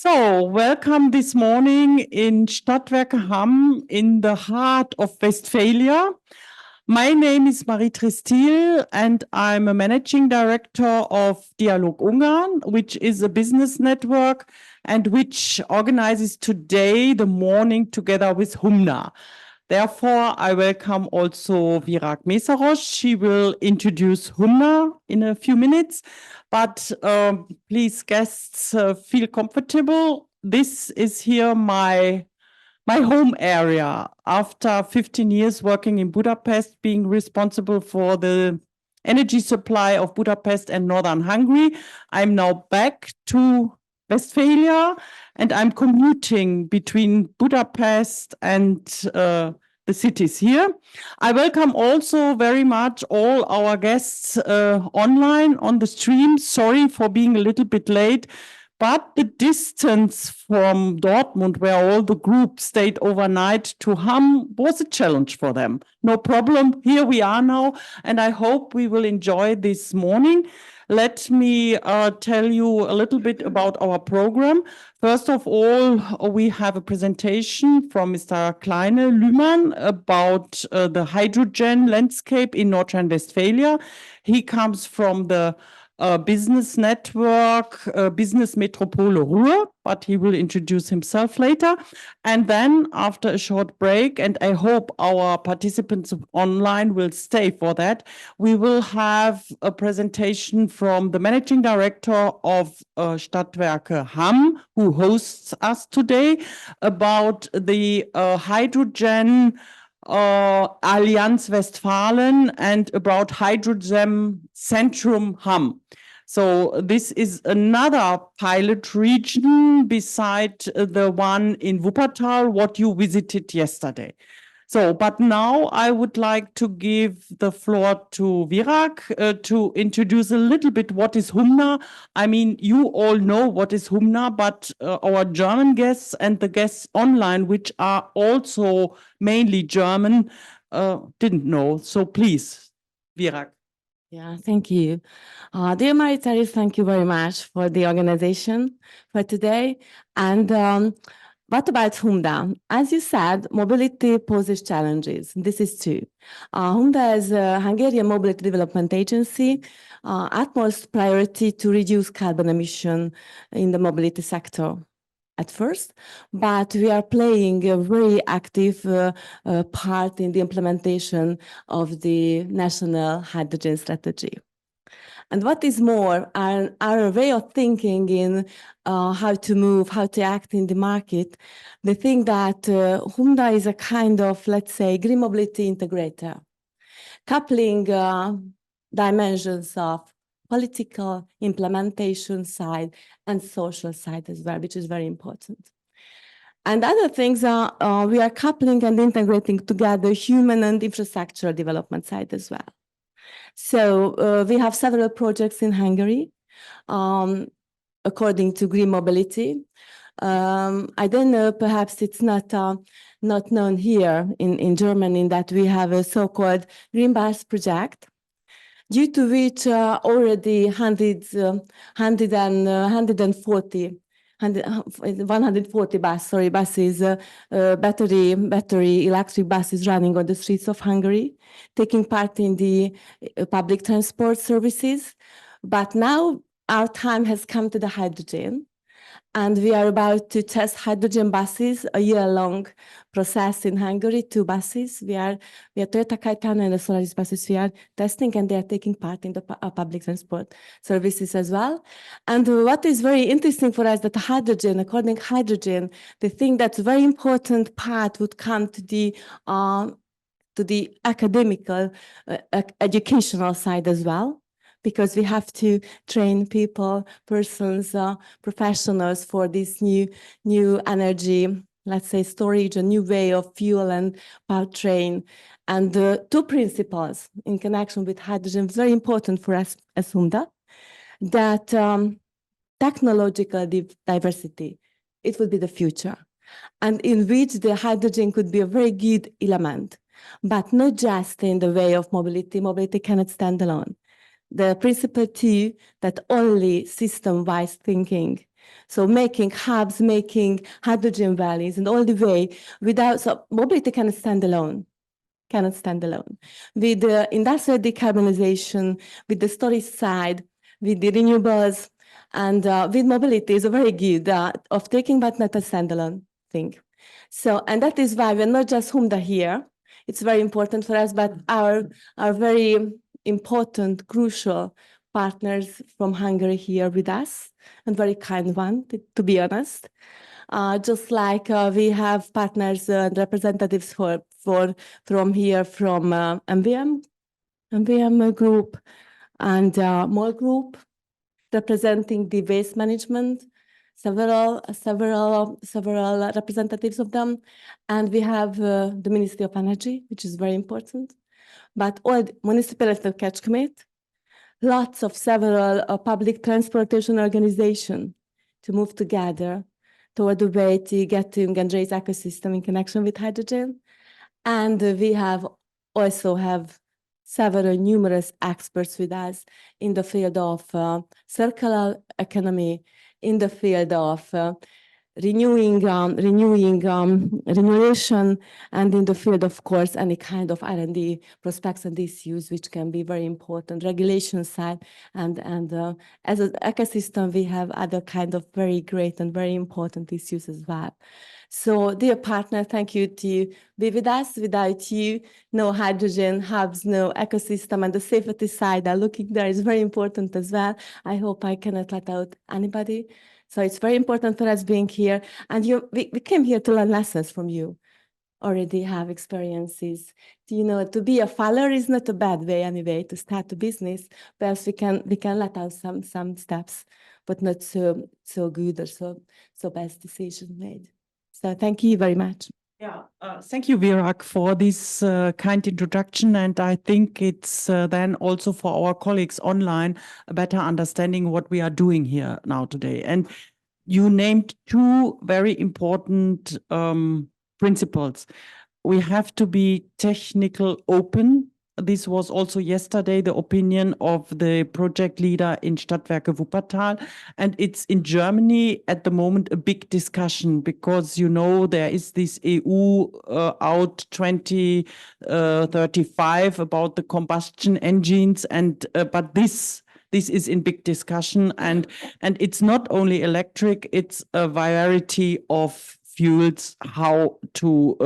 So, welcome this morning in Stadtwerke Hamm in the heart of Westphalia. My name is Marie Tristil and I'm a managing director of Dialog Ungarn, which is a business network and which organizes today the morning together with Humna. Therefore, I welcome also Virak Mesaros. She will introduce Humna in a few minutes. But please, guests, feel comfortable. This is here my home area. After 15 years working in Budapest, being responsible for the energy supply of Budapest and northern Hungary, I'm now back to Westphalia, and I'm commuting between Budapest and the cities here. I welcome also very much all our guests online on the stream. Sorry for being a little bit late, but the distance from Dortmund, where all the group stayed overnight, to Hamm was a challenge for them. No problem. Here we are now, and I hope we will enjoy this morning. Let me tell you a little bit about our program. First of all, we have a presentation from Mr. Kleine-Lühmann about the hydrogen landscape in North Rhine-Westphalia. He comes from the business network, Business Metropole Ruhr, but he will introduce himself later. And then after a short break, and I hope our participants online will stay for that, we will have a presentation from the managing director of Stadtwerke Hamm, who hosts us today, about the hydrogen Allianz Westfalen and about Hydrogen Centrum Hamm. So this is another pilot region beside the one in Wuppertal, what you visited yesterday. So, but now I would like to give the floor to Virak to introduce a little bit what is Humna. I mean, you all know what is Humna, but our German guests and the guests online, which are also mainly German, didn't know. So please, Virak. Yeah, thank you. Dear Marie-Therese, thank you very much for the organization for today. And what about Humda? As you said, mobility poses challenges. This is true. Humda is a Hungarian mobility development agency, utmost priority to reduce carbon emission in the mobility sector at first, but we are playing a very active part in the implementation of the national hydrogen strategy. And what is more, our way of thinking in how to move, how to act in the market, they think that Humda is a kind of, let's say, green mobility integrator, coupling dimensions of political implementation side and social side as well, which is very important. And other things are, we are coupling and integrating together human and infrastructural development side as well. So we have several projects in Hungary, according to green mobility. I don't know, perhaps it's not known here in Germany that we have a so-called Green Bus project, due to which already 140 buses, battery electric buses running on the streets of Hungary, taking part in the public transport services. But now our time has come to the hydrogen, and we are about to test hydrogen buses, a year-long process in Hungary, 2 buses. We are Toyota Caetano and the Solaris buses we are testing, and they are taking part in the public transport services as well. And what is very interesting for us that hydrogen, according to hydrogen, the thing that's very important part would come to the academical, educational side as well, because we have to train people, persons, professionals for this new energy, let's say, storage, a new way of fuel and powertrain. And the 2 principles in connection with hydrogen, very important for us as Humda, that technological diversity, it will be the future, and in which the hydrogen could be a very good element, but not just in the way of mobility. Mobility cannot stand alone. The principle 2, that only system-wise thinking So making hubs, making hydrogen valleys, and all the way without, so mobility cannot stand alone. Cannot stand alone. With the industrial decarbonization, with the storage side, with the renewables, and with mobility is a very good of taking, but not a standalone thing. So, and that is why we're not just Humda here. It's very important for us, but our very important, crucial partners from Hungary here with us, and very kind one, to be honest. Just like we have partners and representatives from here from MVM group and MOL group representing the waste management, several representatives of them. And we have the Ministry of Energy, which is very important, but all the municipalities of Catch Commit, lots of several public transportation organizations to move together toward the way to getting and raise ecosystem in connection with hydrogen. And we also have several numerous experts with us in the field of circular economy, in the field of remuneration, and in the field, of course, any kind of R&D prospects and issues, which can be very important, regulation side. And as an ecosystem, we have other kind of very great and very important issues as well. So, dear partner, thank you to be with us. Without you, no hydrogen hubs, no ecosystem, and the safety side looking there is very important as well. I hope I cannot let out anybody. So it's very important for us being here. And we came here to learn lessons from you. Already have experiences. You know, to be a follower is not a bad way anyway to start a business. Perhaps we can let out some steps, but not so good or so best decision made. So thank you very much. Yeah, thank you, Virak, for this kind introduction. And I think it's then also for our colleagues online a better understanding what we are doing here now today. And you named two very important principles. We have to be technical open. This was also yesterday the opinion of the project leader in Stadtwerke Wuppertal. And it's in Germany at the moment a big discussion because, you know, there is this EU out 2035 about the combustion engines. And but this is in big discussion. And it's not only electric, it's a variety of fuels, how to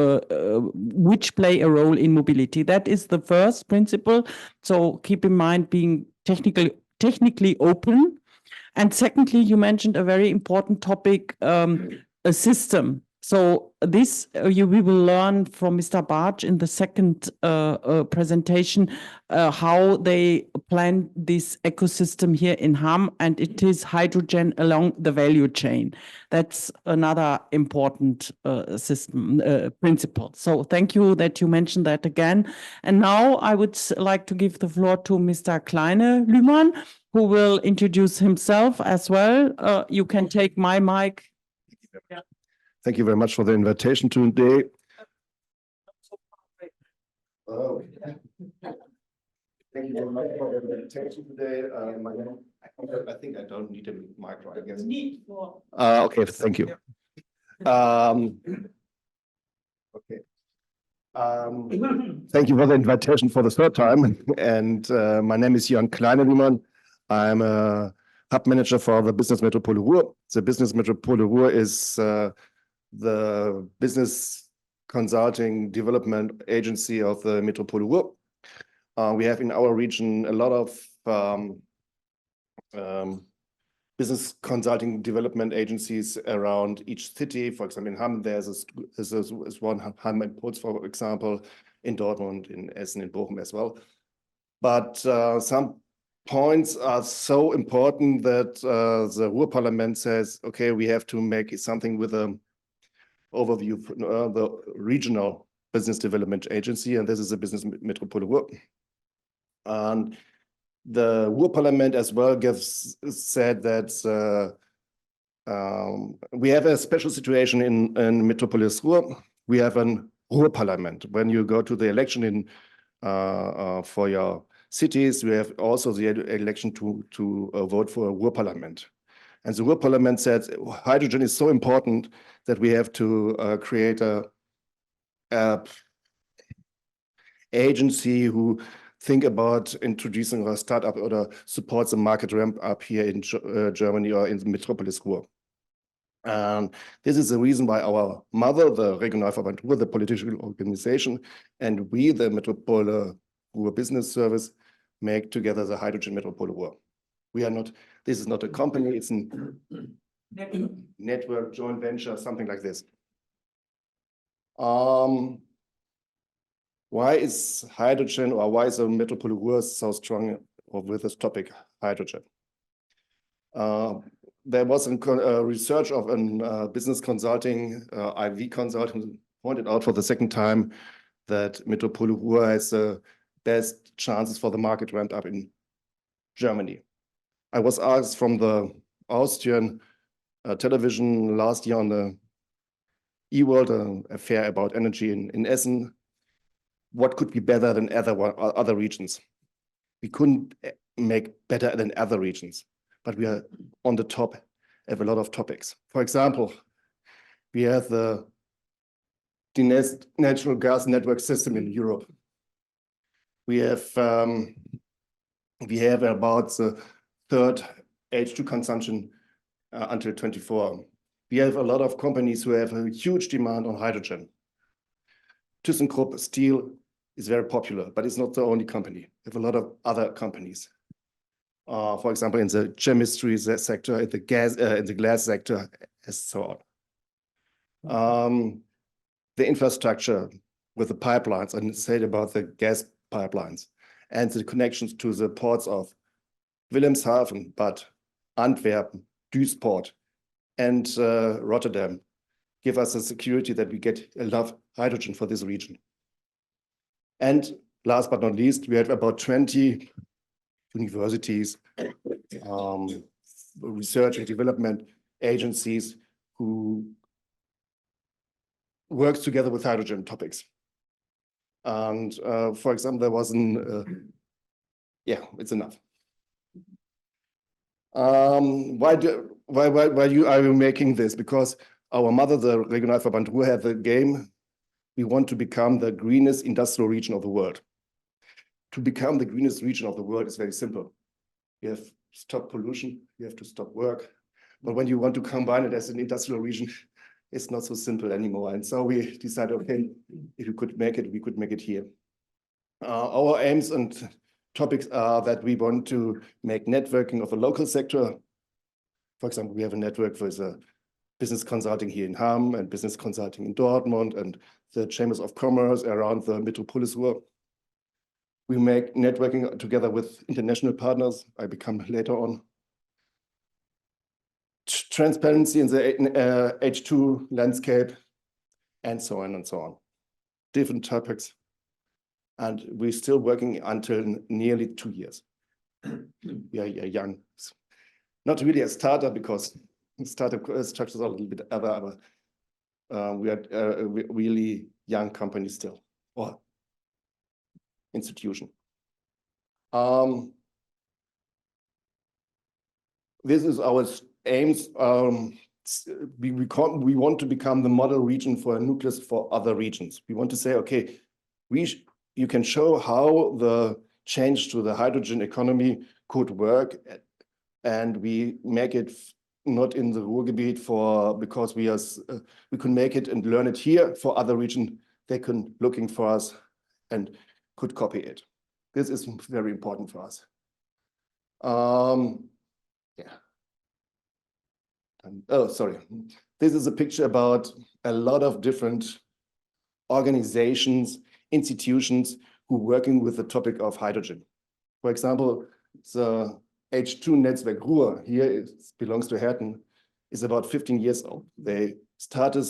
which play a role in mobility. That is the first principle. So keep in mind being technically open. And secondly, you mentioned a very important topic, a system. So this we will learn from Mr. Bartsch in the second presentation how they plan this ecosystem here in Hamm, and it is hydrogen along the value chain. That's another important system principle. So thank you that you mentioned that again. And now I would like to give the floor to Mr. Kleine-Lühmann, who will introduce himself as well. You can take my mic. Yeah. Thank you very much for the invitation today. Oh. Thank you very much for the invitation today. I think I don't need a micro, I guess. Okay, thank you. Okay. Thank you for the invitation for the third time. And my name is Jan Kleine-Lühmann. I'm a hub manager for the Business Metropole Ruhr. The Business Metropole Ruhr is the business consulting development agency of the Metropole Ruhr. We have in our region a lot of business consulting development agencies around each city. For example, in Hamm, there's one Hamm and Puls, for example, in Dortmund, in Essen, in Bochum as well. But some points are so important that the Ruhr Parliament says, okay, we have to make something with a overview of the regional business development agency, and this is the Business Metropole Ruhr. And the Ruhr Parliament as well said that we have a special situation in Metropolis Ruhr. We have an Ruhr Parliament. When you go to the election for your cities, we have also the election to vote for a Ruhr Parliament. And the Ruhr Parliament said hydrogen is so important that we have to create a agency who think about introducing a startup or support the market ramp up here in Germany or in the metropolis Ruhr. This is the reason why our mother, the Regionalverband Ruhr, the political organization, and we, the Metropole Ruhr Business Service, make together the Hydrogen Metropole Ruhr. We are not, this is not a company, it's a network, joint venture, something like this. Why is hydrogen, or why is the Metropole Ruhr so strong with this topic, hydrogen? There was a research of a business consulting, IV consultant, who pointed out for the second time that Metropole Ruhr has the best chances for the market ramp up in Germany. I was asked from the Austrian television last year on the E-World, an affair about energy in Essen, what could be better than other regions? We couldn't make better than other regions, but we are on the top, have a lot of topics. For example, we have the natural gas network system in Europe. We have about the third H2 consumption until 24. We have a lot of companies who have a huge demand on hydrogen. ThyssenKrupp Steel is very popular, but it's not the only company. We have a lot of other companies. For example, in the chemistry sector, in the glass sector, and so on. The infrastructure with the pipelines, and said about the gas pipelines, and the connections to the ports of Wilhelmshaven, but Antwerp, Duisburg, and Rotterdam give us the security that we get enough hydrogen for this region. And last but not least, we have about 20 universities, research and development agencies who work together with hydrogen topics. And for example, there was yeah, it's enough. Why are we making this? Because our mother, the Regionalverband Ruhr, had the game. We want to become the greenest industrial region of the world. To become the greenest region of the world is very simple. You have to stop pollution, you have to stop work. But when you want to combine it as an industrial region, it's not so simple anymore. And so we decided, okay, if we could make it, we could make it here. Our aims and topics are that we want to make networking of the local sector. For example, we have a network with business consulting here in Hamm and business consulting in Dortmund and the chambers of commerce around the metropolis Ruhr. We make networking together with international partners. I become later on. Transparency in the H2 landscape, and so on and so on. Different topics. And we're still working until nearly 2 years. We are young. Not really a startup, because startup structures are a little bit other, but we are a really young company still, or institution. This is our aims. We want to become the model region for a nucleus for other regions. We want to say, okay, you can show how the change to the hydrogen economy could work, and we make it not in the Ruhrgebiet because we can make it and learn it here for other regions. They can looking for us and could copy it. This is very important for us. Yeah. Oh, sorry. This is a picture about a lot of different organizations, institutions who are working with the topic of hydrogen. For example, the H2 Netzwerk Ruhr, here it belongs to Herten, is about 15 years old. They started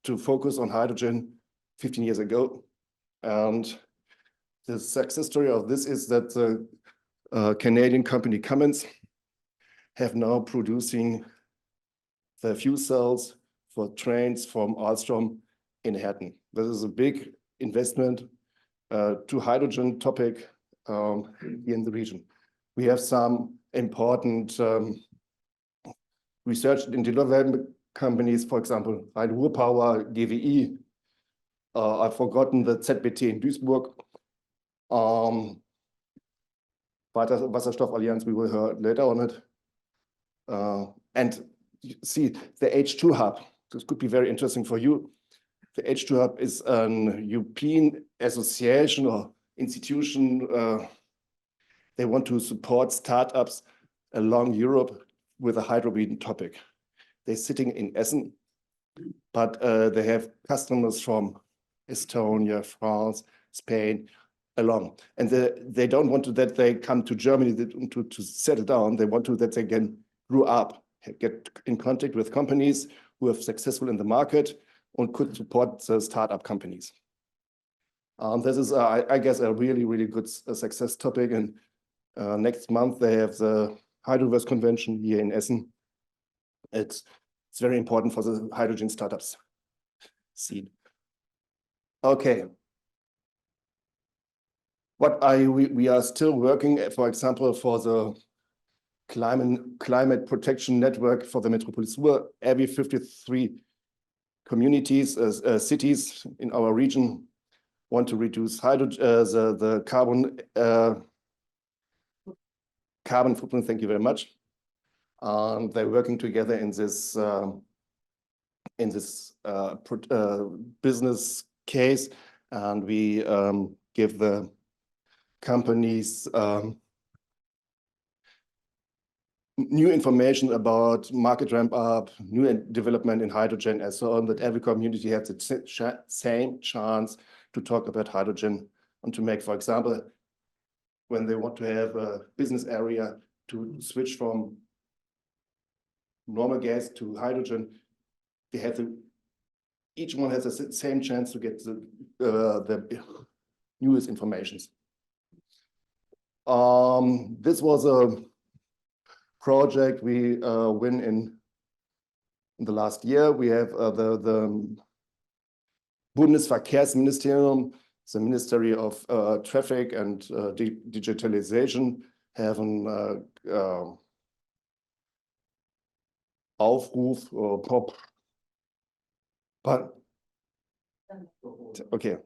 to focus on hydrogen 15 years ago. And the success story of this is that the Canadian company Cummins have now producing the fuel cells for trains from Alstom in Herten. This is a big investment to hydrogen topic in the region. We have some important research and development companies, for example, Rhein-Ruhr-Power, GWI, I've forgotten the ZBT in Duisburg, Wasserstoff Alliance, we will hear later on it. And you see the H2 Hub, this could be very interesting for you. The H2 Hub is an European association or institution. They want to support startups along Europe with a hydrogen topic. They're sitting in Essen, but they have customers from Estonia, France, Spain, along. And they don't want to that they come to Germany to settle down. They want to that they can grow up, get in contact with companies who are successful in the market and could support the startup companies. This is, I guess, a really, really good success topic. And next month they have the Hydroverse Convention here in Essen. It's very important for the hydrogen startups scene. Okay. We are still working, for example, for the climate protection network for the Metropolis Ruhr. Every 53 communities, cities in our region want to reduce the carbon footprint. Thank you very much. They're working together in this business case, and we give the companies new information about market ramp up, new development in hydrogen, and so on, that every community has the same chance to talk about hydrogen and to make, for example, when they want to have a business area to switch from normal gas to hydrogen, they have to, each one has the same chance to get the newest informations. This was a project we win in the last year. We have the Bundesverkehrsministerium, the Ministry of Traffic and Digitalization, have an Aufruf, okay.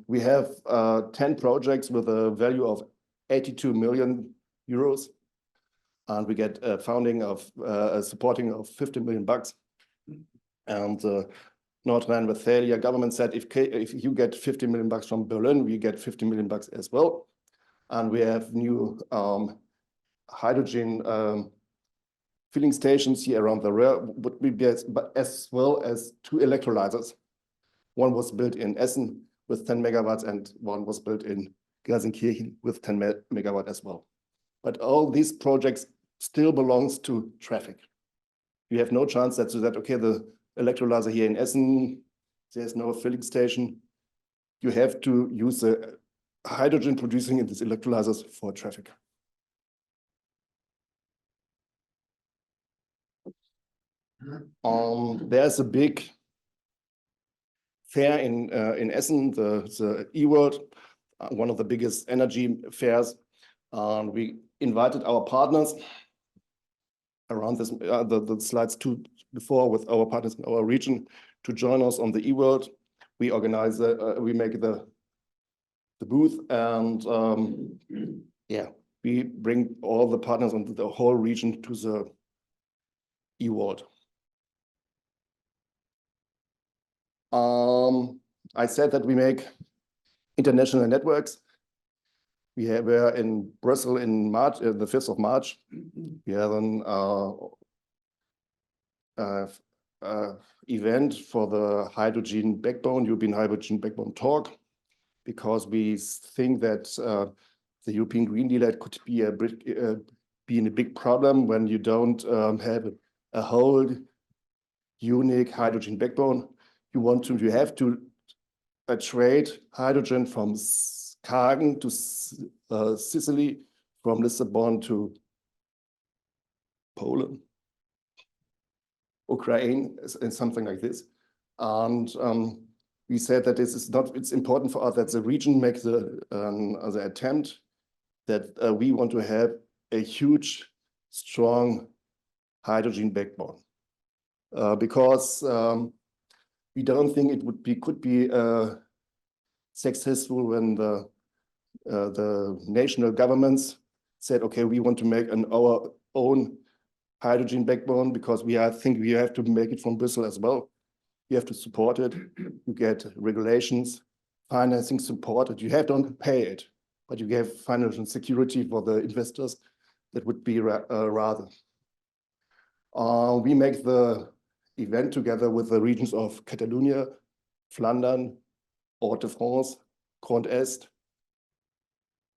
We have 10 projects with a value of 82 million euros, and we get funding of supporting of 50 million bucks. And North Rhine-Westphalia government said if you get 50 million bucks from Berlin, we get 50 million bucks as well. And we have new hydrogen filling stations here around the Ruhr, but as well as 2 electrolyzers. One was built in Essen with 10 megawatts, and one was built in Gelsenkirchen with 10 megawatt as well. But all these projects still belongs to traffic. You have no chance that okay, the electrolyzer here in Essen, there's no filling station. You have to use the hydrogen producing in these electrolyzers for traffic. There's a big fair in Essen, the E-World, one of the biggest energy fairs. We invited our partners around this, the slides two before, with our partners in our region to join us on the E-World. We organize, we make the booth, and yeah, we bring all the partners on the whole region to the E-World. I said that we make international networks. We were in Brussels in March, the 5th of March. We had an event for the hydrogen backbone, European hydrogen backbone talk, because we think that the European Green Deal could be a big problem when you don't have a whole unique hydrogen backbone. You have to trade hydrogen from Skagen to Sicily, from Lisbon to Poland, Ukraine, and something like this. And we said that this is not, it's important for us that the region makes the attempt, that we want to have a huge, strong hydrogen backbone. Because we don't think it could be successful when the national governments said, okay, we want to make our own hydrogen backbone, because I think we have to make it from Brussels as well. You have to support it. You get regulations, financing support. You have to pay it, but you have financial security for the investors. That would be rather. We make the event together with the regions of Catalonia, Flandern, Hauts-de-France, Grand Est,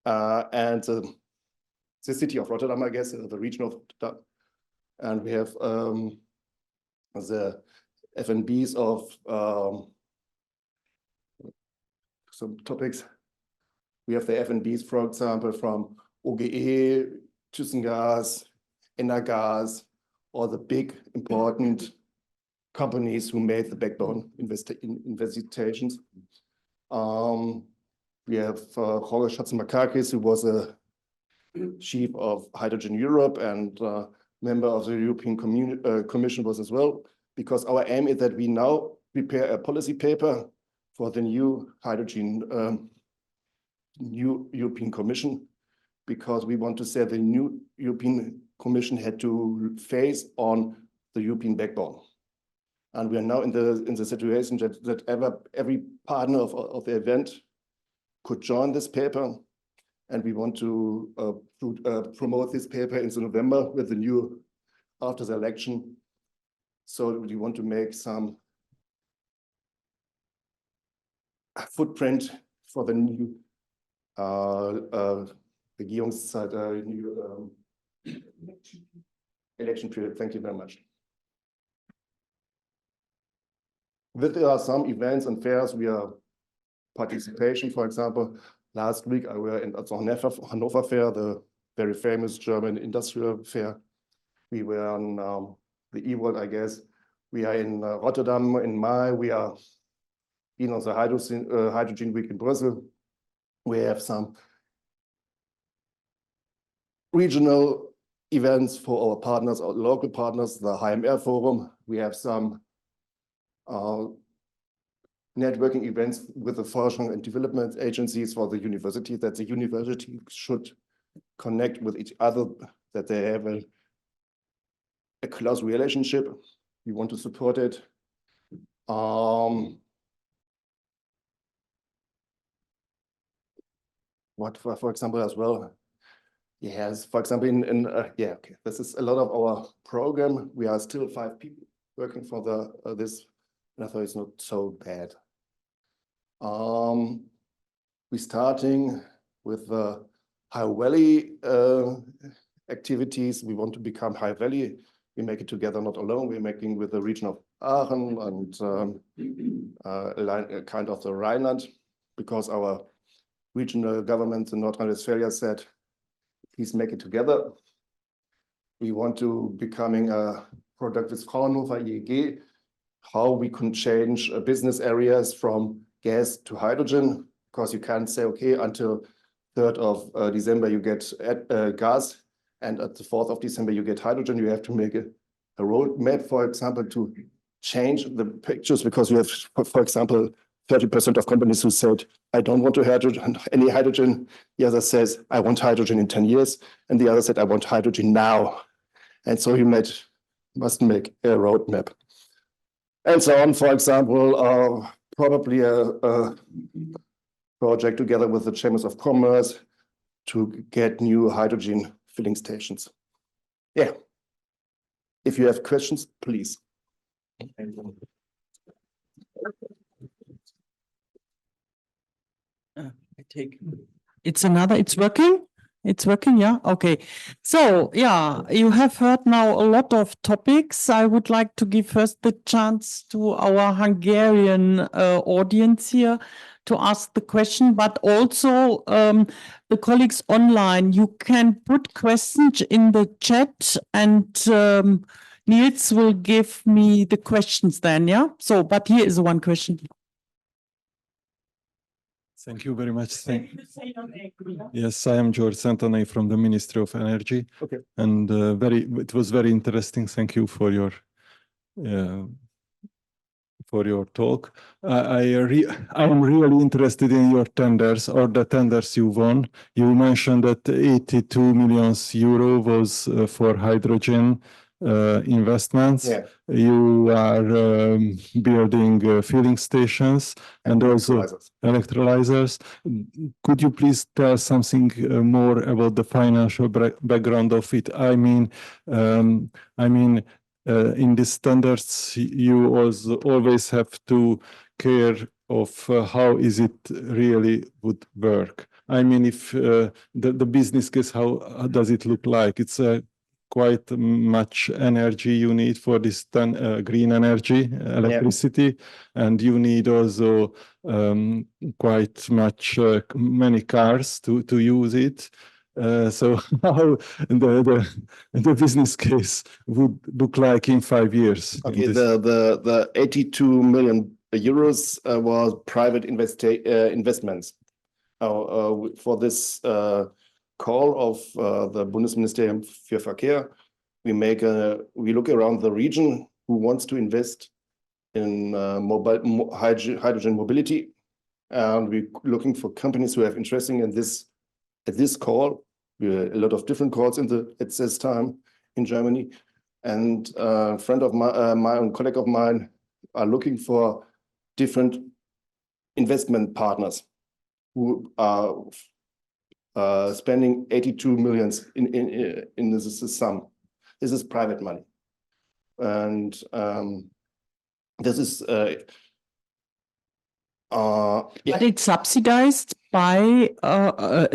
and the city of Rotterdam, I guess, the region of Rotterdam. And we have the FNBs of some topics. We have the FNBs, for example, from OGE, ThyssenGas, Energas, all the big important companies who made the backbone investigations. We have Jorge Chatzimarkakis, who was a chief of Hydrogen Europe and member of the European Commission was as well, because our aim is that we now prepare a policy paper for the new hydrogen, new European Commission, because we want to say the new European Commission had to face on the European backbone. And we are now in the situation that every partner of the event could join this paper. And we want to promote this paper in November with the new, after the election. So we want to make some footprint for the new Regierungszeit, new election period. Thank you very much. There are some events and fairs we are participation. For example, last week I were in the Hannover Fair, the very famous German industrial fair. We were on the E-World, I guess. We are in Rotterdam in May. We are in on the Hydrogen Week in Brussels. We have some regional events for our partners, our local partners, the HMR Forum. We have some networking events with the Forschung and Development agencies for the university, that the university should connect with each other, that they have a close relationship. We want to support it. What for example as well? Yes, for example, this is a lot of our program. We are still 5 people working for this, and I thought it's not so bad. We're starting with the High Valley activities. We want to become High Valley. We make it together, not alone. We're making with the region of Aachen and kind of the Rhineland, because our regional government in North Rhine-Westphalia said, please make it together. We want to becoming a product with Fraunhofer IEG, how we can change business areas from gas to hydrogen, because you can't say, okay, until 3rd of December you get gas, and at the 4th of December you get hydrogen. You have to make a roadmap, for example, to change the pictures, because you have, for example, 30% of companies who said, I don't want to have any hydrogen. The other says, I want hydrogen in 10 years. And the other said, I want hydrogen now. And so you must make a roadmap. And so on, for example, probably a project together with the Chambers of Commerce to get new hydrogen filling stations. Yeah. If you have questions, please. It's working? It's working, yeah? Okay. So, yeah, you have heard now a lot of topics. I would like to give first the chance to our Hungarian audience here to ask the question, but also the colleagues online. You can put questions in the chat, and Niels will give me the questions then, yeah? So, but here is one question. Thank you very much. Yes, I am George Santanay from the Ministry of Energy. Okay. And it was very interesting. Thank you for your talk. I am really interested in your tenders or the tenders you won. You mentioned that 82 million euro was for hydrogen investments. Yeah. You are building filling stations and also electrolyzers. Could you please tell something more about the financial background of it? I mean, in the standards, you also always have to care of how is it really would work. I mean, if the business case, how does it look like? It's quite much energy you need for this green energy, electricity, and you need also quite much many cars to use it. So how the business case would look like in 5 years? Okay, the 82 million euros was private investments. For this call of the Bundesministerium für Verkehr, we look around the region who wants to invest in hydrogen mobility, and we're looking for companies who have interesting in this. At this call, we had a lot of different calls at this time in Germany, and a friend of my colleague of mine are looking for different investment partners who are spending 82 million in this sum. This is private money, and this is But it's subsidized by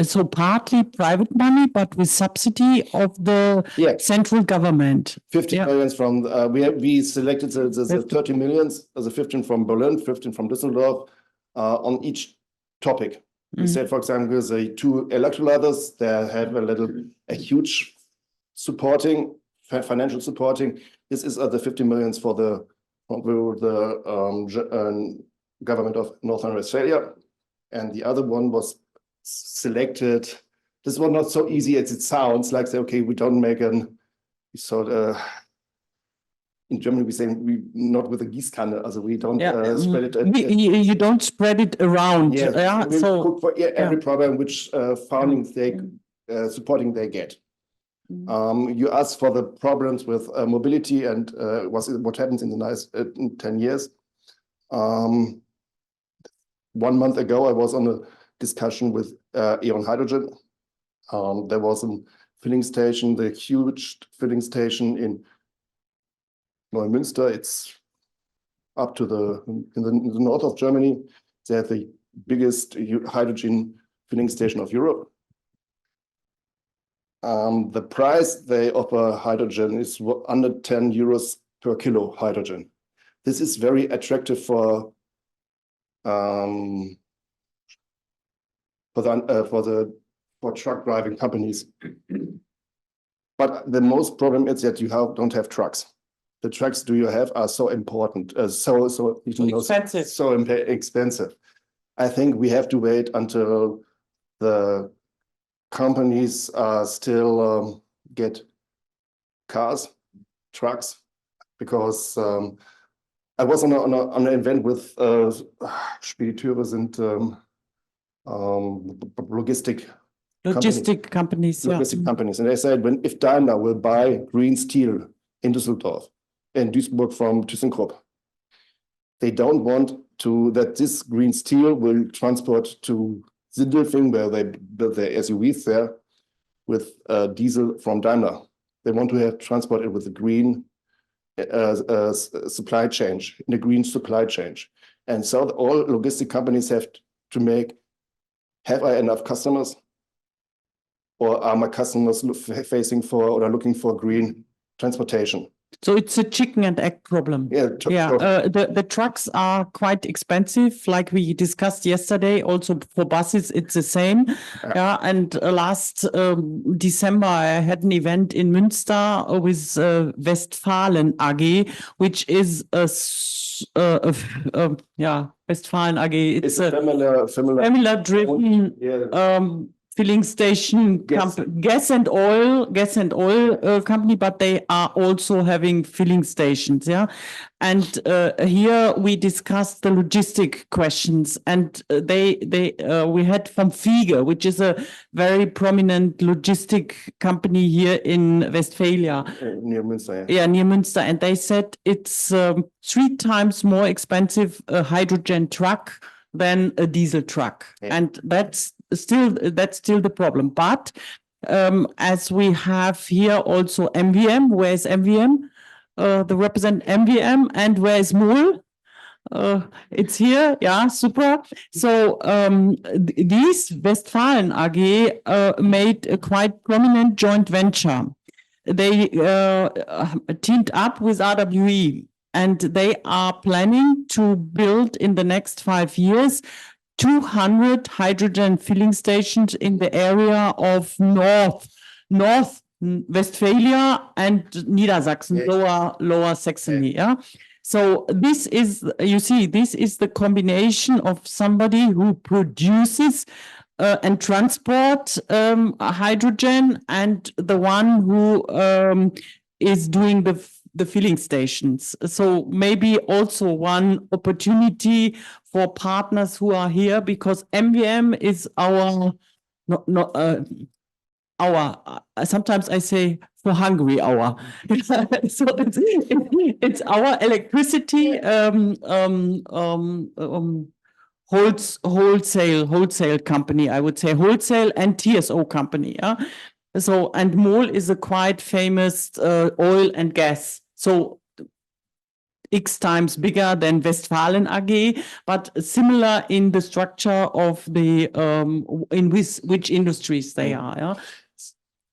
so partly private money, but with subsidy of the central government. 50 million from we selected the 30 million, the 15 from Berlin, 15 from Düsseldorf on each topic. We said, for example, the 2 electrolyzers, they have a huge financial supporting. This is the 50 million for the government of North Rhine-Westphalia, and the other one was selected. This was not so easy as it sounds. Like, say, okay, we don't make in Germany we say we not with a Gießkanne, also we don't spread it. You don't spread it around. Yeah, we cook for every problem which funding supporting they get. You asked for the problems with mobility and what happens in the 10 years. 1 month ago, I was on a discussion with E.ON Hydrogen. There was a filling station, the huge filling station in Neumünster. It's up to in the north of Germany. They have the biggest hydrogen filling station of Europe. The price they offer hydrogen is under 10 euros per kilo hydrogen. This is very attractive for truck driving companies. But the most problem is that you don't have trucks. The trucks you have are so important, so expensive. So expensive. I think we have to wait until the companies still get cars, trucks, because I was on an event with Spediteure and logistic companies, and they said if Daimler will buy green steel in Düsseldorf, in Duisburg from ThyssenKrupp, they don't want that this green steel will transport to Sindelfingen, where they build their SUVs there, with diesel from Daimler. They want to have transported with the green supply chain, in the green supply chain. And so all logistic companies have I enough customers, or are my customers looking for green transportation? So it's a chicken and egg problem. The trucks are quite expensive, like we discussed yesterday. Also for buses, it's the same. And last December, I had an event in Münster with Westfalen AG, which is a Westfalen AG. It's a familiar. family-driven Yeah. filling station Yes. gas and oil company, but they are also having filling stations. Yeah. And here we discussed the logistic questions, and we had from Fiege, which is a very prominent logistic company here in Westphalia. Near Münster. Yeah, near Münster. And they said it's 3 times more expensive a hydrogen truck than a diesel truck. Yeah. And that's still the problem. But as we have here also MVM, where is MVM? The represent MVM, and where is MOL? It's here, yeah, super. So these Westfalen AG made a quite prominent joint venture. They teamed up with RWE, and they are planning to build in the next 5 years 200 hydrogen filling stations in the area of North Westphalia and Niedersachsen, Yes. lower Saxony. Yeah. So this is, you see, this is the combination of somebody who produces and transport hydrogen, and the one who is doing the filling stations. So maybe also one opportunity for partners who are here, because MVM is our sometimes I say for Hungary hour. So it's our electricity wholesale company, I would say, wholesale and TSO company. Yeah. So, and MOL is a quite famous oil and gas. So X times bigger than Westfalen AG, but similar in the structure of the in which industries they are. Yeah.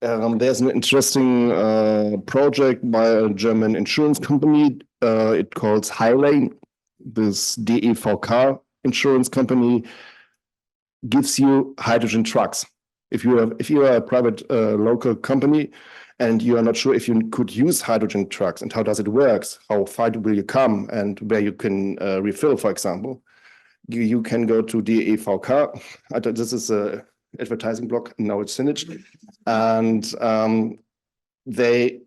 There's an interesting project by a German insurance company. It calls Highlane. This DEVK insurance company gives you hydrogen trucks. If you are a private local company and you are not sure if you could use hydrogen trucks and how does it work, how far will you come, and where you can refill, for example, you can go to DEVK. This is a advertising block, now it's finished, and they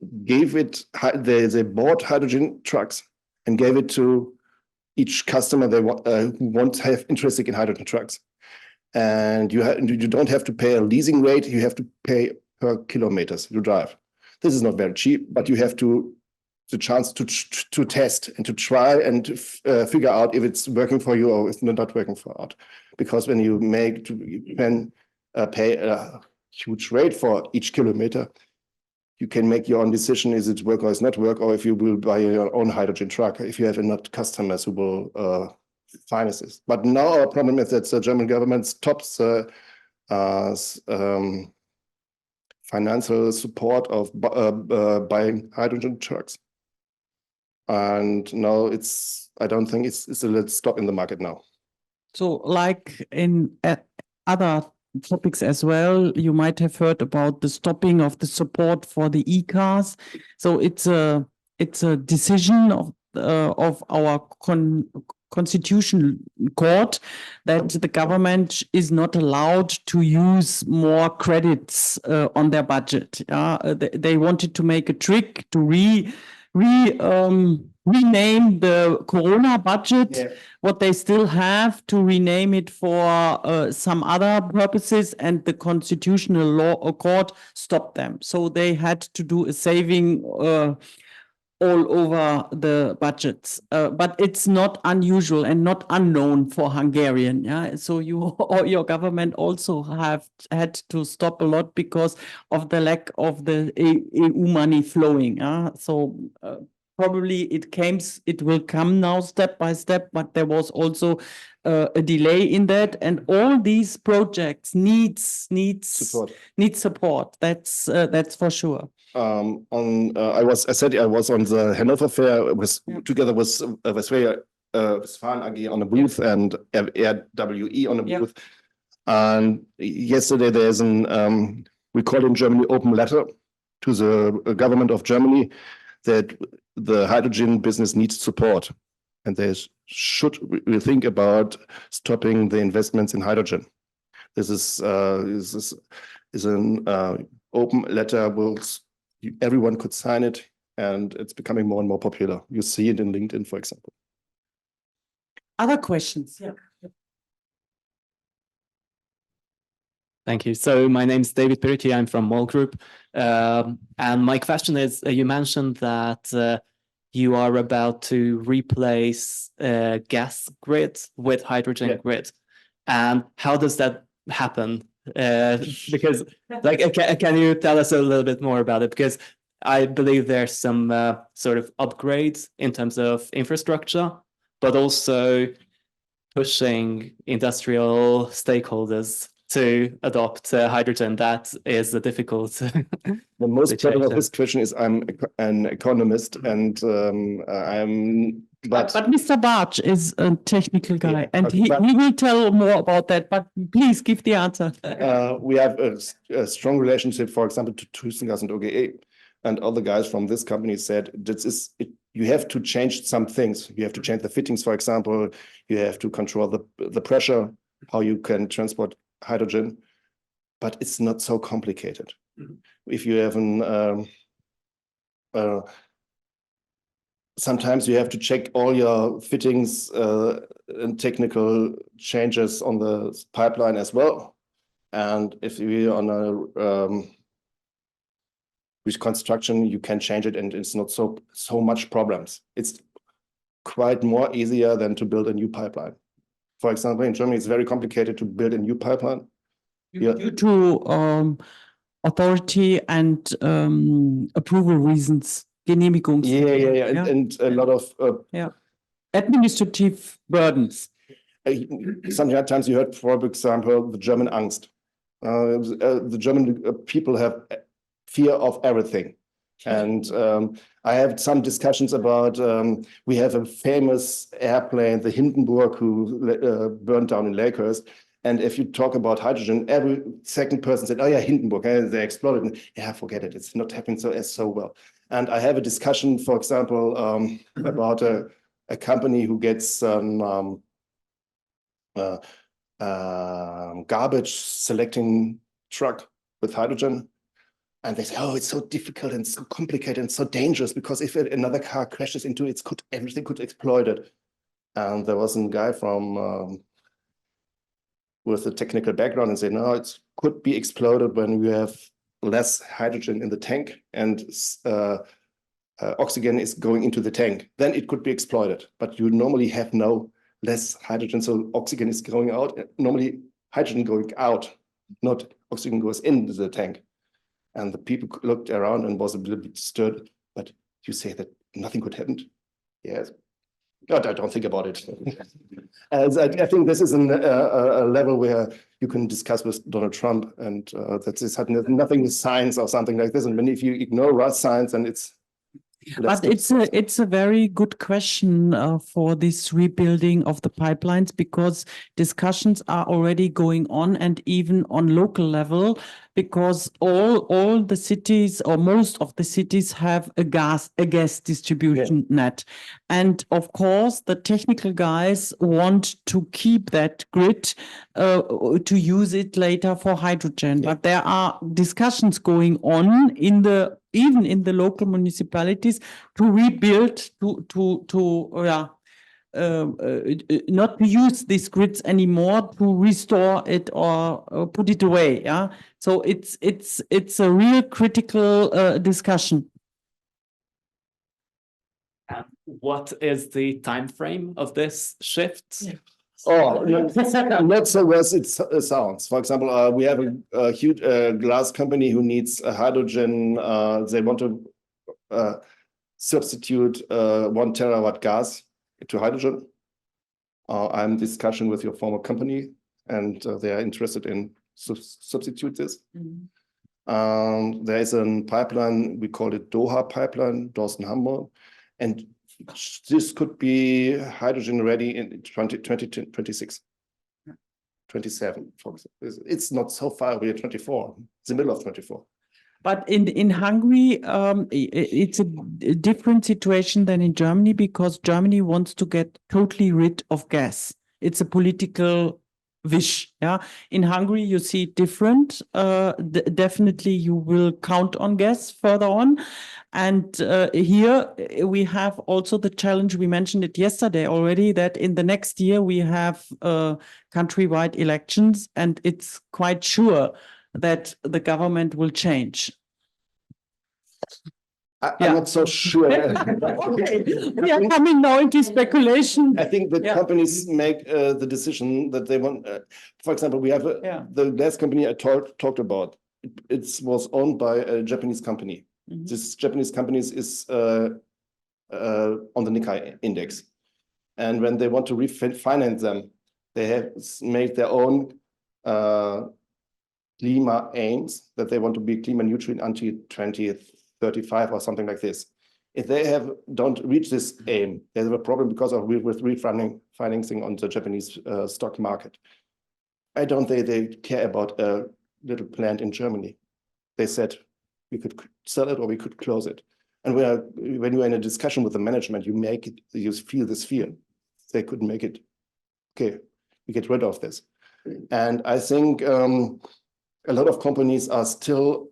bought hydrogen trucks and gave it to each customer who have interested in hydrogen trucks. And you don't have to pay a leasing rate, you have to pay per kilometers you drive. This is not very cheap, but you have the chance to test and to try and figure out if it's working for you or it's not working for you. Because when you can pay a huge rate for each kilometer, you can make your own decision, is it work or is not work, or if you will buy your own hydrogen truck, if you have enough customers who will finance this. But now our problem is that the German government stops financial support of buying hydrogen trucks. And now I don't think it's a little stop in the market now. So like in other topics as well, you might have heard about the stopping of the support for the e-cars. So it's a decision of our Constitutional Court that the government is not allowed to use more credits on their budget. They wanted to make a trick to rename the Corona budget, what they still have, to rename it for some other purposes, and the Constitutional Law Court stopped them. So they had to do a saving all over the budgets, but it's not unusual and not unknown for Hungarian. Yeah, so your government also had to stop a lot because of the lack of the EU money flowing. So probably it will come now step by step, but there was also a delay in that, and all these projects needs support. That's for sure. I was on the Hanover Fair together with Westfalen AG on a booth and RWE on a booth. And yesterday there's we call in Germany open letter to the government of Germany that the hydrogen business needs support. and they should think about stopping the investments in hydrogen. This is an open letter. Everyone could sign it, and it's becoming more and more popular. You see it in LinkedIn, for example. Other questions? Yeah. Thank you. So my name is David Piriti. I'm from MOL Group. And my question is, you mentioned that you are about to replace gas grids with hydrogen grid. And how does that happen? Because, like, can you tell us a little bit more about it? Because I believe there's some sort of upgrades in terms of infrastructure, but also pushing industrial stakeholders to adopt hydrogen. That is a difficult The most problem of this question is I'm an economist, and but Mr. Bartsch is a technical guy, Yeah, and okay, he will tell more about that, but please give the answer. we have a strong relationship, for example, to ThyssenKrupp and OGE, and other guys from this company said this is it. You have to change some things. You have to change the fittings, for example. You have to control the pressure, how you can transport hydrogen, but it's not so complicated. If you have sometimes you have to check all your fittings and technical changes on the pipeline as well. And if you're on a reconstruction, you can change it, and it's not so much problems. It's quite more easier than to build a new pipeline. For example, in Germany, it's very complicated to build a new pipeline. Due to authority and approval reasons, Genehmigungs. Yeah. And a lot of Administrative burdens. sometimes you heard, for example, the German Angst. The German people have fear of everything. And I have some discussions about, we have a famous airplane, the Hindenburg, who burned down in Lakehurst. And if you talk about hydrogen, every second person said, oh yeah, Hindenburg, they exploded. And, yeah, forget it. It's not happening so well. And I have a discussion, for example, about a company who gets garbage selecting truck with hydrogen. And they say, oh, it's so difficult and so complicated and so dangerous, because if another car crashes into it, everything could explode it. And there was a guy from with a technical background and said, no, it could be exploded when you have less hydrogen in the tank and oxygen is going into the tank. Then it could be exploded. But you normally have no less hydrogen, so oxygen is going out. Normally, hydrogen going out, not oxygen goes into the tank. And the people looked around and was a little bit disturbed. But you say that nothing could happen? Yes. No, I don't think about it. I think this is a level where you can discuss with Donald Trump, and that this had nothing with science or something like this. And when if you ignore science, then it's. But it's a very good question for this rebuilding of the pipelines, because discussions are already going on, and even on local level, because all the cities, or most of the cities, have a gas distribution net. And of course, the technical guys want to keep that grid to use it later for hydrogen. But there are discussions going on even in the local municipalities to rebuild, not to use these grids anymore, to restore it or put it away. Yeah, so it's a real critical discussion. What is the time frame of this shift? Yeah. Oh, not so well it sounds. For example, we have a huge glass company who needs hydrogen. They want to substitute 1 terawatt gas to hydrogen. I'm in discussion with your former company, and they are interested in substitute this. There is a pipeline, we call it Doha pipeline, Dorsten-Hamburg, and this could be hydrogen ready in 2026, 27. For example. It's not so far away, 24, it's the middle of 24. But in Hungary, it's a different situation than in Germany because Germany wants to get totally rid of gas. It's a political wish. Yeah. In Hungary, you see it different. Definitely, you will count on gas further on. And here we have also the challenge, we mentioned it yesterday already, that in the next year we have countrywide elections, and it's quite sure that the government will change. I'm not so sure. Okay. We are coming now into speculation. I think that Yeah. companies make the decision that they want. For example, we have the gas company I talked about. It was owned by a Japanese company. Mhm. This Japanese company is on the Nikkei index. And when they want to refinance them, they have made their own clima aims that they want to be clima neutral until 2035 or something like this. If they don't reach this aim, they have a problem because of with refinancing on the Japanese stock market. I don't think they care about a little plant in Germany. They said we could sell it or we could close it. And when you're in a discussion with the management, you feel this fear. They couldn't make it. Okay, we get rid of this. And I think a lot of companies are still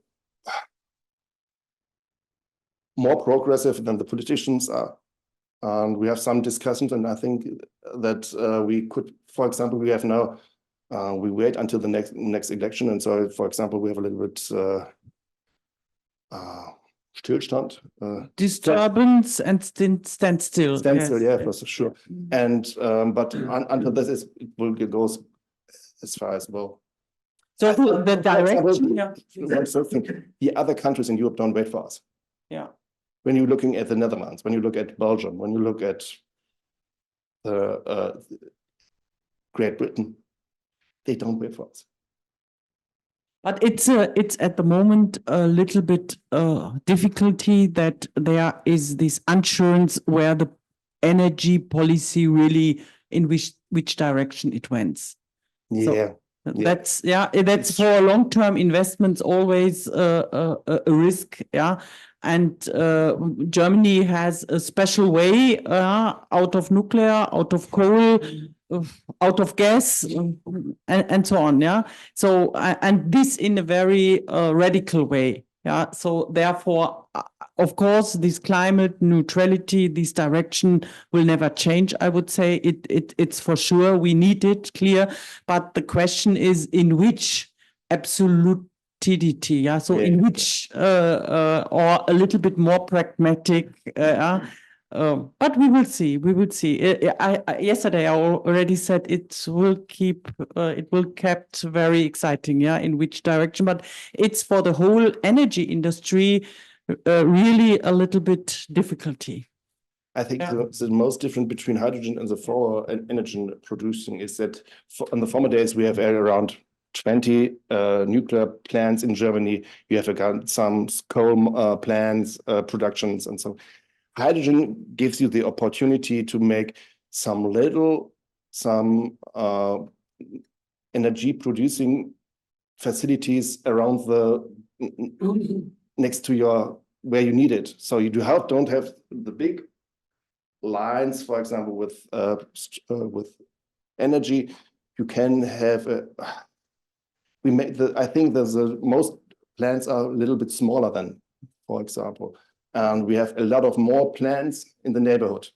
more progressive than the politicians are. And we have some discussions, and I think that we could, for example, we have now, we wait until the next election. And so, for example, we have a little bit Stillstand. Disturbance and standstill. Standstill, yes. yeah, for sure. And but until this it will go as far as well. So the direction, The other countries in Europe don't wait for us. Yeah. When you're looking at the Netherlands, when you look at Belgium, when you look at Great Britain, they don't wait for us. But it's at the moment a little bit difficulty that there is this assurance where the energy policy really in which direction it went. Yeah. That's that's for long-term investments always a risk. Yeah. And Germany has a special way out of nuclear, out of coal, out of gas, and so on. Yeah. So and this in a very radical way. Yeah. So therefore, of course, this climate neutrality, this direction will never change. I would say it's for sure. We need it clear. But the question is in which absolute yeah, so in which or a little bit more pragmatic, but we will see. We will see. Yesterday I already said it will kept very exciting. Yeah, in which direction? But it's for the whole energy industry really a little bit difficulty. I think the most difference between hydrogen and the former energy producing is that in the former days we have around 20 nuclear plants in Germany. You have some coal plants, productions, and so hydrogen gives you the opportunity to make some energy producing facilities around next to where you need it. So you don't have the big lines, for example, with energy. You can have I think the most plants are a little bit smaller than, for example, and we have a lot of more plants in the neighborhood,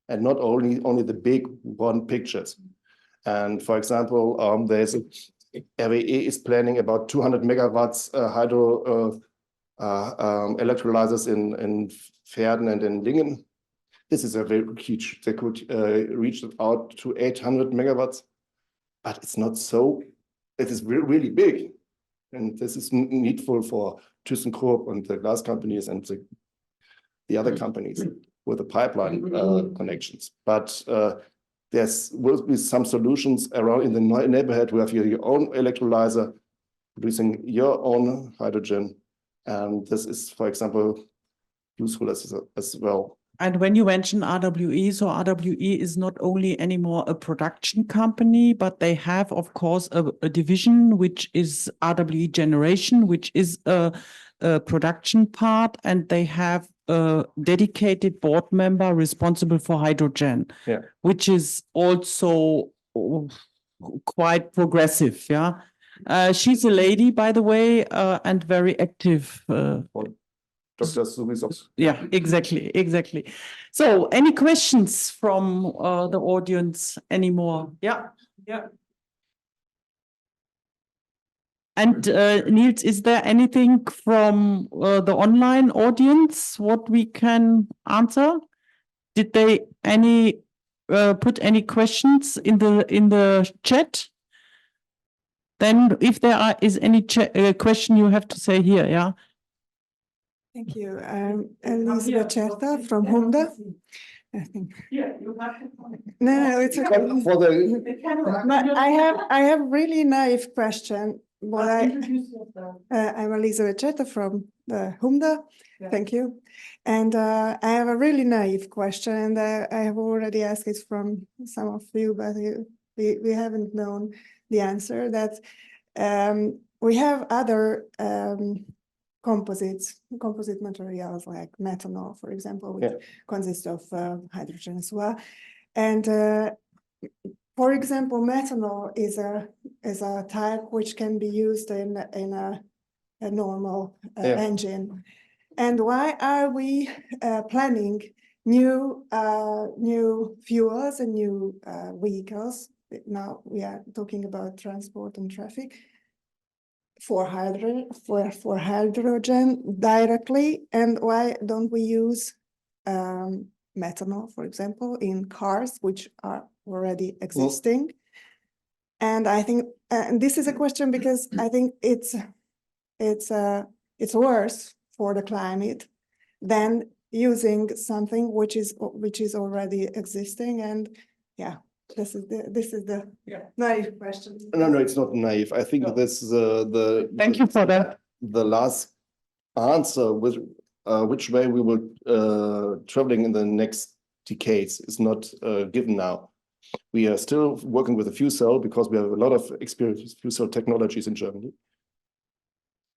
and not only the big one pictures. And for example, there's RWE is planning about 200 megawatts hydro electrolyzers in Verden and in Lingen. This is a very huge. They could reach out to 800 megawatts, but it's not so. It is really big, and this is needful for ThyssenKrupp and the glass companies and the other companies with the pipeline connections. But there will be some solutions around in the neighborhood where you have your own electrolyzer producing your own hydrogen, and this is, for example, useful as well. And when you mention RWE, so RWE is not only anymore a production company, but they have, of course, a division which is RWE Generation, which is a a production part, and they have a dedicated board member responsible for hydrogen, Yeah. which is also quite progressive. Yeah. She's a lady, by the way, and very active. Dr. Subisos. Yeah, exactly. So, any questions from the audience anymore? Yeah. And Niels, is there anything from the online audience what we can answer? Did they put any questions in the chat? Then, if there is any question, you have to say here. Yeah. Thank you. I'm Elizabeth Certa from HUMDA. I think. Yeah, you have to. No, it's okay. For the But I have really naive question. But Introduce yourself. I'm Elizabeth Certa from the HUMDA. Yeah. Thank you. And I have a really naive question, and I have already asked it from some of you, but we haven't known the answer. That we have other composite materials like methanol, for example, which consists of hydrogen as well. And for example, methanol is a type which can be used in a normal engine. And why are we planning new fuels and new vehicles? Now we are talking about transport and traffic for hydrogen directly, and why don't we use methanol, for example, in cars which are already existing? And I think, and this is a question because I think it's worse for the climate than using something which is already existing. And yeah, this is the naive question. No, it's not naive. I think this is Thank you for that. The last answer with which way we will traveling in the next decades is not given now. We are still working with a fuel cell because we have a lot of experience with fuel cell technologies in Germany.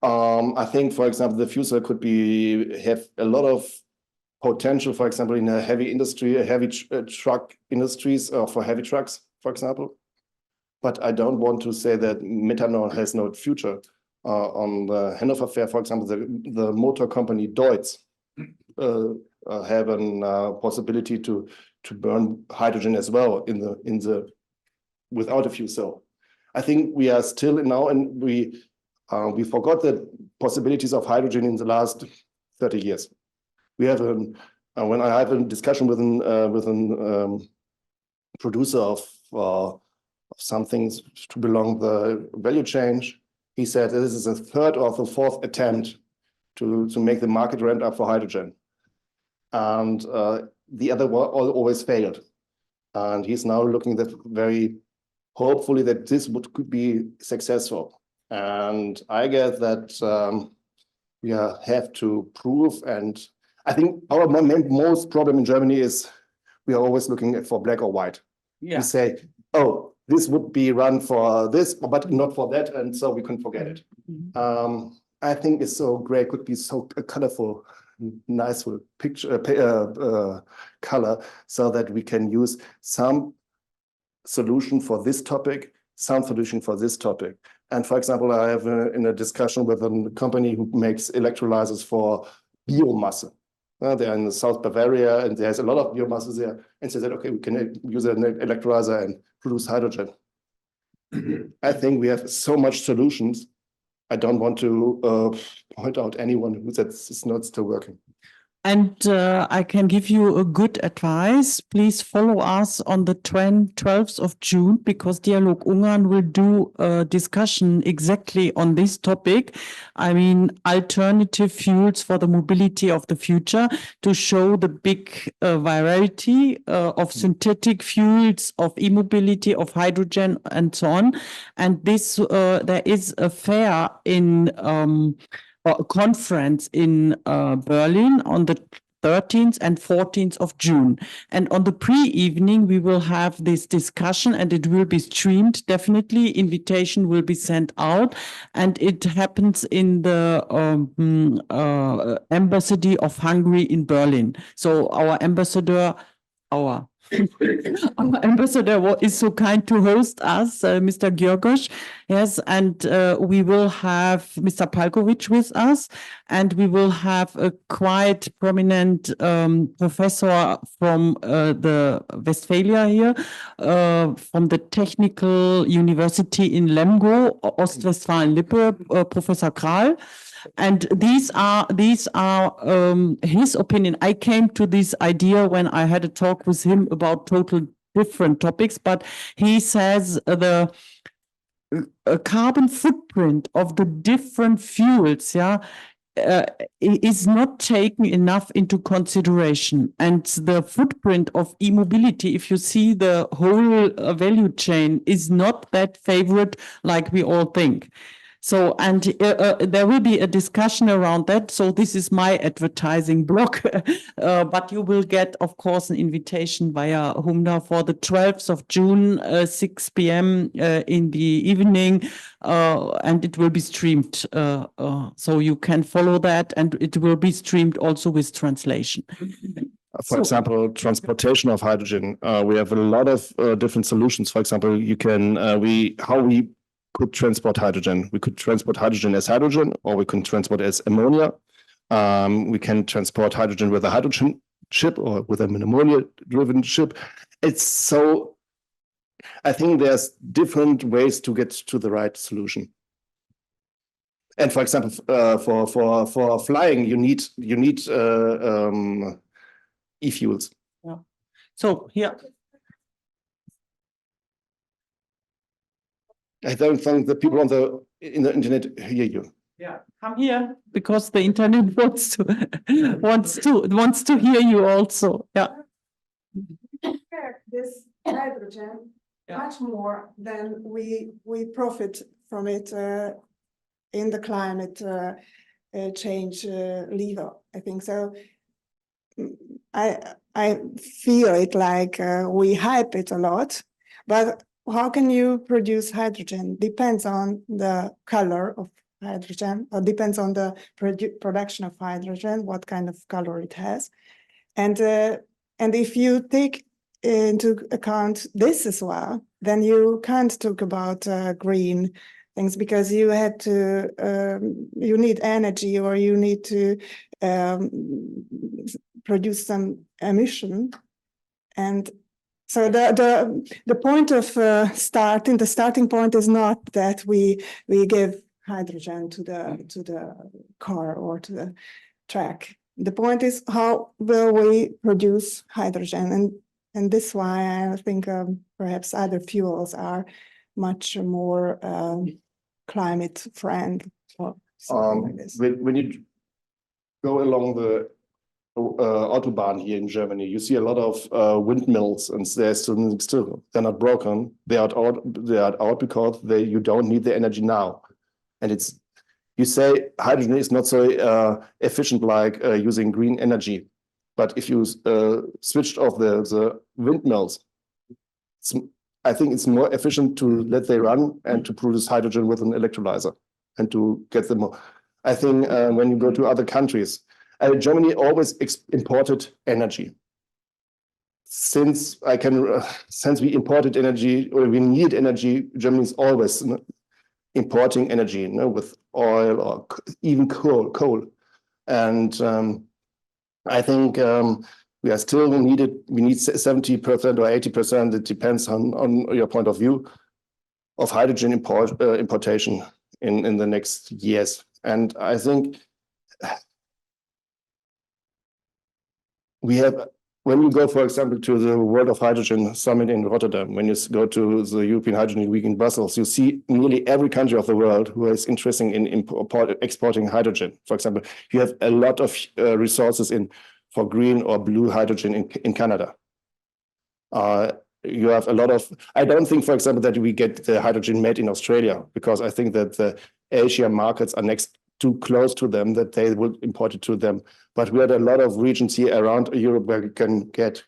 I think, for example, the fuel cell could have a lot of potential, for example, in a heavy industry, heavy truck industries, for heavy trucks, for example. But I don't want to say that methanol has no future. On the Hanover Fair, for example, the motor company Deutz have a possibility to burn hydrogen as well without a fuel cell. I think we are still now, and we forgot the possibilities of hydrogen in the last 30 years. We have when I have a discussion with a producer of some things to belong the value chain, he said this is a third or the fourth attempt to make the market ramp up for hydrogen, and the other one always failed. And he's now looking at very hopefully that this could be successful. And I guess that we have to prove, and I think our most problem in Germany is we are always looking for black or white. Yeah. We say, oh, this would be run for this, but not for that, and so we can forget it. I think it's so great, could be so colorful, nice picture, color, so that we can use some solution for this topic, some solution for this topic. And for example, I have in a discussion with a company who makes electrolyzers for biomass. They're in the South Bavaria, and there's a lot of biomass there. And so they said, okay, we can use an electrolyzer and produce hydrogen. I think we have so much solutions. I don't want to point out anyone who says it's not still working. And I can give you a good advice. Please follow us on the 12th of June, because Dialog Ungarn will do a discussion exactly on this topic. I mean, alternative fuels for the mobility of the future, to show the big variety of synthetic fuels, of e-mobility, of hydrogen, and so on. And this, there is a fair in a conference in Berlin on the 13th and 14th of June. And on the pre-evening, we will have this discussion and it will be streamed. Definitely, invitation will be sent out. And it happens in the Embassy of Hungary in Berlin. So our ambassador is so kind to host us, Mr. Györgos. Yes, and we will have Mr. Palkovic with us, and we will have a quite prominent professor from the Westphalia here, from the Technical University in Lemgo, Ostwestfalen-Lippe, Professor Kral. And these are his opinion. I came to this idea when I had a talk with him about total different topics, but he says the carbon footprint of the different fuels, is not taken enough into consideration. And the footprint of e-mobility, if you see the whole value chain, is not that favorite like we all think. So, and there will be a discussion around that. So this is my advertising block, but you will get, of course, an invitation via HUMDA for the 12th of June, 6 p.m. In the evening, and it will be streamed. So you can follow that, and it will be streamed also with translation. For example, transportation of hydrogen. We have a lot of different solutions. For example, you can we could transport hydrogen. We could transport hydrogen as hydrogen, or we can transport as ammonia. We can transport hydrogen with a hydrogen ship or with an ammonia-driven ship. It's so, I think there's different ways to get to the right solution. And for example, for flying, you need e-fuels. Yeah. So here. I don't think the people in the internet hear you. Yeah, come here because the internet wants to hear you also. Yeah. This hydrogen much more than we profit from it in the climate change level. I think so. I feel it like we hype it a lot, but how can you produce hydrogen? Depends on the color of hydrogen, or depends on the production of hydrogen, what kind of color it has. And if you take into account this as well, then you can't talk about green things, because you had to, you need energy, or you need to produce some emission. And so the point of the starting point is not that we give hydrogen to the car or to the track. The point is, how will we produce hydrogen? And this is why I think perhaps other fuels are much more climate friendly or something like this. When you go along the Autobahn here in Germany, you see a lot of windmills, and they're still they're not broken. They are out because you don't need the energy now. And it's, you say hydrogen is not so efficient like using green energy, but if you switched off the windmills, I think it's more efficient to let them run and to produce hydrogen with an electrolyzer and to get them more. I think when you go to other countries, Germany always imported energy. Since we imported energy, or we need energy, Germany is always importing energy, with oil or even coal. And I think we are still needed. We need 70% or 80%. It depends on your point of view of hydrogen importation in the next years. And I think we have, when you go, for example, to the World of Hydrogen Summit in Rotterdam, when you go to the European Hydrogen Week in Brussels, you see nearly every country of the world who is interested in exporting hydrogen. For example, you have a lot of resources for green or blue hydrogen in Canada. You have a lot of, I don't think, for example, that we get the hydrogen made in Australia, because I think that the Asia markets are next too close to them that they will import it to them. But we had a lot of regions here around Europe where you can get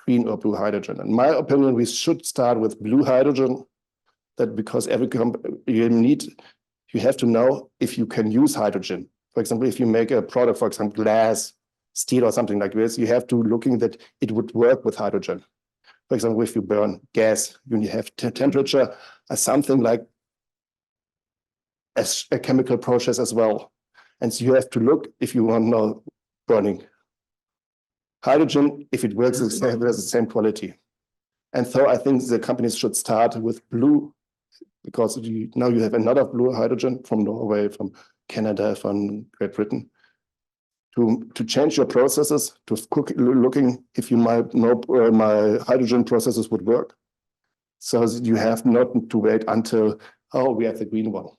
green or blue hydrogen. In my opinion, we should start with blue hydrogen, that because every company you have to know if you can use hydrogen. For example, if you make a product, for example, glass, steel or something like this, you have to looking that it would work with hydrogen. For example, if you burn gas, you have temperature, something like a chemical process as well. And so you have to look if you want to know burning hydrogen, if it works, it has the same quality. And so I think the companies should start with blue, because now you have another blue hydrogen from Norway, from Canada, from Great Britain, to change your processes, to looking if you might know my hydrogen processes would work. So you have not to wait until, oh, we have the green one.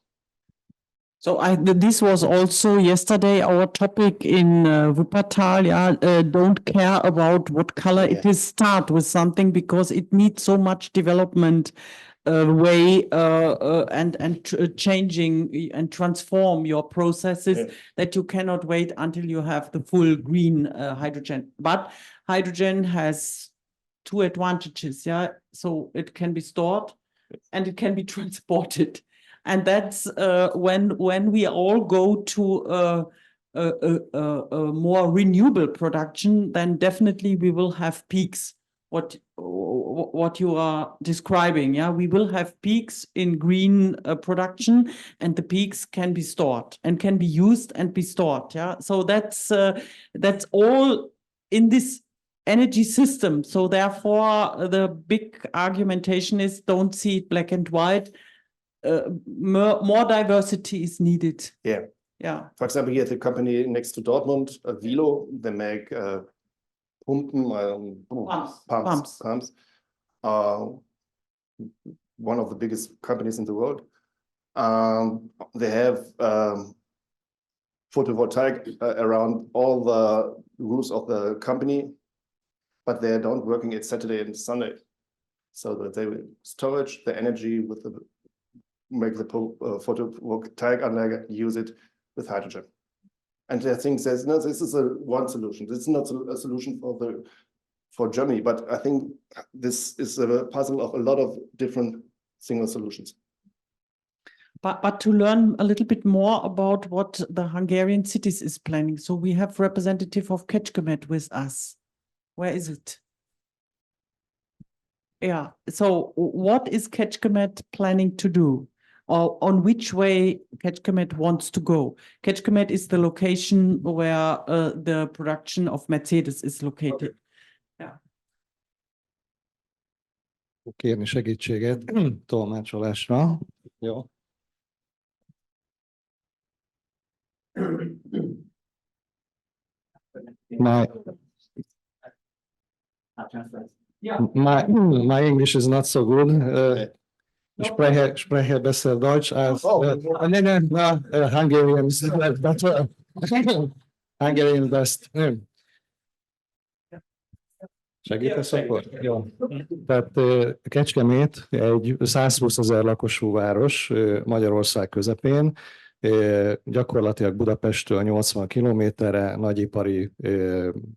So this was also yesterday our topic in Wuppertal. Yeah, don't care about what color it is. Start with something because it needs so much development and changing and transform your processes that you cannot wait until you have the full green hydrogen. But hydrogen has two advantages. Yeah, so it can be stored and it can be transported. And that's when we all go to a more renewable production, then definitely we will have peaks. What you are describing, yeah, we will have peaks in green production, and the peaks can be stored and can be used and be stored. Yeah, so that's all in this energy system. So therefore, the big argumentation is don't see it black and white. More diversity is needed. Yeah. Yeah. For example, here at the company next to Dortmund, Vilo, they make pumps. One of the biggest companies in the world. They have photovoltaic around all the roofs of the company, but they don't working it Saturday and Sunday. So that they will storage the energy with the make the photovoltaic anlage, use it with hydrogen. And I think says, no, this is one solution. This is not a solution for Germany, but I think this is a puzzle of a lot of different single solutions. But to learn a little bit more about what the Hungarian cities is planning. So we have representative of Kecskemet with us. Where is it? Yeah. So what is Kecskemet planning to do? Or on which way Kecskemet wants to go? Kecskemet is the location where the production of Mercedes is located. Yeah. Kérni segítséget tolmácsolásra. Jó. My English is not so good. Sprecher besser Deutsch als Hungarian. Hungarian best. Segítesz akkor? Jó. Tehát Kecskemét egy 120 000 lakosú város Magyarország közepén, gyakorlatilag Budapesttől 80 kilométerre, nagyipari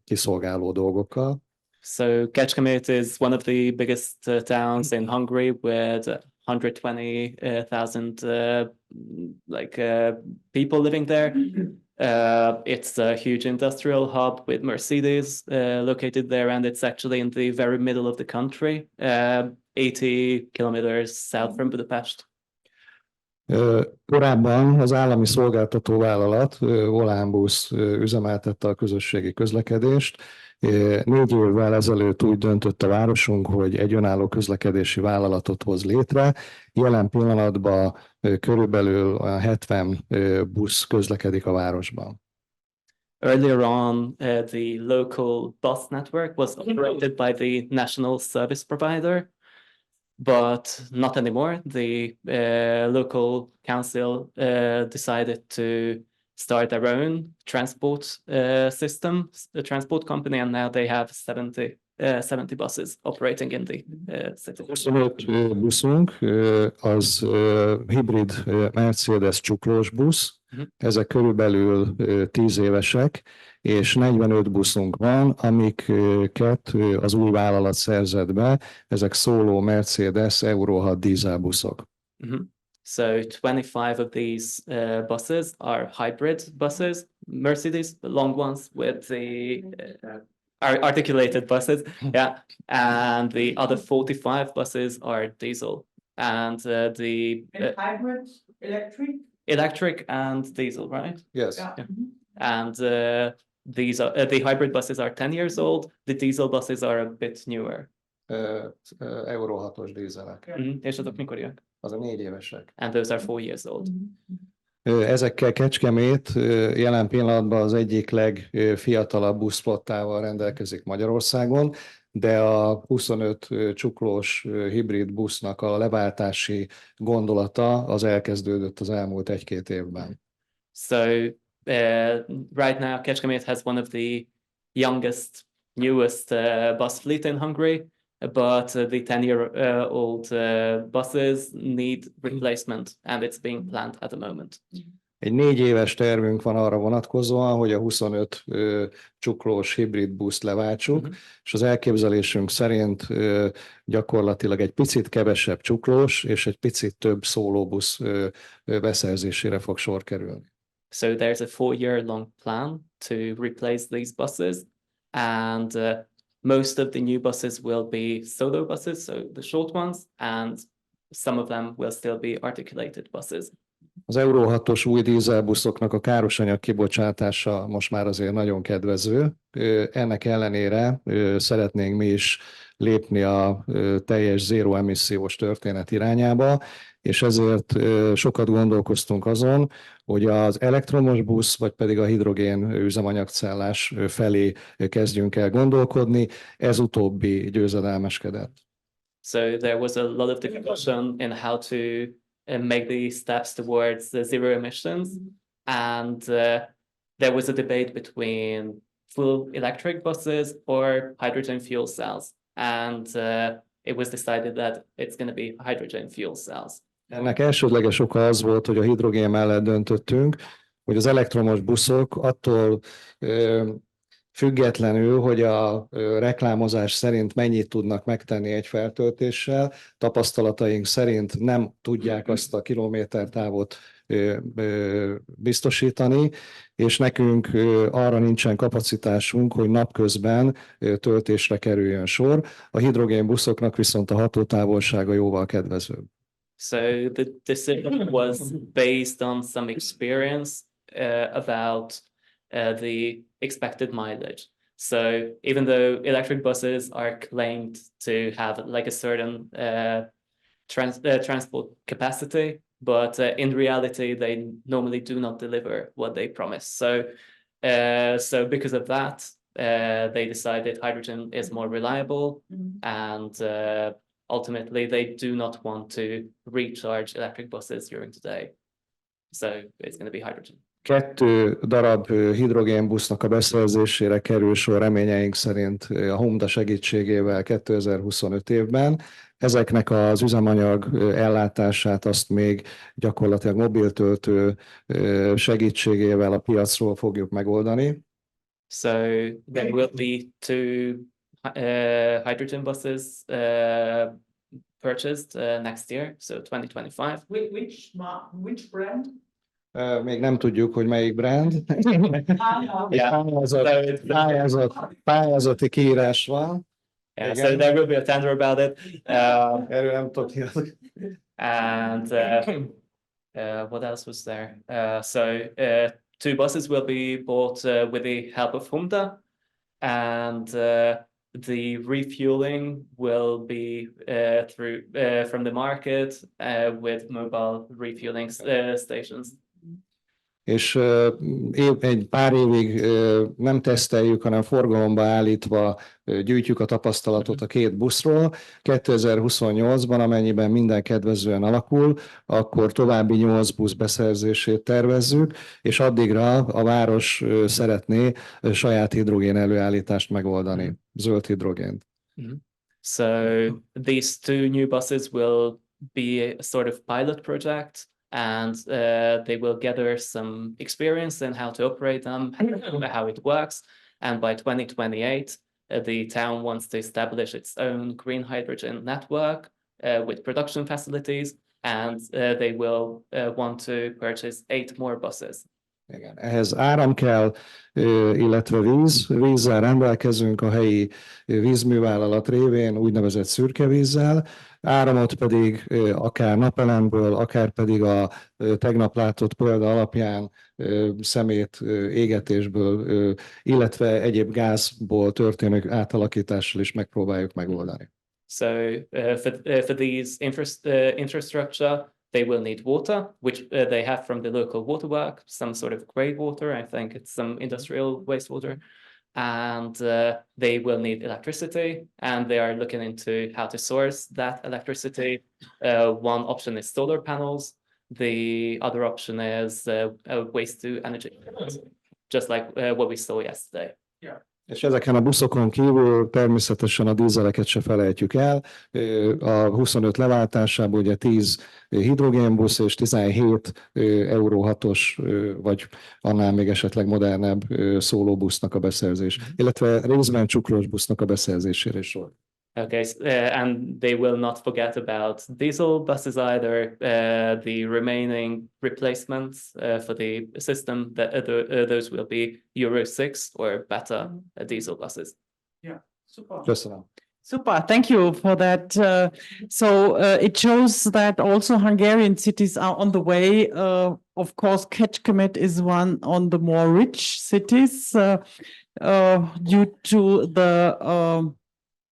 kiszolgáló dolgokkal. So Kecskemet is one of the biggest towns in Hungary with 120,000 people living there. It's a huge industrial hub with Mercedes located there, and it's actually in the very middle of the country, 80 kilometers south from Budapest. Korábban az állami szolgáltatóvállalat Volánbusz üzemeltette a közösségi közlekedést. 4 évvel ezelőtt úgy döntött a városunk, hogy egy önálló közlekedési vállalatot hoz létre. Jelen pillanatban körülbelül 70 busz közlekedik a városban. Earlier on, the local bus network was operated by the national service provider, but not anymore. The local council decided to start their own transport system, a transport company, and now they have 70 70 buses operating in the city. 25 buszunk az hibrid Mercedes csuklós busz, ezek körülbelül 10 évesek, és 45 buszunk van, amiket az új vállalat szerzett be, ezek szóló Mercedes Euro 6 dízelbuszok. So 25 of these buses are hybrid buses, Mercedes, the long ones with the articulated buses, yeah, and the other 45 buses are diesel, and the hybrid, electric and diesel, right? Yes. Yeah. And these are the hybrid buses are 10 years old. The diesel buses are a bit newer. Euro 6-os dízelek. És azok mikoriak? Az a 4 évesek. And those are 4 years old. Ezekkel Kecskemét jelen pillanatban az egyik legfiatalabb buszflottával rendelkezik Magyarországon, de a 25 csuklós hibrid busznak a leváltási gondolata az elkezdődött az elmúlt 1-2 évben. So right now Kecskemét has one of the youngest, newest bus fleet in Hungary, but the 10-year-old buses need replacement, and it's being planned at the moment. Egy 4 éves tervünk van arra vonatkozóan, hogy a 25 csuklós hibrid buszt leváltsuk, és az elképzelésünk szerint gyakorlatilag egy picit kevesebb csuklós és egy picit több szólóbusz beszerzésére fog sor kerülni. So there's a 4-year-long plan to replace these buses, and most of the new buses will be solo buses, so the short ones, and some of them will still be articulated buses. Az Euro 6-os új dízelbuszoknak a károsanyag kibocsátása most már azért nagyon kedvező. Ennek ellenére szeretnénk mi is lépni a teljes zéró emissziós történet irányába, és ezért sokat gondolkoztunk azon, hogy az elektromos busz, vagy pedig a hidrogén üzemanyagcellás felé kezdjünk el gondolkodni. Ez utóbbi győzedelmeskedett. So there was a lot of discussion in how to make the steps towards zero emissions, and there was a debate between full electric buses or hydrogen fuel cells, and it was decided that it's going to be hydrogen fuel cells. Ennek elsődleges oka az volt, hogy a hidrogén mellett döntöttünk, hogy az elektromos buszok attól függetlenül, hogy a reklámozás szerint mennyit tudnak megtenni egy feltöltéssel, tapasztalataink szerint nem tudják azt a kilométertávot biztosítani, és nekünk arra nincsen kapacitásunk, hogy napközben töltésre kerüljön sor. A hidrogén buszoknak viszont a hatótávolsága jóval kedvezőbb. So the decision was based on some experience about the expected mileage. So even though electric buses are claimed to have like a certain transport capacity, but in reality they normally do not deliver what they promise. So because of that, they decided hydrogen is more reliable, and ultimately they do not want to recharge electric buses during the day. So it's going to be hydrogen. 2 darab hidrogénbusznak a beszerzésére kerül sor reményeink szerint a Honda segítségével 2025 évben. Ezeknek az üzemanyag ellátását azt még gyakorlatilag mobiltöltő segítségével a piacról fogjuk megoldani. So there will be 2 hydrogen buses purchased next year, so 2025. Which brand? Még nem tudjuk, hogy melyik brand. Pályázati kiírás van. Yeah, so there will be a tender about it. Erről nem tudok nyilatkozni. And what else was there? So 2 buses will be bought with the help of Honda, and the refueling will be through from the market with mobile refueling stations. És egy pár évig nem teszteljük, hanem forgalomba állítva gyűjtjük a tapasztalatot a 2 buszról. 2028-ban, amennyiben minden kedvezően alakul, akkor további 8 busz beszerzését tervezzük, és addigra a város szeretné saját hidrogén előállítást megoldani, zöld hidrogént. So these two new buses will be a sort of pilot project, and they will gather some experience in how to operate them, how it works. And by 2028, the town wants to establish its own green hydrogen network with production facilities, and they will want to purchase 8 more buses. Igen, ehhez áram kell, illetve víz. Vízzel rendelkezünk a helyi vízművállalat révén, úgynevezett szürke vízzel. Áramot pedig akár napelemből, akár pedig a tegnap látott példa alapján szemét égetésből, illetve egyéb gázból történő átalakítással is megpróbáljuk megoldani. So for these infrastructure, they will need water, which they have from the local water work, some sort of grey water. I think it's some industrial wastewater. And they will need electricity, and they are looking into how to source that electricity. One option is solar panels. The other option is waste to energy, just like what we saw yesterday. Yeah. És ezeken a buszokon kívül természetesen a dízeleket se felejtjük el. A 25 leváltásából ugye 10 hidrogénbusz és 17 Euro 6-os, vagy annál még esetleg modernebb szólóbusznak a beszerzés, illetve részben csuklós busznak a beszerzésére is sor. Okay, and they will not forget about diesel buses either. The remaining replacements for the system, those will be Euro 6 or better diesel buses. Yeah, super. Köszönöm. Super, thank you for that. It shows that also Hungarian cities are on the way. Of course, Kecskemét is one on the more rich cities due to the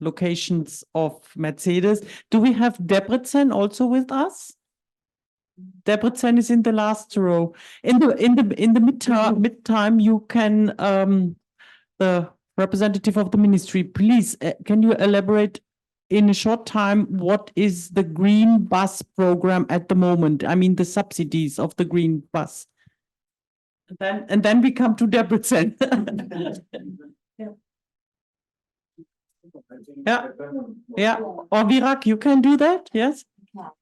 locations of Mercedes. Do we have Debrecen also with us? Debrecen is in the last row. In the midtime, you can the representative of the ministry, please, can you elaborate in a short time what is the green bus program at the moment? I mean the subsidies of the green bus. And then we come to Debrecen. Yeah. Or Virak, you can do that, yes?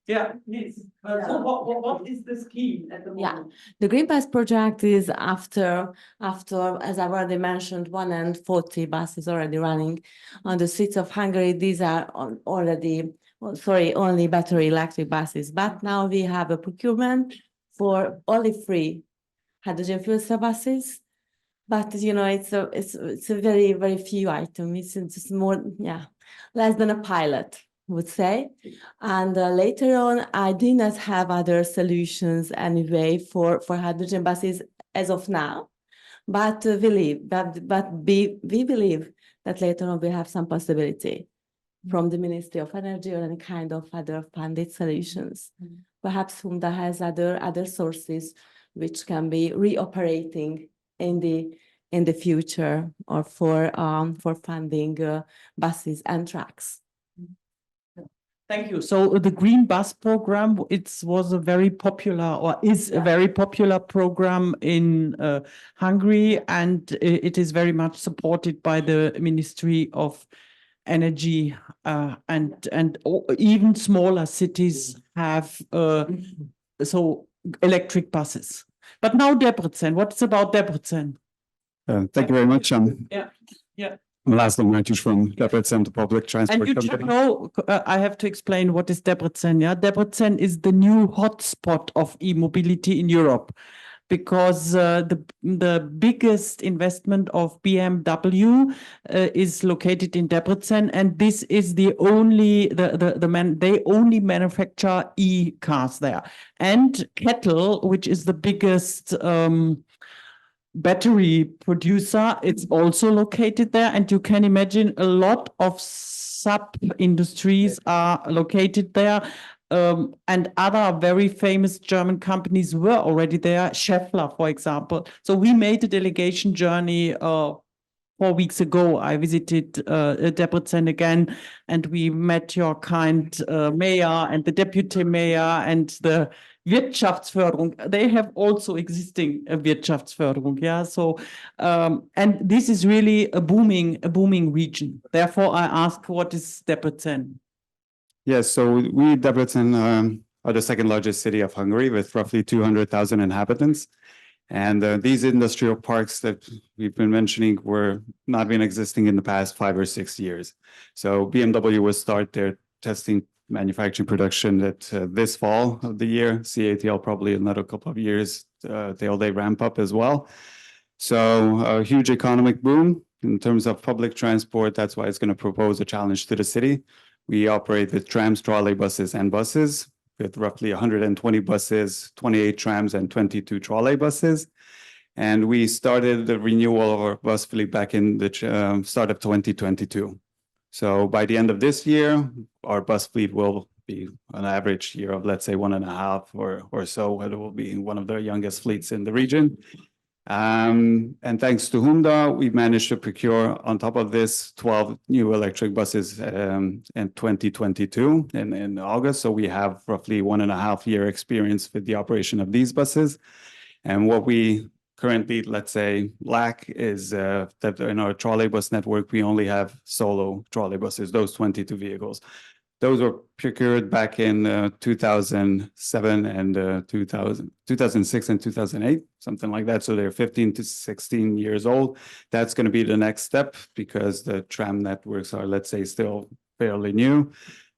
Yeah, please. So what is the scheme at the moment? Yeah, the Green Bus project is after, as I've already mentioned, 140 buses already running on the streets of Hungary. These are only battery electric buses. But now we have a procurement for only 3 hydrogen fuel cell buses. But it's a very, very few items. It's just more, less than a pilot, would say. And later on, I do not have other solutions anyway for hydrogen buses as of now. But we believe that later on we have some possibility from the Ministry of Energy or any kind of other funded solutions. Perhaps HUMDA has other sources which can be reoperating in the future, or for funding buses and trucks. Thank you. So the Green Bus program, was a very popular, or is a very popular program in Hungary, and it is very much supported by the Ministry of Energy, and even smaller cities have electric buses. But now Debrecen, what's about Debrecen? Thank you very much. Yeah. I'm Laszlo Mártyus from Debrecen, the public transport And you company. should know, I have to explain what is Debrecen. Yeah, Debrecen is the new hotspot of e-mobility in Europe, because the biggest investment of BMW is located in Debrecen, and this is the only they only manufacture e-cars there. And Kettle, which is the biggest battery producer, it's also located there, and you can imagine a lot of sub-industries are located there, and other very famous German companies were already there, Schaeffler, for example. So we made a delegation journey 4 weeks ago. I visited Debrecen again, and we met your kind mayor and the deputy mayor and the Wirtschaftsförderung. They have also existing Wirtschaftsförderung. Yeah. So, and this is really a booming region. Therefore, I ask, what is Debrecen? Yes, so we, Debrecen, are the second largest city of Hungary with roughly 200,000 inhabitants. And these industrial parks that we've been mentioning were not been existing in the past 5 or 6 years. So BMW will start their testing manufacturing production this fall of the year. CATL probably another couple of years till they ramp up as well. So a huge economic boom in terms of public transport. That's why it's going to propose a challenge to the city. We operate with trams, trolleybuses, and buses, with roughly 120 buses, 28 trams, and 22 trolleybuses. And we started the renewal of our bus fleet back in the start of 2022. So by the end of this year, our bus fleet will be an average year of, let's say, 1.5 or so. It will be one of the youngest fleets in the region. And thanks to HUMDA, we've managed to procure, on top of this, 12 new electric buses in 2022 in August. So we have roughly 1.5 year experience with the operation of these buses. And what we currently, let's say, lack is that in our trolleybus network, we only have solo trolleybuses, those 22 vehicles. Those were procured back in 2007 and 2006 and 2008, something like that. So they're 15 to 16 years old. That's going to be the next step because the tram networks are, let's say, still fairly new.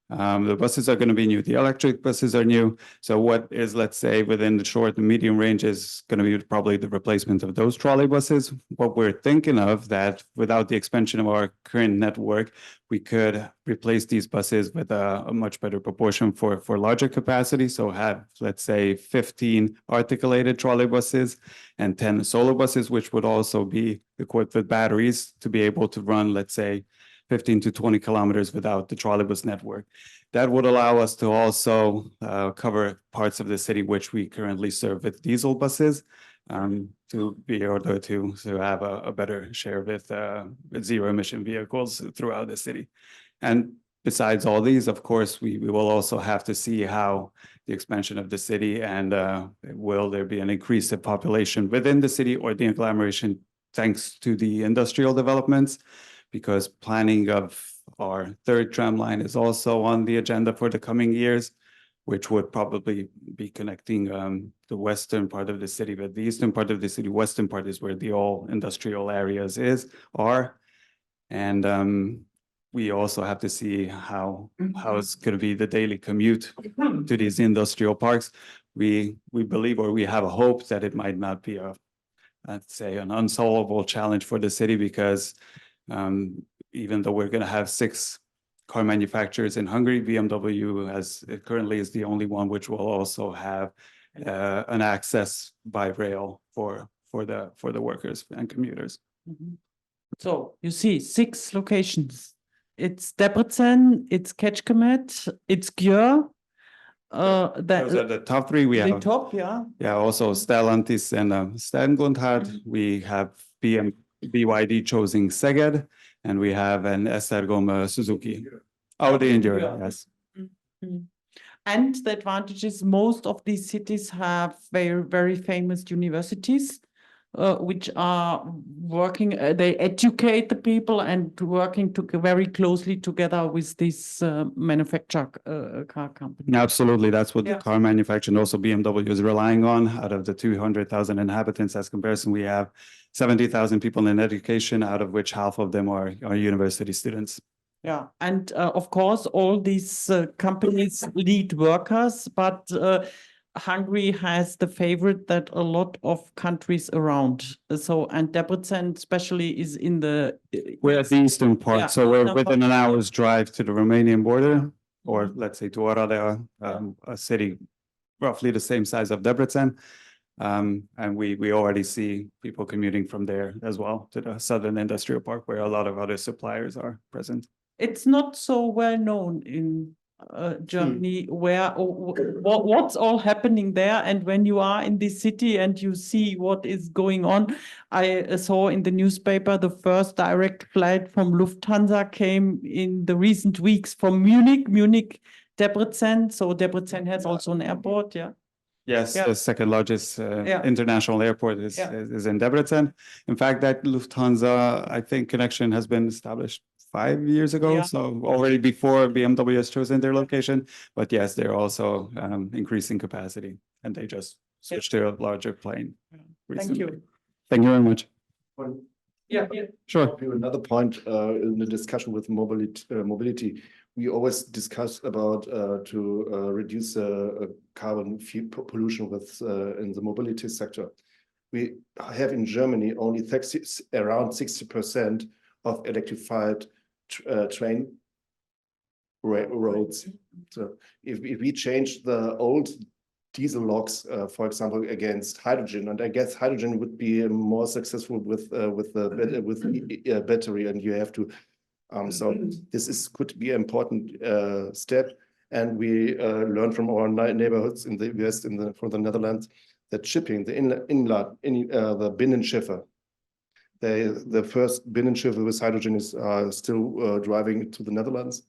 The buses are going to be new. The electric buses are new. So what is, let's say, within the short and medium range is going to be probably the replacement of those trolleybuses. What we're thinking of that without the expansion of our current network, we could replace these buses with a much better proportion for larger capacity. So have, let's say, 15 articulated trolleybuses and 10 solo buses, which would also be equipped with batteries to be able to run, let's say, 15 to 20 kilometers without the trolleybus network. That would allow us to also cover parts of the city which we currently serve with diesel buses, to be able to have a better share with zero emission vehicles throughout the city. And besides all these, of course, we will also have to see how the expansion of the city and will there be an increase in population within the city or the agglomeration thanks to the industrial developments, because planning of our third tram line is also on the agenda for the coming years, which would probably be connecting the western part of the city with the eastern part of the city. Western part is where the all industrial areas are. And we also have to see how it's going to be the daily commute to these industrial parks. We believe, or we have a hope that it might not be let's say, an unsolvable challenge for the city, because even though we're going to have 6 car manufacturers in Hungary, BMW currently is the only one which will also have an access by rail for the workers and commuters. Mm-hmm. So you see 6 locations. It's Debrecen, it's Kecskemét, it's Győr. Those are the top 3. We the have top, yeah. Yeah, also Stellantis and Stengundhard. We have BYD choosing Szeged, and we have an Esztergom Suzuki. Oh, the Enduro, yes. Mm-hmm. And the advantage is most of these cities have very, very famous universities, which are working, they educate the people and working very closely together with this manufacturer car company. Absolutely, that's what the car manufacturer and also BMW is relying on. Out of the 200,000 inhabitants, as comparison, we have 70,000 people in education, out of which half of them are university students. Yeah, and of course, all these companies lead workers, but Hungary has the favorite that a lot of countries around. So, and Debrecen especially is in the... We're at the eastern part, Yeah, so we're no, within an hour's drive to the Romanian border, or let's say to Oradea, a city roughly the same size of Debrecen. And we already see people commuting from there as well to the Southern Industrial Park, where a lot of other suppliers are present. It's not so well known in Germany where what's all happening there, and when you are in this city and you see what is going on. I saw in the newspaper the first direct flight from Lufthansa came in the recent weeks from Munich, Debrecen. So Debrecen has also an airport, yeah. Yes, Yeah. the second largest Yeah. international airport is, Yeah. is in Debrecen. In fact, that Lufthansa, I think, connection has been established 5 years ago. Yeah. So already before BMW has chosen their location. But yes, they're also increasing capacity, and they just switched to a larger plane. Thank recently. you. Thank you very much. Yeah. Sure. Another point in the discussion with mobility, we always discuss about to reduce carbon pollution with in the mobility sector. We have in Germany only around 60% of electrified train roads. So if we change the old diesel logs, for example, against hydrogen, and I guess hydrogen would be more successful with the battery, and you have to. So this could be an important step, and we learn from our neighborhoods in the US, from the Netherlands, that shipping, the Binnenschiffe, the first Binnenschiffe with hydrogen is still driving to the Netherlands,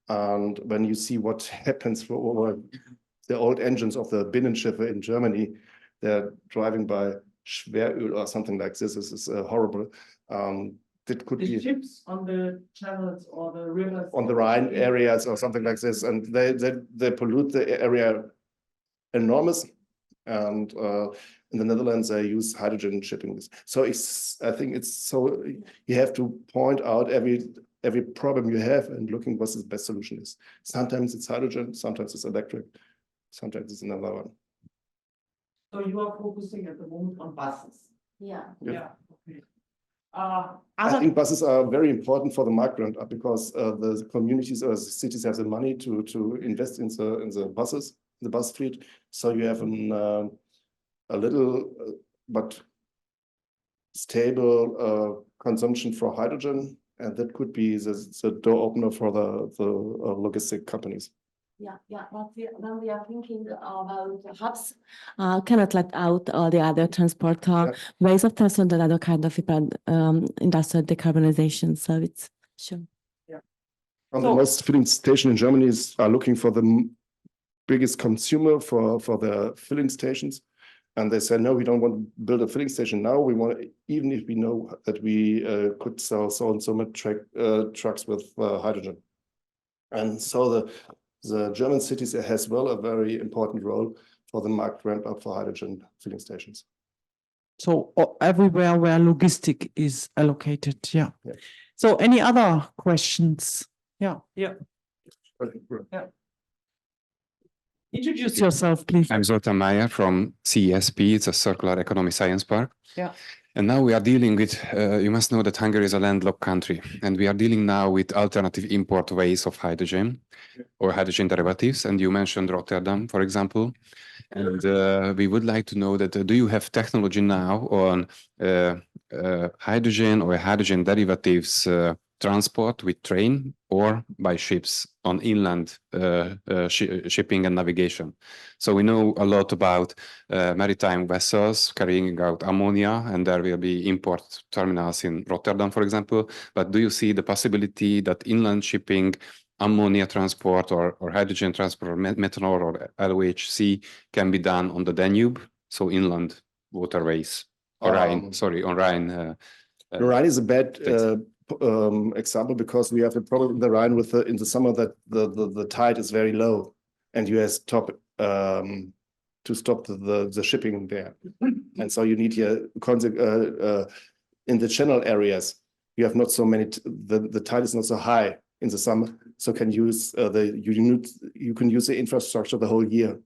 and when you see what happens for the old engines of the Binnenschiffe in Germany, they're driving by Schweröl or something like this. This is horrible. That could be ships on the channels or the rivers. On the Rhine areas or something like this, and they pollute the area enormous. And in the Netherlands, they use hydrogen shipping this. So I think it's so you have to point out every problem you have and looking what the best solution is. Sometimes it's hydrogen, sometimes it's electric, sometimes it's another one. So you are focusing at the moment on buses. Yeah. Yeah. Okay. I think buses are very important for the migrant because the communities or the cities have the money to invest in the buses, the bus fleet. So you have a little but stable consumption for hydrogen, and that could be the door opener for the logistic companies. Yeah, but when we are thinking about hubs, cannot let out all the other transport ways of transport and other kind of industrial decarbonization. So it's sure. Yeah. The most filling station in Germany are looking for the biggest consumer for the filling stations. And they said, no, we don't want to build a filling station now. We want, even if we know that we could sell so and so much trucks with hydrogen. And so the German cities has well a very important role for the market ramp up for hydrogen filling stations. So everywhere where logistic is allocated, yeah. So any other questions? Yeah. Introduce yourself, please. I'm Zoltán Mayer from CESP, it's a Circular Economy Science Park. Yeah. And now we are dealing with, you must know that Hungary is a landlocked country, and we are dealing now with alternative import ways of hydrogen or hydrogen derivatives. And you mentioned Rotterdam, for example. And we would like to know that do you have technology now on hydrogen or hydrogen derivatives transport with train or by ships on inland shipping and navigation? So we know a lot about maritime vessels carrying out ammonia, and there will be import terminals in Rotterdam, for example. But do you see the possibility that inland shipping, ammonia transport or hydrogen transport or methanol or LOHC can be done on the Danube, so inland waterways, or Rhine, sorry, on Rhine. The Rhine is a bad example because we have a problem in the Rhine with in the summer that the tide is very low, and you have to stop the shipping there, and so you need here in the channel areas you have not so many. The tide is not so high in the summer, so can use you can use the infrastructure the whole year.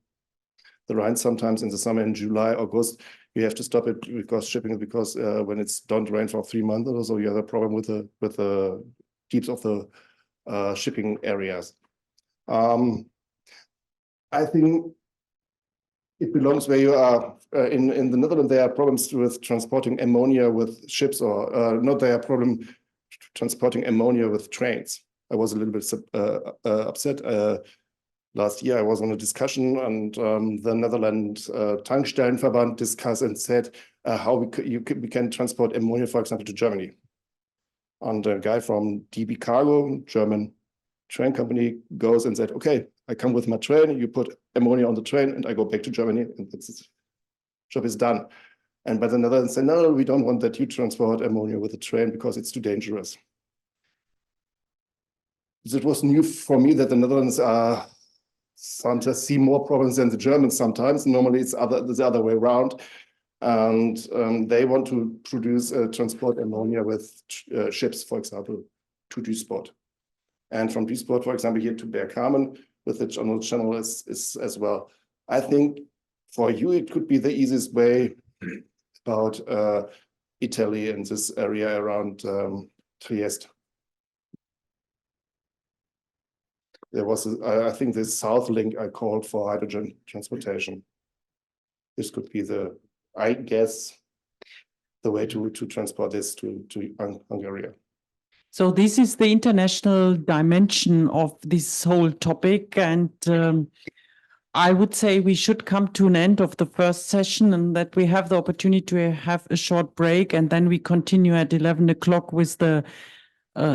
The Rhine sometimes in the summer, in July, August, you have to stop it because when it's don't rain for 3 months or so, you have a problem with the deeps of the shipping areas. I think it belongs where you are. In the Netherlands, there are problems with transporting ammonia with ships, or not. There are problems transporting ammonia with trains. I was a little bit upset. Last year, I was on a discussion, and the Netherlands Tankstellenverband discussed and said how we can transport ammonia, for example, to Germany. And a guy from DB Cargo, German train company, goes and said, okay, I come with my train, you put ammonia on the train, and I go back to Germany, and this job is done. And but the Netherlands say, no, we don't want that you transport ammonia with a train because it's too dangerous. It was new for me that the Netherlands are sometimes see more problems than the Germans sometimes. Normally it's the other way around. And they want to produce transport ammonia with ships, for example, to Duisburg. And from Duisburg, for example, here to Bergkamen with the channel is as well. I think for you, it could be the easiest way about Italy and this area around Trieste. There was, I think, this South Link I called for hydrogen transportation. This could be the, I guess, the way to transport this to Hungary. So this is the international dimension of this whole topic. And I would say we should come to an end of the first session and that we have the opportunity to have a short break. And then we continue at 11 o'clock with the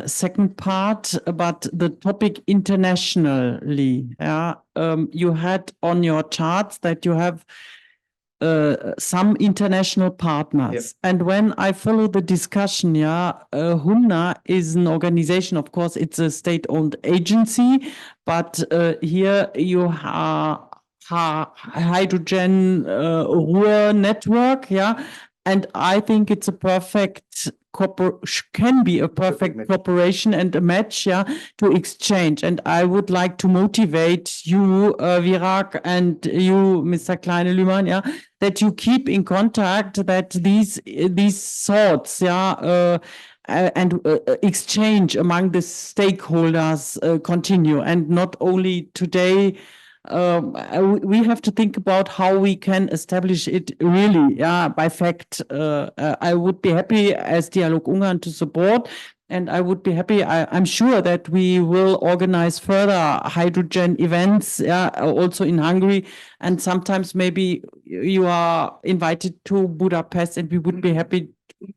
second part about the topic internationally. You had on your charts that you have some international partners. Yep. And when I follow the discussion, HUMNA is an organization, of course, it's a state-owned agency, but here you have hydrogen Ruhr network, and I think it's a perfect can be a perfect cooperation and a match, to exchange. And I would like to motivate you, Virak, and you, Mr. Kleine-Lühmann, that you keep in contact, that these thoughts, and exchange among the stakeholders continue, and not only today. We have to think about how we can establish it really, by fact. I would be happy as Dialog Ungarn to support, and I would be happy, I'm sure that we will organize further hydrogen events, also in Hungary, and sometimes maybe you are invited to Budapest, and we would be happy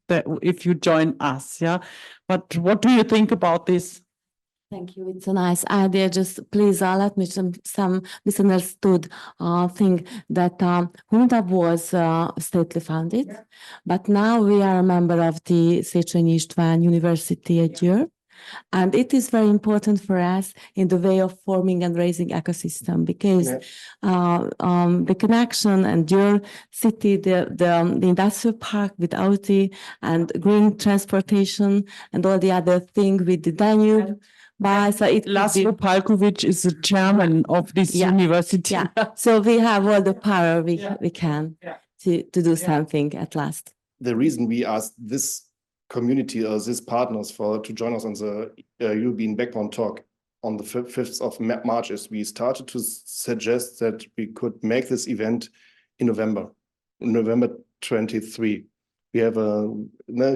that if you join us, But what do you think about this? Thank you. It's a nice idea. Just please let me some misunderstood thing that HUMNA was stately funded, but now we are a member of the Széchenyi István University at Győr. And it is very important for us in the way of forming and raising ecosystem, because the connection and your city, the industrial park with Audi and green transportation and all the other thing with the Danube. So Laszlo Palkovic is the chairman of this university. So we have all the power we can to do something at last. The reason we asked this community or these partners to join us on the European Backbone Talk on the 5th of March is we started to suggest that we could make this event in November 23. We have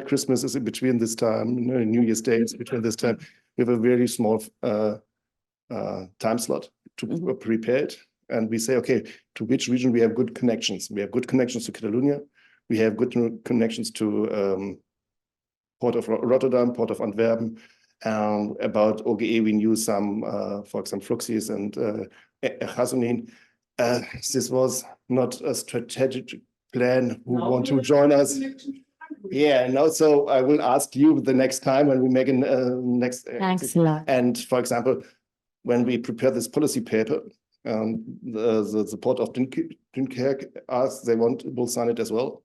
Christmas is in between this time, New Year's Day is between this time. We have a very small time slot to prepare it. And we say, okay, to which region we have good connections? We have good connections to Catalonia. We have good connections to Port of Rotterdam, Port of Antwerpen. About OGE, we knew some, for example, Fluxys and Chasunin. This was not a strategic plan who want to join us. So I will ask you the next time when we make a next. Thanks a lot. And for example, when we prepare this policy paper, the port of Dunkirk asked they will sign it as well.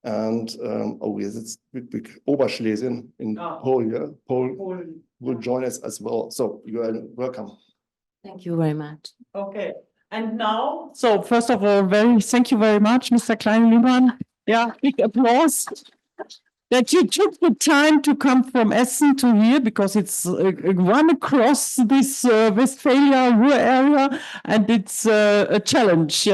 And it's big Oberschlesien in Poland. Poland will join us as well. So you are welcome. Thank you very much. Okay. And now, so first of all, thank you very much, Mr. Kleine-Lühmann. Big applause that you took the time to come from Essen to here, because it's run across this Westphalia Ruhr area, and it's a challenge,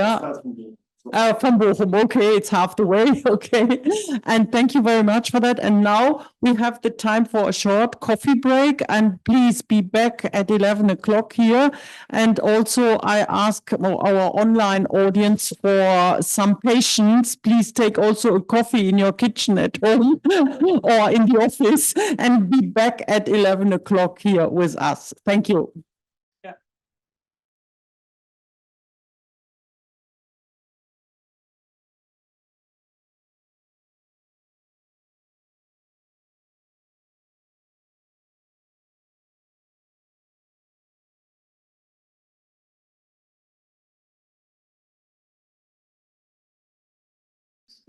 from Bochum, okay, it's half the way, okay. And thank you very much for that. And now we have the time for a short coffee break, and please be back at 11 o'clock here. And also I ask our online audience for some patience. Please take also a coffee in your kitchen at home or in the office, and be back at 11 o'clock here with us. Thank you.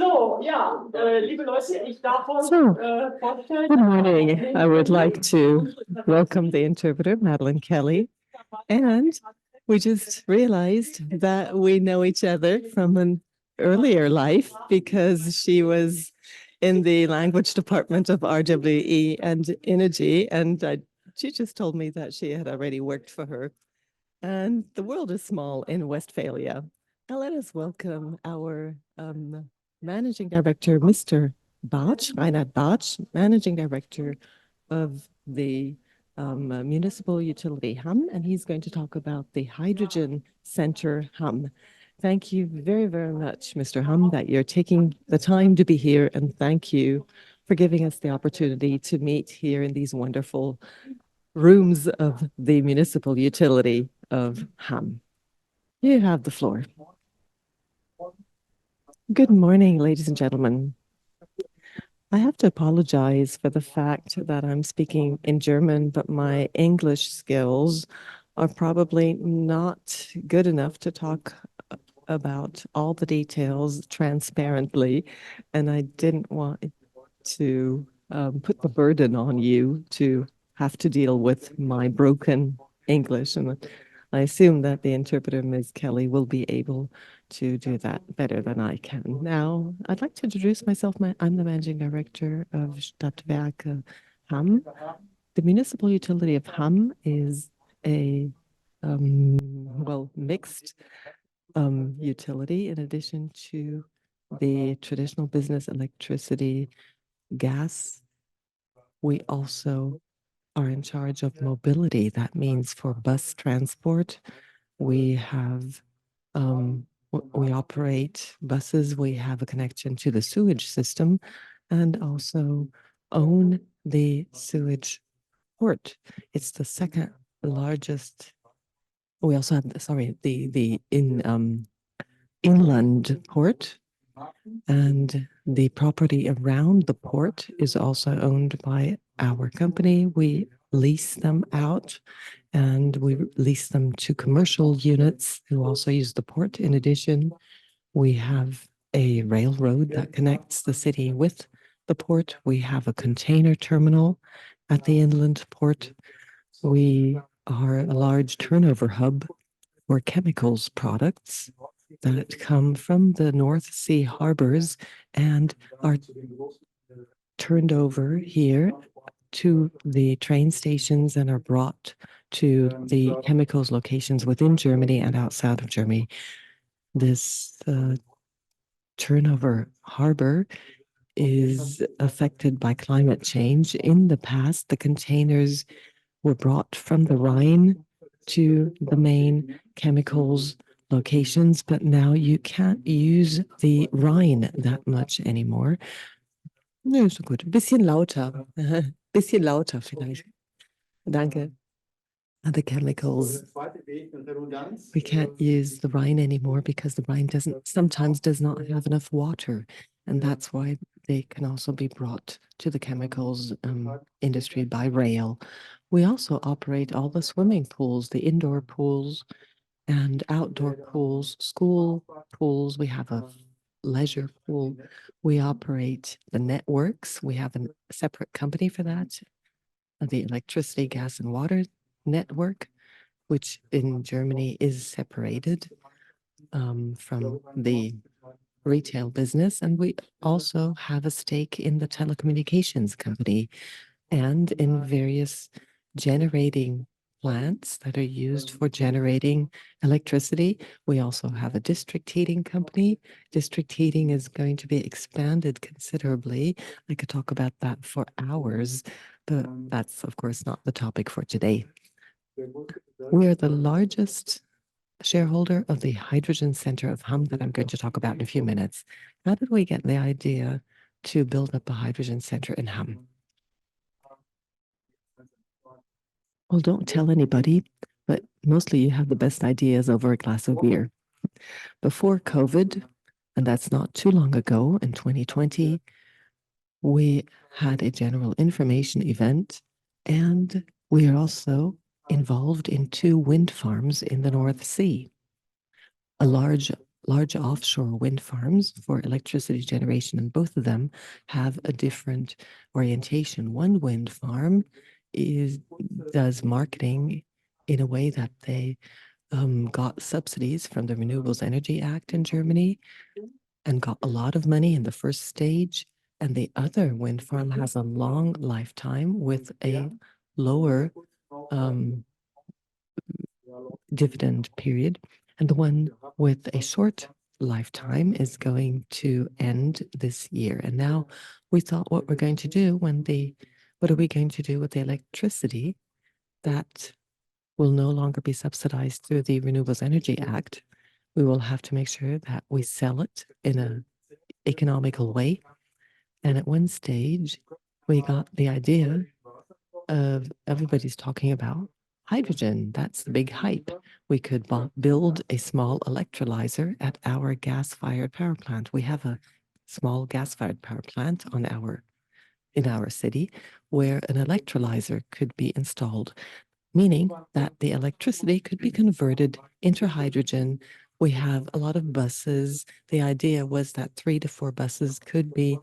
So, ja, liebe Leute, ich darf uns vorstellen. Good morning. I would like to welcome the interpreter, Madeline Kelly. And we just realized that we know each other from an earlier life because she was in the language department of RWE and Energy. And she just told me that she had already worked for her. And the world is small in Westphalia. Now let us welcome our Managing Director, Mr. Bartsch, Reinhard Bartsch, Managing Director of the Municipal Utility Hamm, and he's going to talk about the Hydrogen Center Hamm. Thank you very, very much, Mr. Hamm, that you're taking the time to be here, and thank you for giving us the opportunity to meet here in these wonderful rooms of the Municipal Utility of Hamm. You have the floor. Good morning, ladies and gentlemen. I have to apologize for the fact that I'm speaking in German, but my English skills are probably not good enough to talk about all the details transparently, and I didn't want to put the burden on you to have to deal with my broken English. And I assume that the interpreter, Ms. Kelly, will be able to do that better than I can. Now, I'd like to introduce myself. I'm the Managing Director of Stadtwerke Hamm. The Municipal Utility of Hamm is a, mixed utility in addition to the traditional business electricity, gas. We also are in charge of mobility. That means for bus transport, we have we operate buses, we have a connection to the sewage system, and also own the sewage port. It's the second largest. We also have, the inland port, and the property around the port is also owned by our company. We lease them out, and we lease them to commercial units who also use the port. In addition, we have a railroad that connects the city with the port. We have a container terminal at the inland port. We are a large turnover hub for chemicals products that come from the North Sea harbors and are turned over here to the train stations and are brought to the chemicals locations within Germany and outside of Germany. This turnover harbor is affected by climate change. In the past, the containers were brought from the Rhine to the main chemicals locations, but now you can't use the Rhine that much anymore. Ja, so gut. Bisschen lauter. Bisschen lauter vielleicht. Danke. The chemicals. We can't use the Rhine anymore because the Rhine sometimes does not have enough water. And that's why they can also be brought to the chemicals industry by rail. We also operate all the swimming pools, the indoor pools and outdoor pools, school pools. We have a leisure pool. We operate the networks. We have a separate company for that, the electricity, gas, and water network, which in Germany is separated from the retail business. And we also have a stake in the telecommunications company and in various generating plants that are used for generating electricity. We also have a district heating company. District heating is going to be expanded considerably. I could talk about that for hours, but that's of course not the topic for today. We are the largest shareholder of the Hydrogen Center of Hamm that I'm going to talk about in a few minutes. How did we get the idea to build up a hydrogen center in Hamm? Well, don't tell anybody, but mostly you have the best ideas over a glass of beer. Before COVID, and that's not too long ago, in 2020, we had a general information event, and we are also involved in 2 wind farms in the North Sea. A large large offshore wind farms for electricity generation, and both of them have a different orientation. One wind farm does marketing in a way that they got subsidies from the Renewables Energy Act in Germany and got a lot of money in the first stage. And the other wind farm has a long lifetime with a lower dividend period. And the one with a short lifetime is going to end this year. And now we thought, what we're going to do what are we going to do with the electricity that will no longer be subsidized through the Renewables Energy Act? We will have to make sure that we sell it in an economical way. And at one stage, we got the idea of everybody's talking about hydrogen. That's the big hype. We could build a small electrolyzer at our gas-fired power plant. We have a small gas-fired power plant in our city where an electrolyzer could be installed, meaning that the electricity could be converted into hydrogen. We have a lot of buses. The idea was that 3 to 4 buses could be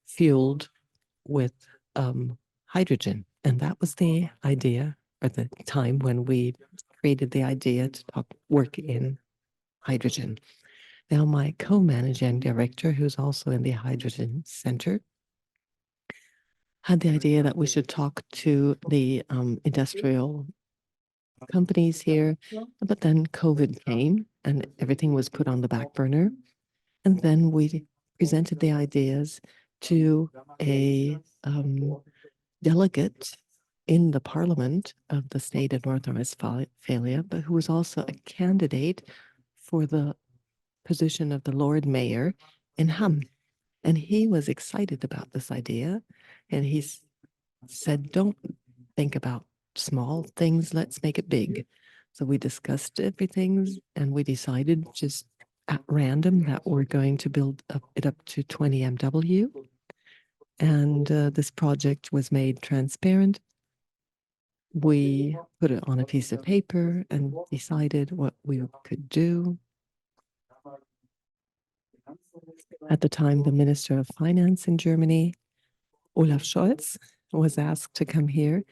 fueled with hydrogen. And that was the idea, or the time when we created the idea to work in hydrogen. Now, my co-managing director, who's also in the Hydrogen Center, had the idea that we should talk to the industrial companies here, but then COVID came and everything was put on the back burner. And then we presented the ideas to a delegate in the parliament of the state of North Westphalia, but who was also a candidate for the position of the Lord Mayor in Hamm. And he was excited about this idea. And he said, don't think about small things, let's make it big. So we discussed everything and we decided just at random that we're going to build it up to 20 MW. And this project was made transparent. We put it on a piece of paper and decided what we could do. At the time, the Minister of Finance in Germany, Olaf Scholz, was asked to come here,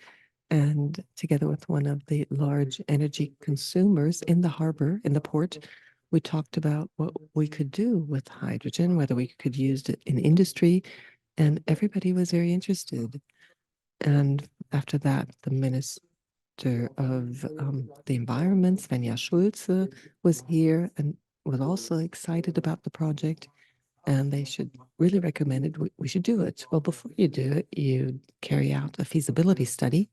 and together with one of the large energy consumers in the harbor, in the port, we talked about what we could do with hydrogen, whether we could use it in industry, and everybody was very interested. And after that, the Minister of the Environment, Svenja Schulze, was here and was also excited about the project. And they really recommended we should do it. Well, before you do it, you carry out a feasibility study.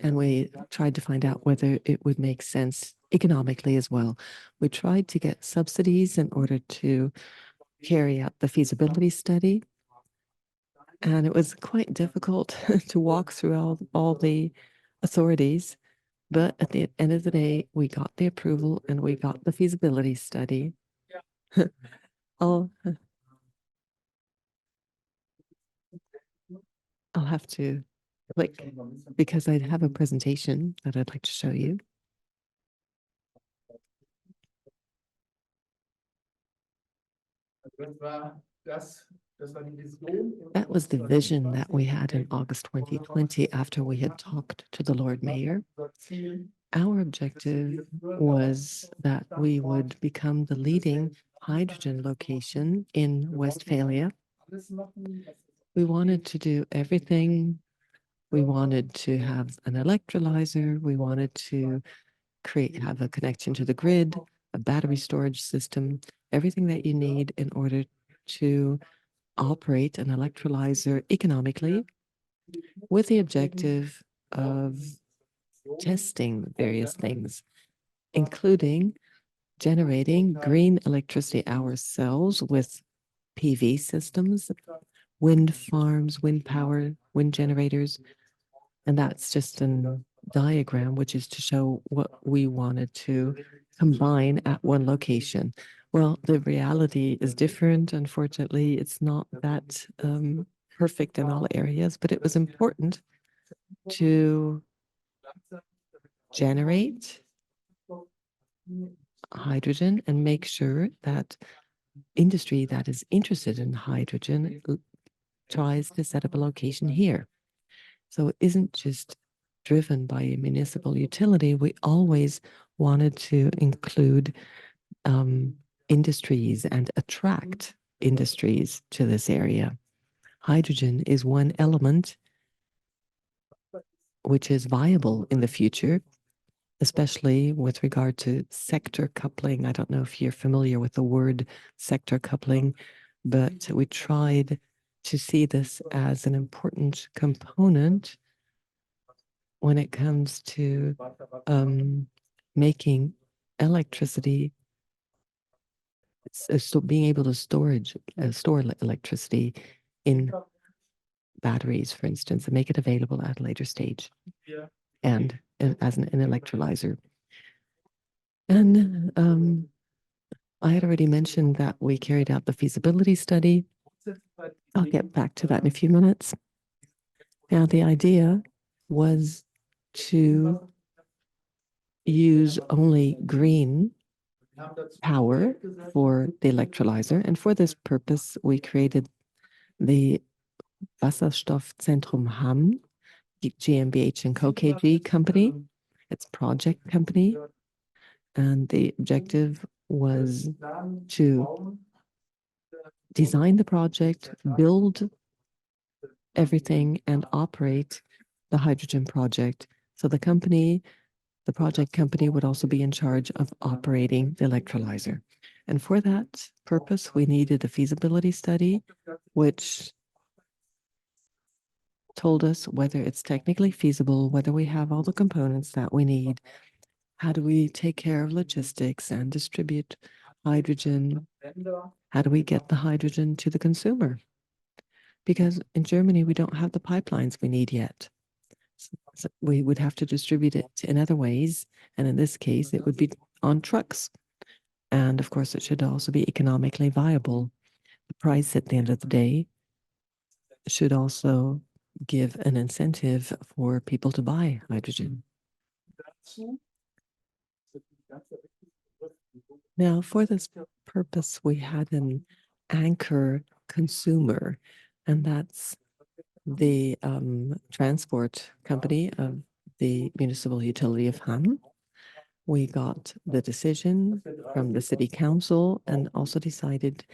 And we tried to find out whether it would make sense economically as well. We tried to get subsidies in order to carry out the feasibility study. And it was quite difficult to walk through all the authorities. But at the end of the day, we got the approval and we got the feasibility study. I'll have to click because I have a presentation that I'd like to show you. That was the vision that we had in August 2020 after we had talked to the Lord Mayor. Our objective was that we would become the leading hydrogen location in Westphalia. We wanted to do everything. We wanted to have an electrolyzer. We wanted to have a connection to the grid, a battery storage system, everything that you need in order to operate an electrolyzer economically, with the objective of testing various things, including generating green electricity ourselves with PV systems, wind farms, wind power, wind generators. And that's just a diagram, which is to show what we wanted to combine at one location. Well, the reality is different. Unfortunately, it's not that perfect in all areas, but it was important to generate hydrogen and make sure that industry that is interested in hydrogen tries to set up a location here. So it isn't just driven by a municipal utility. We always wanted to include industries and attract industries to this area. Hydrogen is one element which is viable in the future, especially with regard to sector coupling. I don't know if you're familiar with the word sector coupling, but we tried to see this as an important component when it comes to making electricity, so being able to store electricity in batteries, for instance, and make it available at a later stage, and as an electrolyzer. And I had already mentioned that we carried out the feasibility study. I'll get back to that in a few minutes. Now, the idea was to use only green power for the electrolyzer. And for this purpose, we created the Wasserstoff Zentrum Hamm, GmbH & Co. KG company. It's a project company. And the objective was to design the project, build everything, and operate the hydrogen project. So the company, the project company, would also be in charge of operating the electrolyzer. And for that purpose, we needed a feasibility study, which told us whether it's technically feasible, whether we have all the components that we need, how do we take care of logistics and distribute hydrogen, how do we get the hydrogen to the consumer? Because in Germany, we don't have the pipelines we need yet. So we would have to distribute it in other ways. And in this case, it would be on trucks. And of course, it should also be economically viable. The price at the end of the day should also give an incentive for people to buy hydrogen. Now, for this purpose, we had an anchor consumer, and that's the transport company of the municipal utility of Hamm. We got the decision from the city council and also decided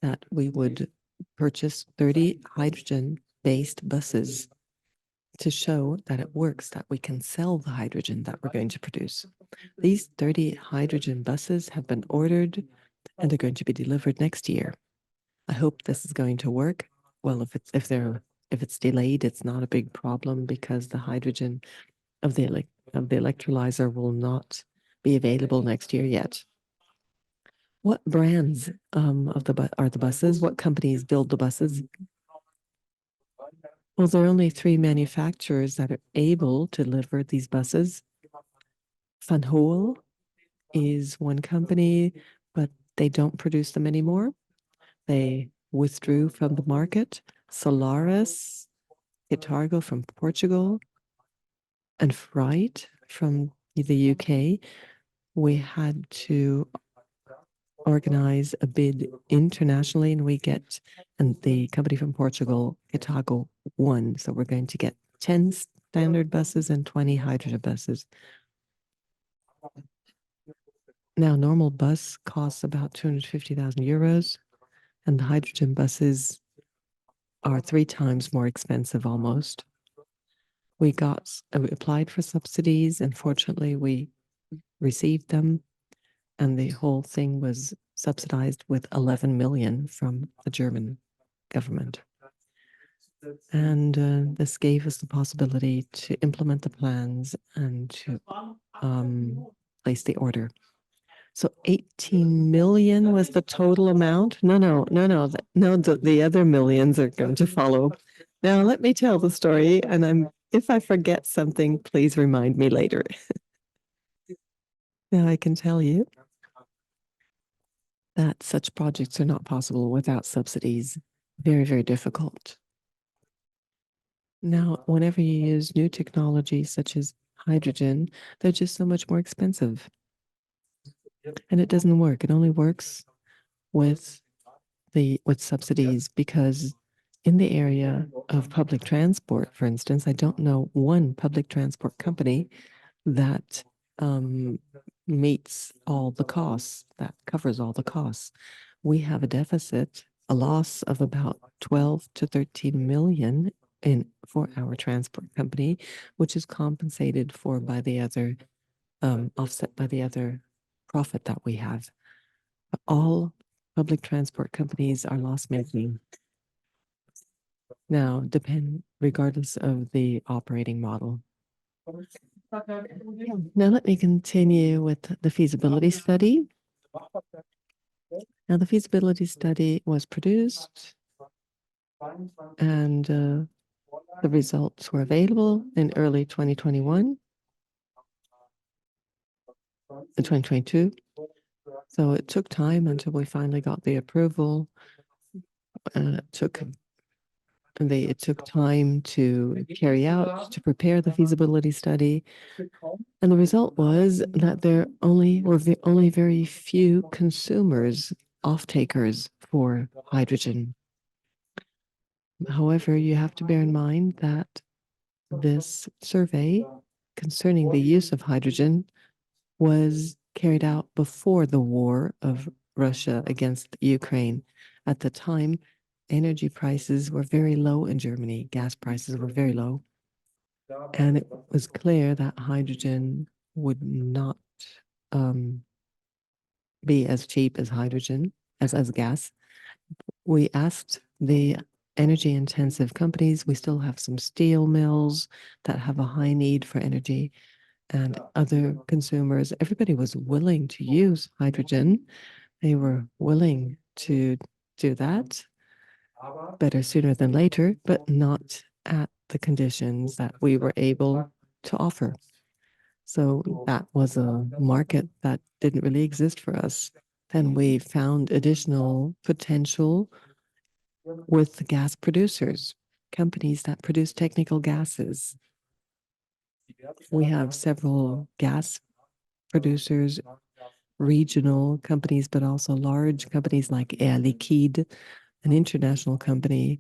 that we would purchase 30 hydrogen-based buses to show that it works, that we can sell the hydrogen that we're going to produce. These 30 hydrogen buses have been ordered and are going to be delivered next year. I hope this is going to work. Well, if it's delayed, it's not a big problem because the hydrogen of the electrolyzer will not be available next year yet. What brands are the buses? What companies build the buses? Well, there are only 3 manufacturers that are able to deliver these buses. Van Hoel is one company, but they don't produce them anymore. They withdrew from the market. Solaris, Itargo from Portugal, and Fright from the UK. We had to organize a bid internationally, and the company from Portugal, Itargo, won. So we're going to get 10 standard buses and 20 hydrogen buses. Now, normal bus costs about 250,000 euros, and the hydrogen buses are 3 times more expensive almost. We applied for subsidies, and fortunately we received them, and the whole thing was subsidized with 11 million from the German government. And this gave us the possibility to implement the plans and to place the order. So 18 million was the total amount? No, the other millions are going to follow. Now, let me tell the story, and if I forget something, please remind me later. Now, I can tell you that such projects are not possible without subsidies. Very, very difficult. Now, whenever you use new technology such as hydrogen, they're just so much more expensive. And it doesn't work. It only works with subsidies, because in the area of public transport, for instance, I don't know one public transport company that meets all the costs, that covers all the costs. We have a deficit, a loss of about 12 to 13 million for our transport company, which is compensated for by the other, offset by the other profit that we have. All public transport companies are loss-making. Now, regardless of the operating model. Now, let me continue with the feasibility study. Now, the feasibility study was produced, and the results were available in early 2021 and 2022. So it took time until we finally got the approval. It took time to carry out, to prepare the feasibility study. And the result was that there were only very few consumers, off-takers for hydrogen. However, you have to bear in mind that this survey concerning the use of hydrogen was carried out before the war of Russia against Ukraine. At the time, energy prices were very low in Germany. Gas prices were very low. And it was clear that hydrogen would not be as cheap as hydrogen, as gas. We asked the energy intensive companies, we still have some steel mills that have a high need for energy, and other consumers. Everybody was willing to use hydrogen. They were willing to do that better sooner than later, but not at the conditions that we were able to offer. So that was a market that didn't really exist for us. Then we found additional potential with the gas producers, companies that produce technical gases. We have several gas producers, regional companies, but also large companies like Air Liquide, an international company.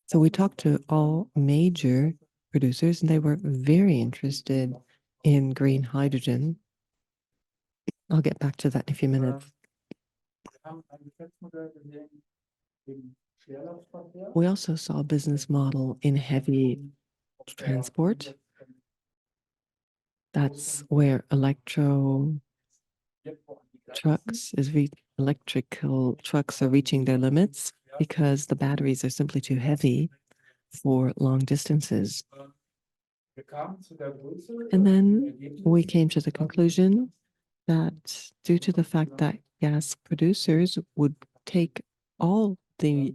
So we talked to all major producers, and they were very interested in green hydrogen. I'll get back to that in a few minutes. We also saw a business model in heavy transport. That's where electrical trucks are reaching their limits because the batteries are simply too heavy for long distances. And then we came to the conclusion that due to the fact that gas producers would take all the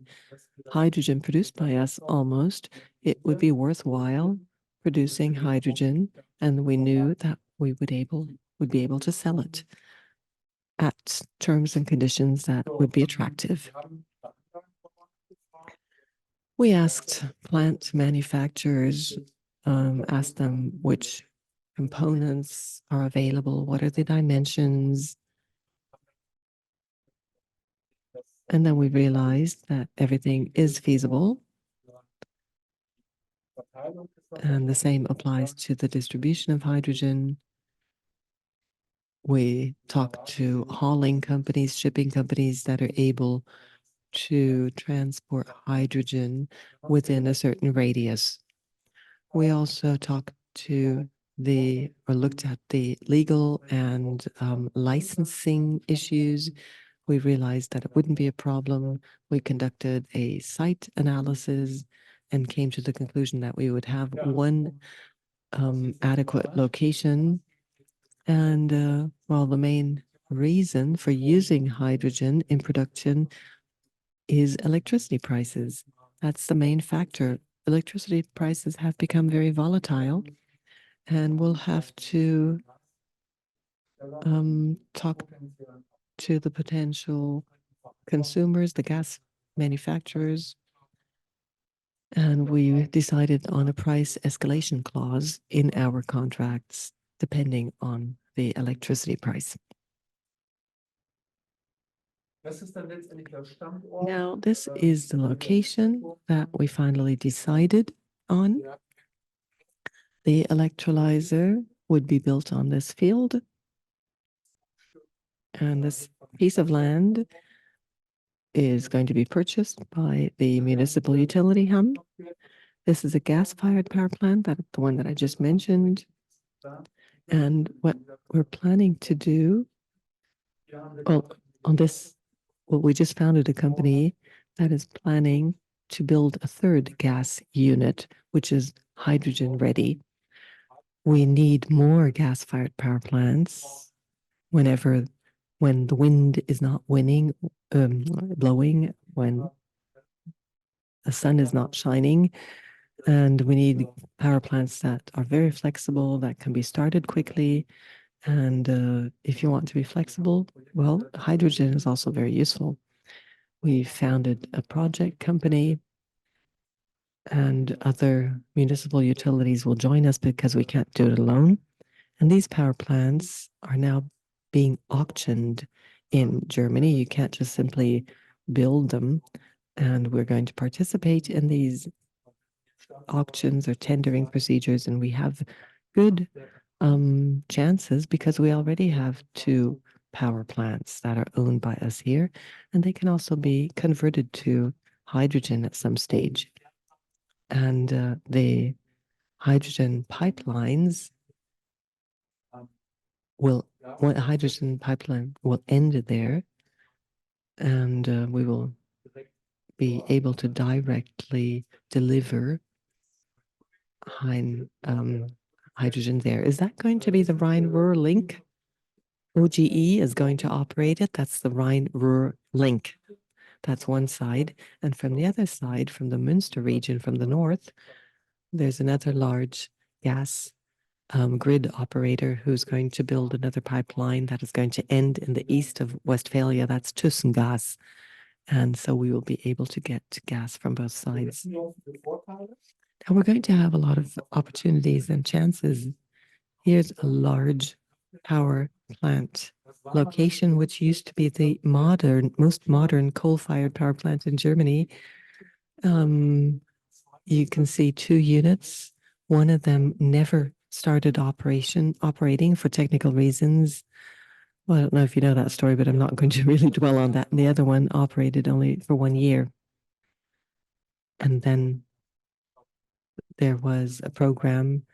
hydrogen produced by us almost, it would be worthwhile producing hydrogen, and we knew that we would be able to sell it at terms and conditions that would be attractive. We asked plant manufacturers, asked them which components are available, what are the dimensions. And then we realized that everything is feasible. And the same applies to the distribution of hydrogen. We talked to hauling companies, shipping companies that are able to transport hydrogen within a certain radius. We also looked at the legal and licensing issues. We realized that it wouldn't be a problem. We conducted a site analysis and came to the conclusion that we would have one adequate location. And the main reason for using hydrogen in production is electricity prices. That's the main factor. Electricity prices have become very volatile, and we'll have to talk to the potential consumers, the gas manufacturers, and we decided on a price escalation clause in our contracts, depending on the electricity price. Now, this is the location that we finally decided on. The electrolyzer would be built on this field. And this piece of land is going to be purchased by the municipal utility hum. This is a gas-fired power plant, the one that I just mentioned. And what we're planning to do, well, we just founded a company that is planning to build a third gas unit, which is hydrogen ready. We need more gas-fired power plants when the wind is not blowing, when the sun is not shining. And we need power plants that are very flexible, that can be started quickly. And if you want to be flexible, well, hydrogen is also very useful. We founded a project company, and other municipal utilities will join us because we can't do it alone. And these power plants are now being auctioned in Germany. You can't just simply build them. And we're going to participate in these auctions or tendering procedures. And we have good chances because we already have 2 power plants that are owned by us here. And they can also be converted to hydrogen at some stage. And the hydrogen pipelines hydrogen pipeline will end there, and we will be able to directly deliver hydrogen there. Is that going to be the Rhine-Ruhr link? OGE is going to operate it. That's the Rhine-Ruhr link. That's one side. And from the other side, from the Münster region, from the north, there's another large gas grid operator who's going to build another pipeline that is going to end in the east of Westphalia. That's Thyssengas. And so we will be able to get gas from both sides. Now we're going to have a lot of opportunities and chances. Here's a large power plant location, which used to be the most modern coal-fired power plant in Germany. You can see 2 units. One of them never started operating for technical reasons. Well, I don't know if you know that story, but I'm not going to really dwell on that. And the other one operated only for 1 year. And then there was a program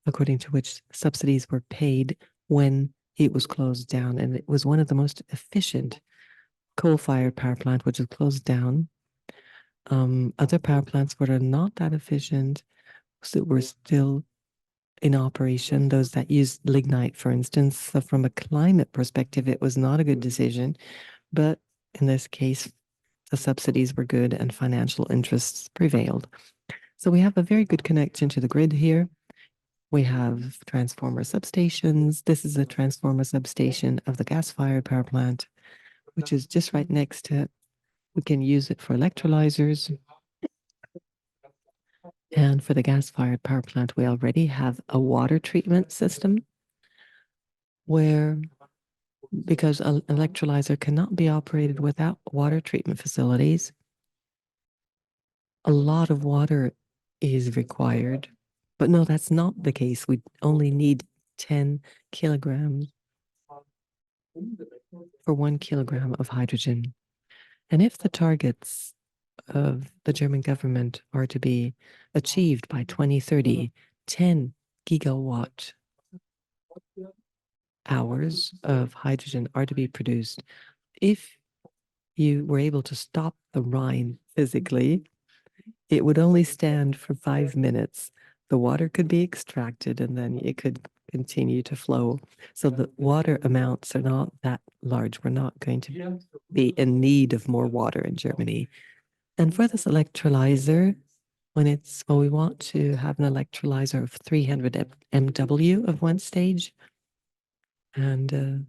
according to which subsidies were paid when it was closed down. And it was one of the most efficient coal-fired power plant, which was closed down. Other power plants that are not that efficient were still in operation, those that use lignite, for instance. So from a climate perspective, it was not a good decision. But in this case, the subsidies were good and financial interests prevailed. So we have a very good connection to the grid here. We have transformer substations. This is a transformer substation of the gas-fired power plant, which is just right next to it. We can use it for electrolyzers. And for the gas-fired power plant, we already have a water treatment system where, because an electrolyzer cannot be operated without water treatment facilities, a lot of water is required. But no, that's not the case. We only need 10 kilograms for 1 kilogram of hydrogen. And if the targets of the German government are to be achieved by 2030, 10 gigawatt hours of hydrogen are to be produced. If you were able to stop the Rhine physically, it would only stand for 5 minutes. The water could be extracted and then it could continue to flow. So the water amounts are not that large. We're not going to be in need of more water in Germany. And for this electrolyzer, we want to have an electrolyzer of 300 MW of one stage. And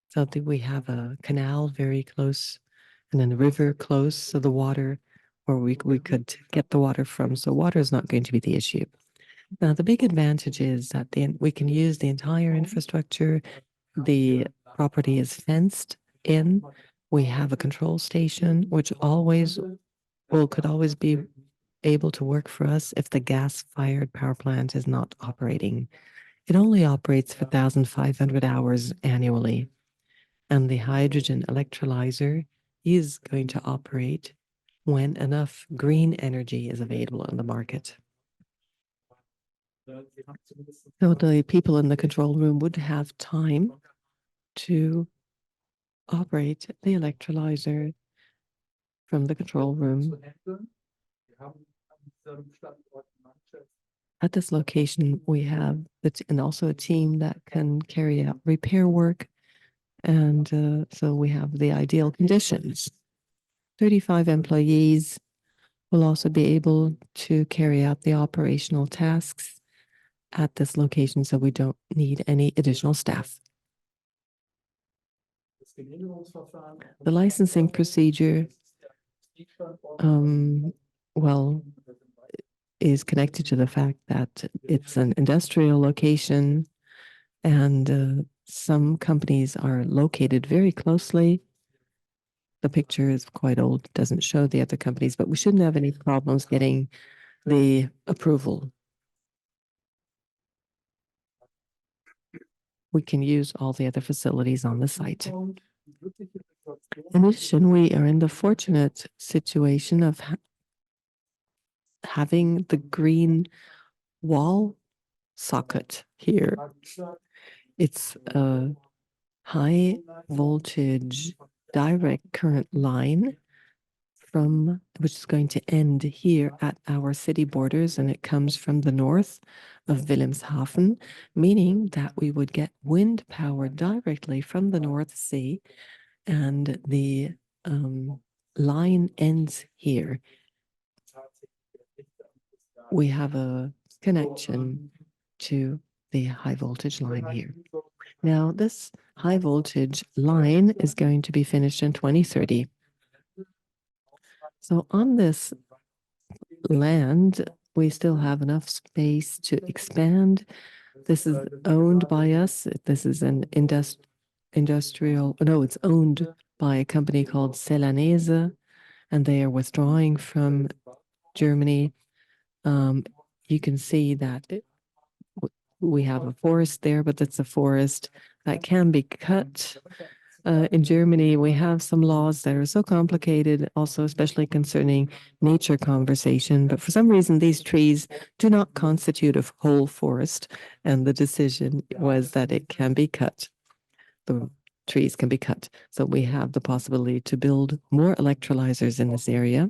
so we have a canal very close and then a river close. So the water, where we could get the water from. So water is not going to be the issue. Now, the big advantage is that we can use the entire infrastructure. The property is fenced in. We have a control station, which could always be able to work for us if the gas-fired power plant is not operating. It only operates for 1,500 hours annually, and the hydrogen electrolyzer is going to operate when enough green energy is available in the market. So the people in the control room would have time to operate the electrolyzer from the control room. At this location, we have and also a team that can carry out repair work. And so we have the ideal conditions. 35 employees will also be able to carry out the operational tasks at this location, so we don't need any additional staff. The licensing procedure, is connected to the fact that it's an industrial location and some companies are located very closely. The picture is quite old, doesn't show the other companies, but we shouldn't have any problems getting the approval. We can use all the other facilities on the site. In addition, we are in the fortunate situation of having the green wall socket here. It's a high voltage direct current line which is going to end here at our city borders, and it comes from the north of Wilhelmshaven, meaning that we would get wind power directly from the North Sea, and the line ends here. We have a connection to the high voltage line here. Now, this high voltage line is going to be finished in 2030. So on this land, we still have enough space to expand. This is owned by us. This is an it's owned by a company called Celanese, and they are withdrawing from Germany. You can see that we have a forest there, but it's a forest that can be cut. In Germany, we have some laws that are so complicated, also especially concerning nature conservation. But for some reason, these trees do not constitute a whole forest, and the decision was that it can be cut. The trees can be cut. So we have the possibility to build more electrolyzers in this area,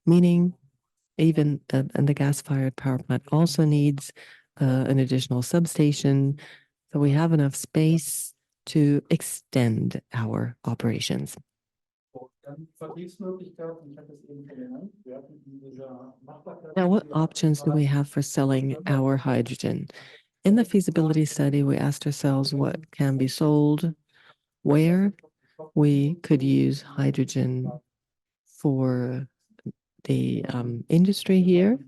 meaning even and the gas-fired power plant also needs an additional substation. So we have enough space to extend our operations. Now, what options do we have for selling our hydrogen? In the feasibility study, we asked ourselves what can be sold, where we could use hydrogen for the industry here,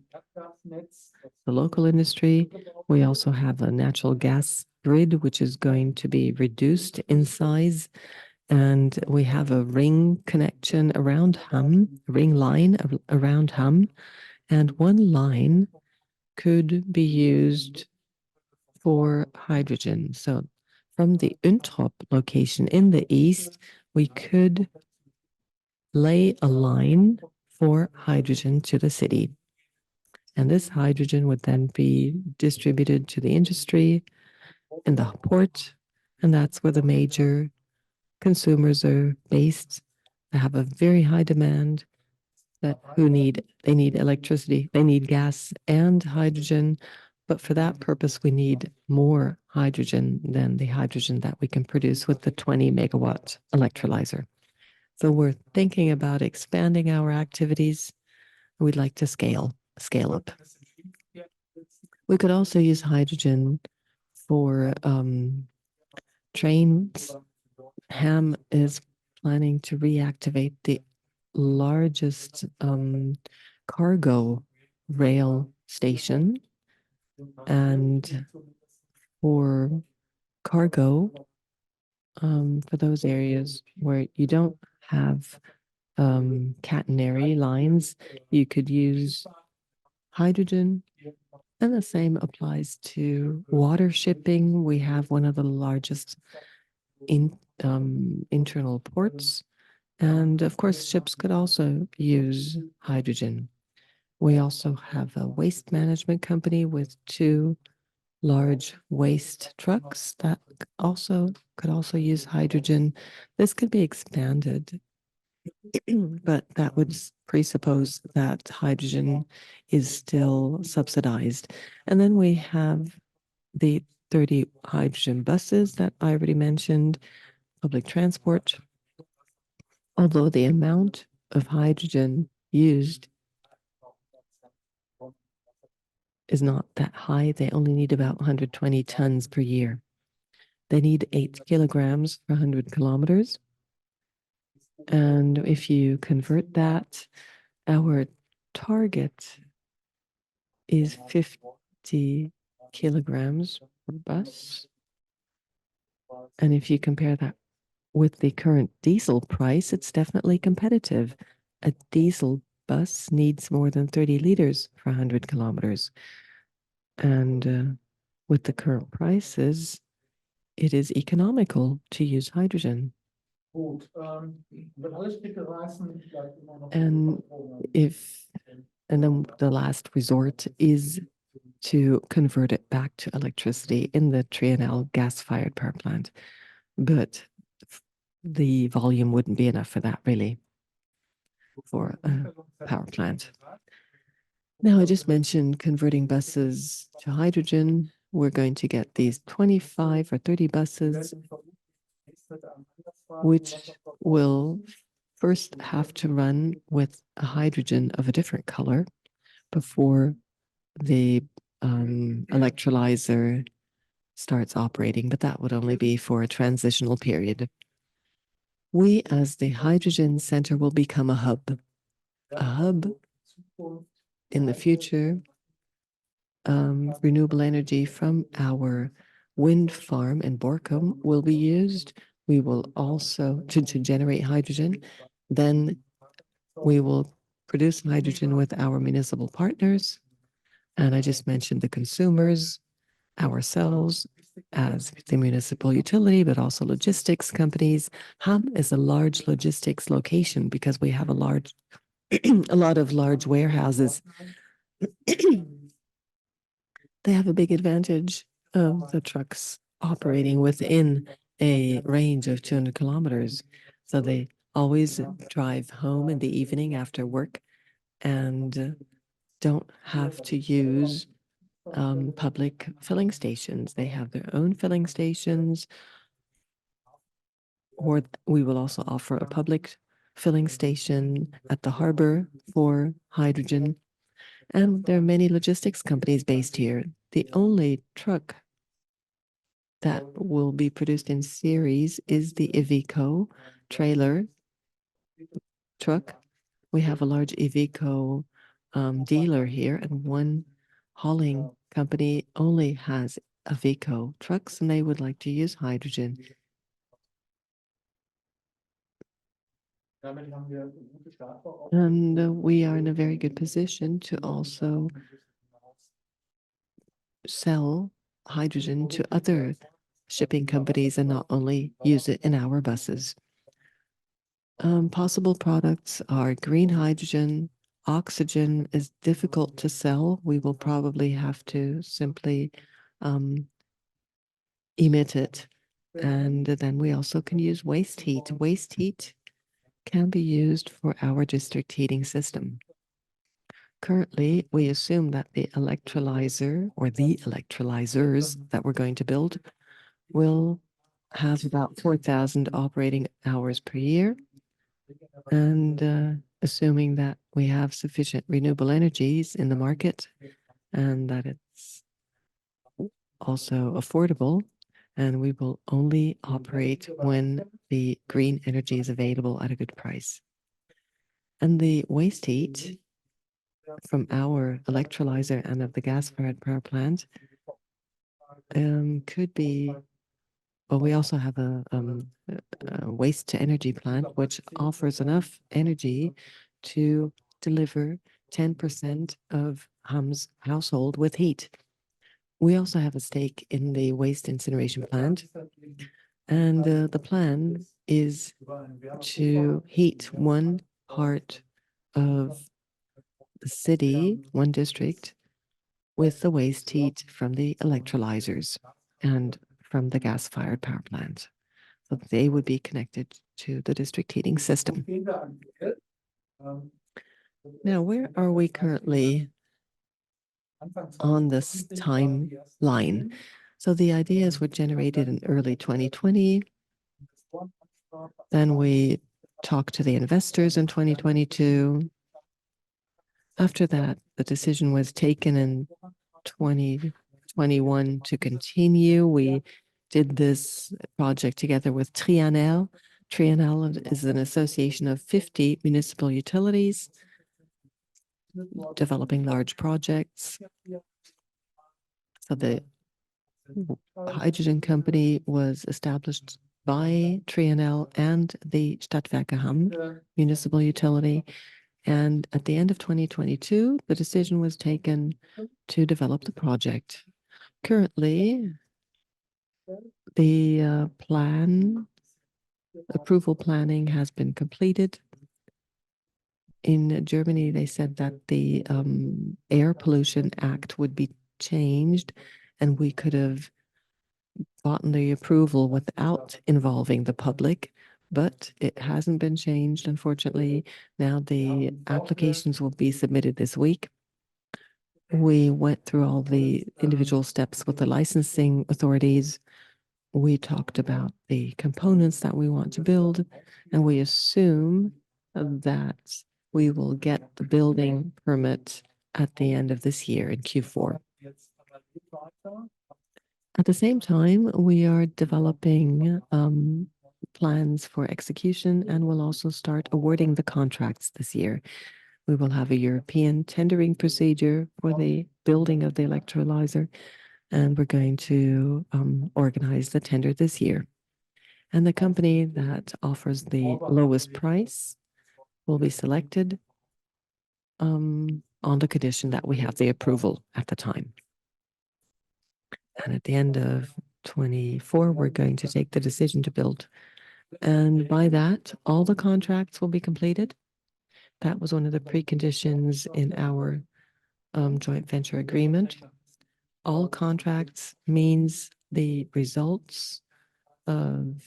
the local industry. We also have a natural gas grid, which is going to be reduced in size. And we have a ring connection around Hamm, ring line around Hamm. And one line could be used for hydrogen. So from the Untrop location in the east, we could lay a line for hydrogen to the city. And this hydrogen would then be distributed to the industry in the port, and that's where the major consumers are based. They have a very high demand they need electricity, they need gas and hydrogen, but for that purpose, we need more hydrogen than the hydrogen that we can produce with the 20 megawatt electrolyzer. So we're thinking about expanding our activities. We'd like to scale up. We could also use hydrogen for trains. Hamm is planning to reactivate the largest cargo rail station, and for cargo, for those areas where you don't have catenary lines, you could use hydrogen. And the same applies to water shipping. We have one of the largest internal ports. And of course, ships could also use hydrogen. We also have a waste management company with 2 large waste trucks that could also use hydrogen. This could be expanded, but that would presuppose that hydrogen is still subsidized. And then we have the 30 hydrogen buses that I already mentioned, public transport. Although the amount of hydrogen used is not that high, they only need about 120 tons per year. They need 8 kilograms per 100 kilometers. And if you convert that, our target is 50 kilograms per bus. And if you compare that with the current diesel price, it's definitely competitive. A diesel bus needs more than 30 liters per 100 kilometers. And with the current prices, it is economical to use hydrogen. And then the last resort is to convert it back to electricity in the Trienal gas-fired power plant. But the volume wouldn't be enough for that, really, for a power plant. Now, I just mentioned converting buses to hydrogen. We're going to get these 25 or 30 buses, which will first have to run with a hydrogen of a different color before the electrolyzer starts operating, but that would only be for a transitional period. We, as the Hydrogen Center, will become a hub. A hub in the future, renewable energy from our wind farm in Borkum will be used. We will also, to generate hydrogen, then we will produce hydrogen with our municipal partners. And I just mentioned the consumers, ourselves as the municipal utility, but also logistics companies. Ham is a large logistics location because we have a lot of large warehouses. They have a big advantage of the trucks operating within a range of 200 kilometers. So they always drive home in the evening after work and don't have to use public filling stations. They have their own filling stations, or we will also offer a public filling station at the harbor for hydrogen. And there are many logistics companies based here. The only truck that will be produced in series is the Iveco trailer truck. We have a large Iveco dealer here, and one hauling company only has Iveco trucks, and they would like to use hydrogen. And we are in a very good position to also sell hydrogen to other shipping companies and not only use it in our buses. Possible products are green hydrogen. Oxygen is difficult to sell. We will probably have to simply emit it. And then we also can use waste heat. Waste heat can be used for our district heating system. Currently, we assume that the electrolyzer or the electrolyzers that we're going to build will have about 4,000 operating hours per year. And assuming that we have sufficient renewable energies in the market and that it's also affordable, and we will only operate when the green energy is available at a good price. And the waste heat from our electrolyzer and of the gas-fired power plant could be but we also have a waste to energy plant, which offers enough energy to deliver 10% of Ham's household with heat. We also have a stake in the waste incineration plant, and the plan is to heat one part of the city, one district, with the waste heat from the electrolyzers and from the gas-fired power plant. So they would be connected to the district heating system. Now, where are we currently on this timeline? So the ideas were generated in early 2020. Then we talked to the investors in 2022. After that, the decision was taken in 2021 to continue. We did this project together with Trianel. Trianel is an association of 50 municipal utilities developing large projects. So the hydrogen company was established by Trianel and the Stadtwerke Hamm municipal utility. And at the end of 2022, the decision was taken to develop the project. Currently, the approval planning has been completed. In Germany, they said that the Air Pollution Act would be changed, and we could have gotten the approval without involving the public, but it hasn't been changed, unfortunately. Now the applications will be submitted this week. We went through all the individual steps with the licensing authorities. We talked about the components that we want to build, and we assume that we will get the building permit at the end of this year in Q4. At the same time, we are developing plans for execution, and we'll also start awarding the contracts this year. We will have a European tendering procedure for the building of the electrolyzer, and we're going to organize the tender this year. And the company that offers the lowest price will be selected on the condition that we have the approval at the time. And at the end of 24, we're going to take the decision to build. And by that, all the contracts will be completed. That was one of the preconditions in our joint venture agreement. All contracts means the results of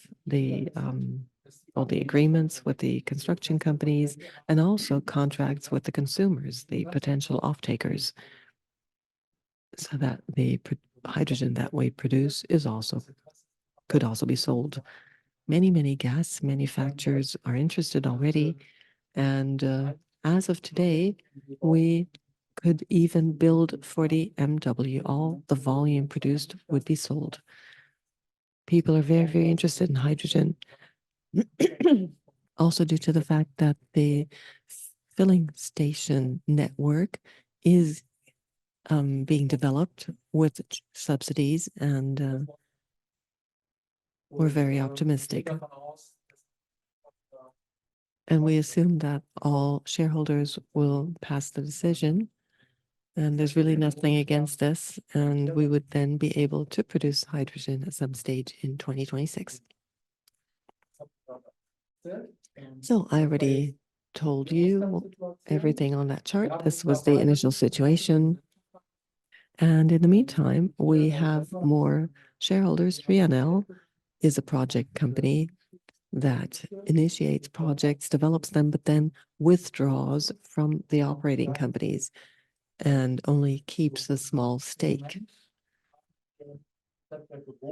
all the agreements with the construction companies, and also contracts with the consumers, the potential off-takers, so that the hydrogen that we produce could also be sold. Many gas manufacturers are interested already, and as of today, we could even build 40 MW. All the volume produced would be sold. People are very interested in hydrogen, also due to the fact that the filling station network is being developed with subsidies, and we're very optimistic. And we assume that all shareholders will pass the decision, and there's really nothing against this, and we would then be able to produce hydrogen at some stage in 2026. So I already told you everything on that chart. This was the initial situation. And in the meantime, we have more shareholders. Trianel is a project company that initiates projects, develops them, but then withdraws from the operating companies and only keeps a small stake.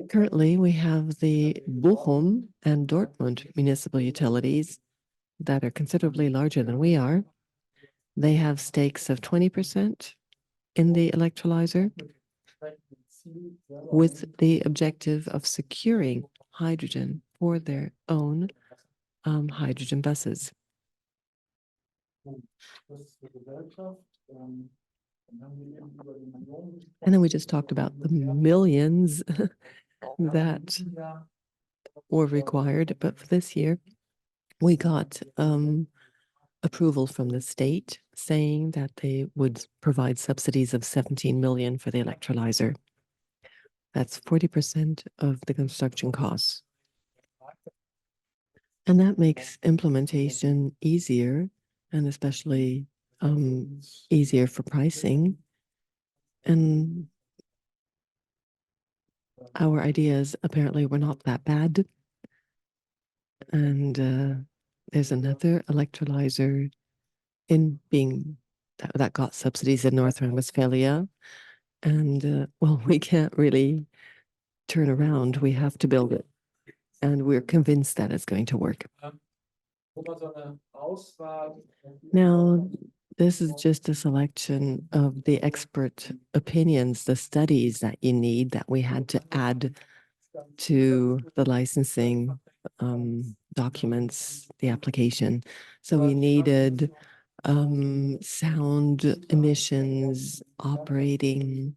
Currently, we have the Bochum and Dortmund municipal utilities that are considerably larger than we are. They have stakes of 20% in the electrolyzer, with the objective of securing hydrogen for their own hydrogen buses. And then we just talked about the millions that were required, but for this year, we got approval from the state saying that they would provide subsidies of 17 million for the electrolyzer. That's 40% of the construction costs. And that makes implementation easier, and especially easier for pricing. And our ideas apparently were not that bad. And there's another electrolyzer that got subsidies in North Rhine-Westphalia. And well, we can't really turn around. We have to build it. And we're convinced that it's going to work. Now, this is just a selection of the expert opinions, the studies that you need that we had to add to the licensing documents, the application. So we needed sound emissions, operating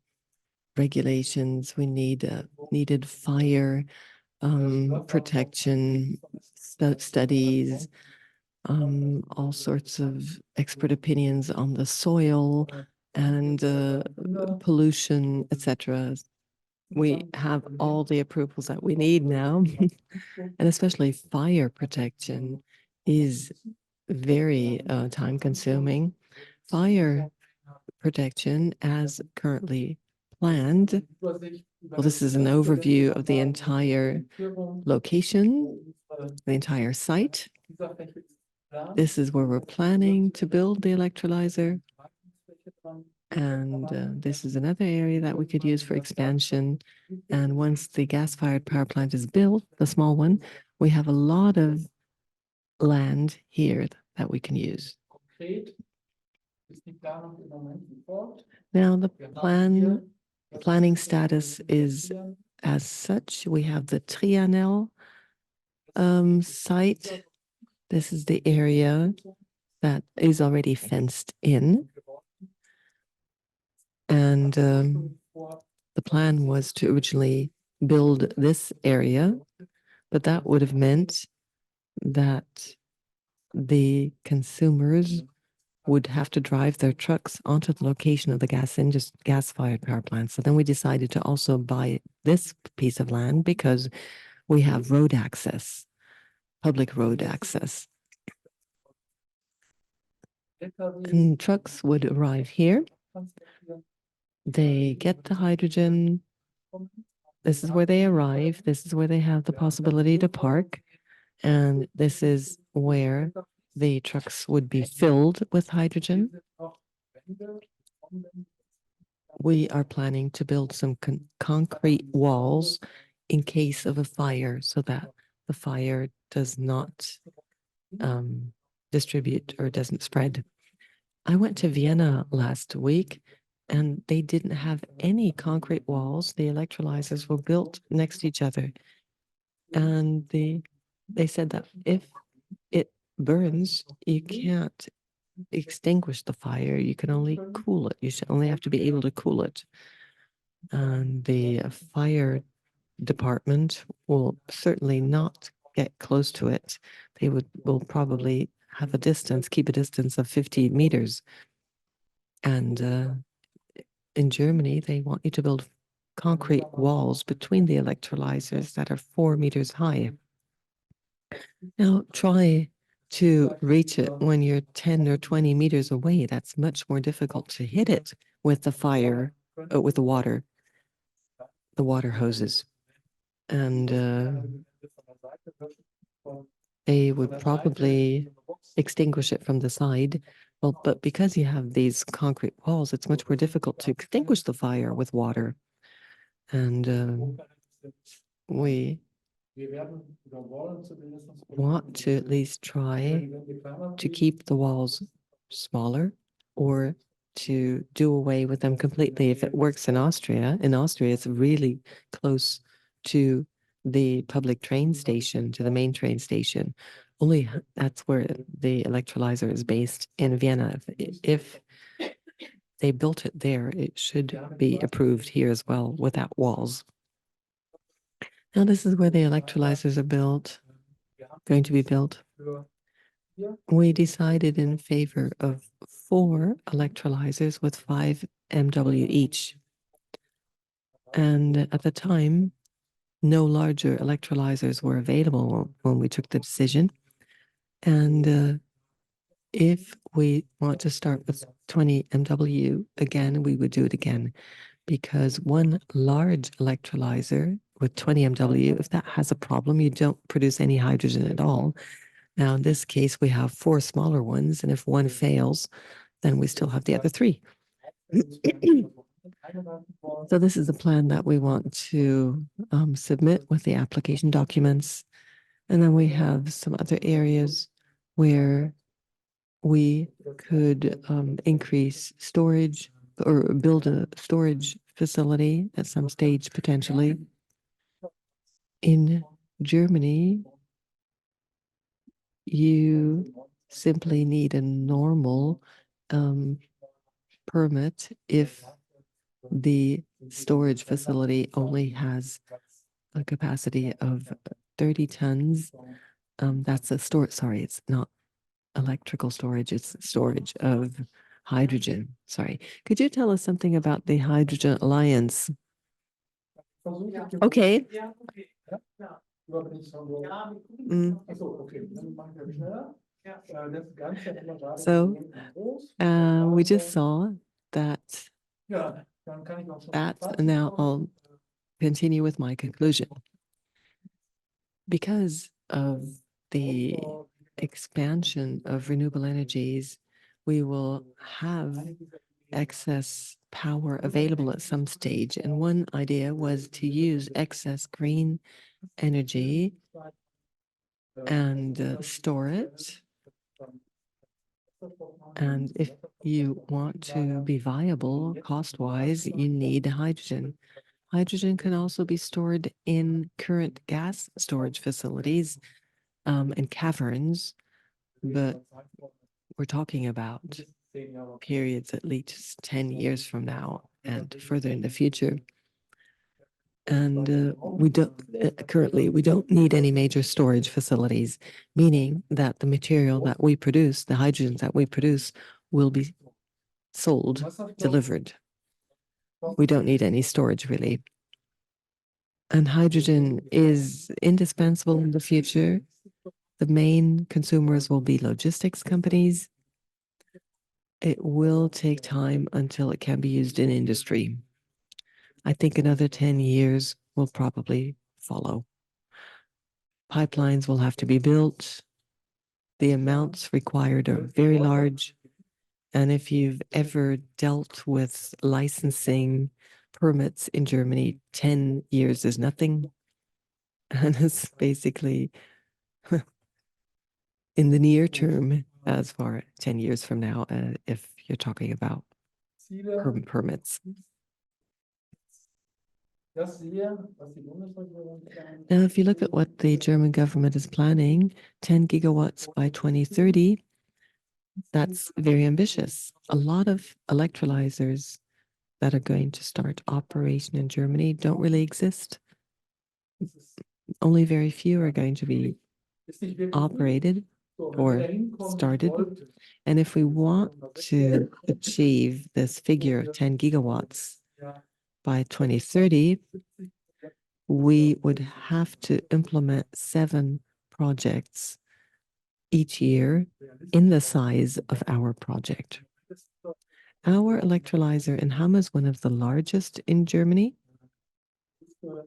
regulations. We needed fire protection studies, all sorts of expert opinions on the soil and pollution, etc. We have all the approvals that we need now, and especially fire protection is very time consuming. Fire protection as currently planned. Well, this is an overview of the entire location, the entire site. This is where we're planning to build the electrolyzer. And this is another area that we could use for expansion. And once the gas-fired power plant is built, the small one, we have a lot of land here that we can use. Now, the planning status is as such. We have the Trianel site. This is the area that is already fenced in. And the plan was to originally build this area, but that would have meant that the consumers would have to drive their trucks onto the location of the gas-fired power plant. So then we decided to also buy this piece of land because we have road access, public road access. And trucks would arrive here. They get the hydrogen. This is where they arrive. This is where they have the possibility to park. And this is where the trucks would be filled with hydrogen. We are planning to build some concrete walls in case of a fire so that the fire does not distribute or doesn't spread. I went to Vienna last week and they didn't have any concrete walls. The electrolyzers were built next to each other. And they said that if it burns, you can't extinguish the fire. You can only cool it. You should only have to be able to cool it. And the fire department will certainly not get close to it. They will probably have a distance, keep a distance of 50 meters. And in Germany, they want you to build concrete walls between the electrolyzers that are 4 meters high. Now try to reach it when you're 10 or 20 meters away. That's much more difficult to hit it with the fire, with the water hoses. And they would probably extinguish it from the side. Well, but because you have these concrete walls, it's much more difficult to extinguish the fire with water. And we want to at least try to keep the walls smaller or to do away with them completely. If it works in Austria, it's really close to the public train station, to the main train station. Only that's where the electrolyzer is based in Vienna. If they built it there, it should be approved here as well without walls. Now this is where the electrolyzers are built, going to be built. We decided in favor of 4 electrolyzers with 5 MW each. And at the time, no larger electrolyzers were available when we took the decision. And if we want to start with 20 MW again, we would do it again, because one large electrolyzer with 20 MW, if that has a problem, you don't produce any hydrogen at all. Now, in this case, we have 4 smaller ones, and if one fails, then we still have the other 3. So this is the plan that we want to submit with the application documents. And then we have some other areas where we could increase storage or build a storage facility at some stage potentially. In Germany, you simply need a normal permit if the storage facility only has a capacity of 30 tons. That's a sorry, it's not electrical storage, it's storage of hydrogen. Sorry. Could you tell us something about the Hydrogen Alliance? Okay. So we just saw that. And now I'll continue with my conclusion. Because of the expansion of renewable energies, we will have excess power available at some stage. And one idea was to use excess green energy and store it. And if you want to be viable cost-wise, you need hydrogen. Hydrogen can also be stored in current gas storage facilities and caverns, but we're talking about periods at least 10 years from now and further in the future. And we don't currently, we don't need any major storage facilities, meaning that the material that we produce, the hydrogen that we produce, will be sold, delivered. We don't need any storage really. And hydrogen is indispensable in the future. The main consumers will be logistics companies. It will take time until it can be used in industry. I think another 10 years will probably follow. Pipelines will have to be built. The amounts required are very large. And if you've ever dealt with licensing permits in Germany, 10 years is nothing. And it's basically in the near term, as far 10 years from now, if you're talking about permits. Now, if you look at what the German government is planning, 10 gigawatts by 2030, that's very ambitious. A lot of electrolyzers that are going to start operation in Germany don't really exist. Only very few are going to be operated or started. And if we want to achieve this figure of 10 gigawatts by 2030, we would have to implement 7 projects each year in the size of our project. Our electrolyzer in Hamm is one of the largest in Germany.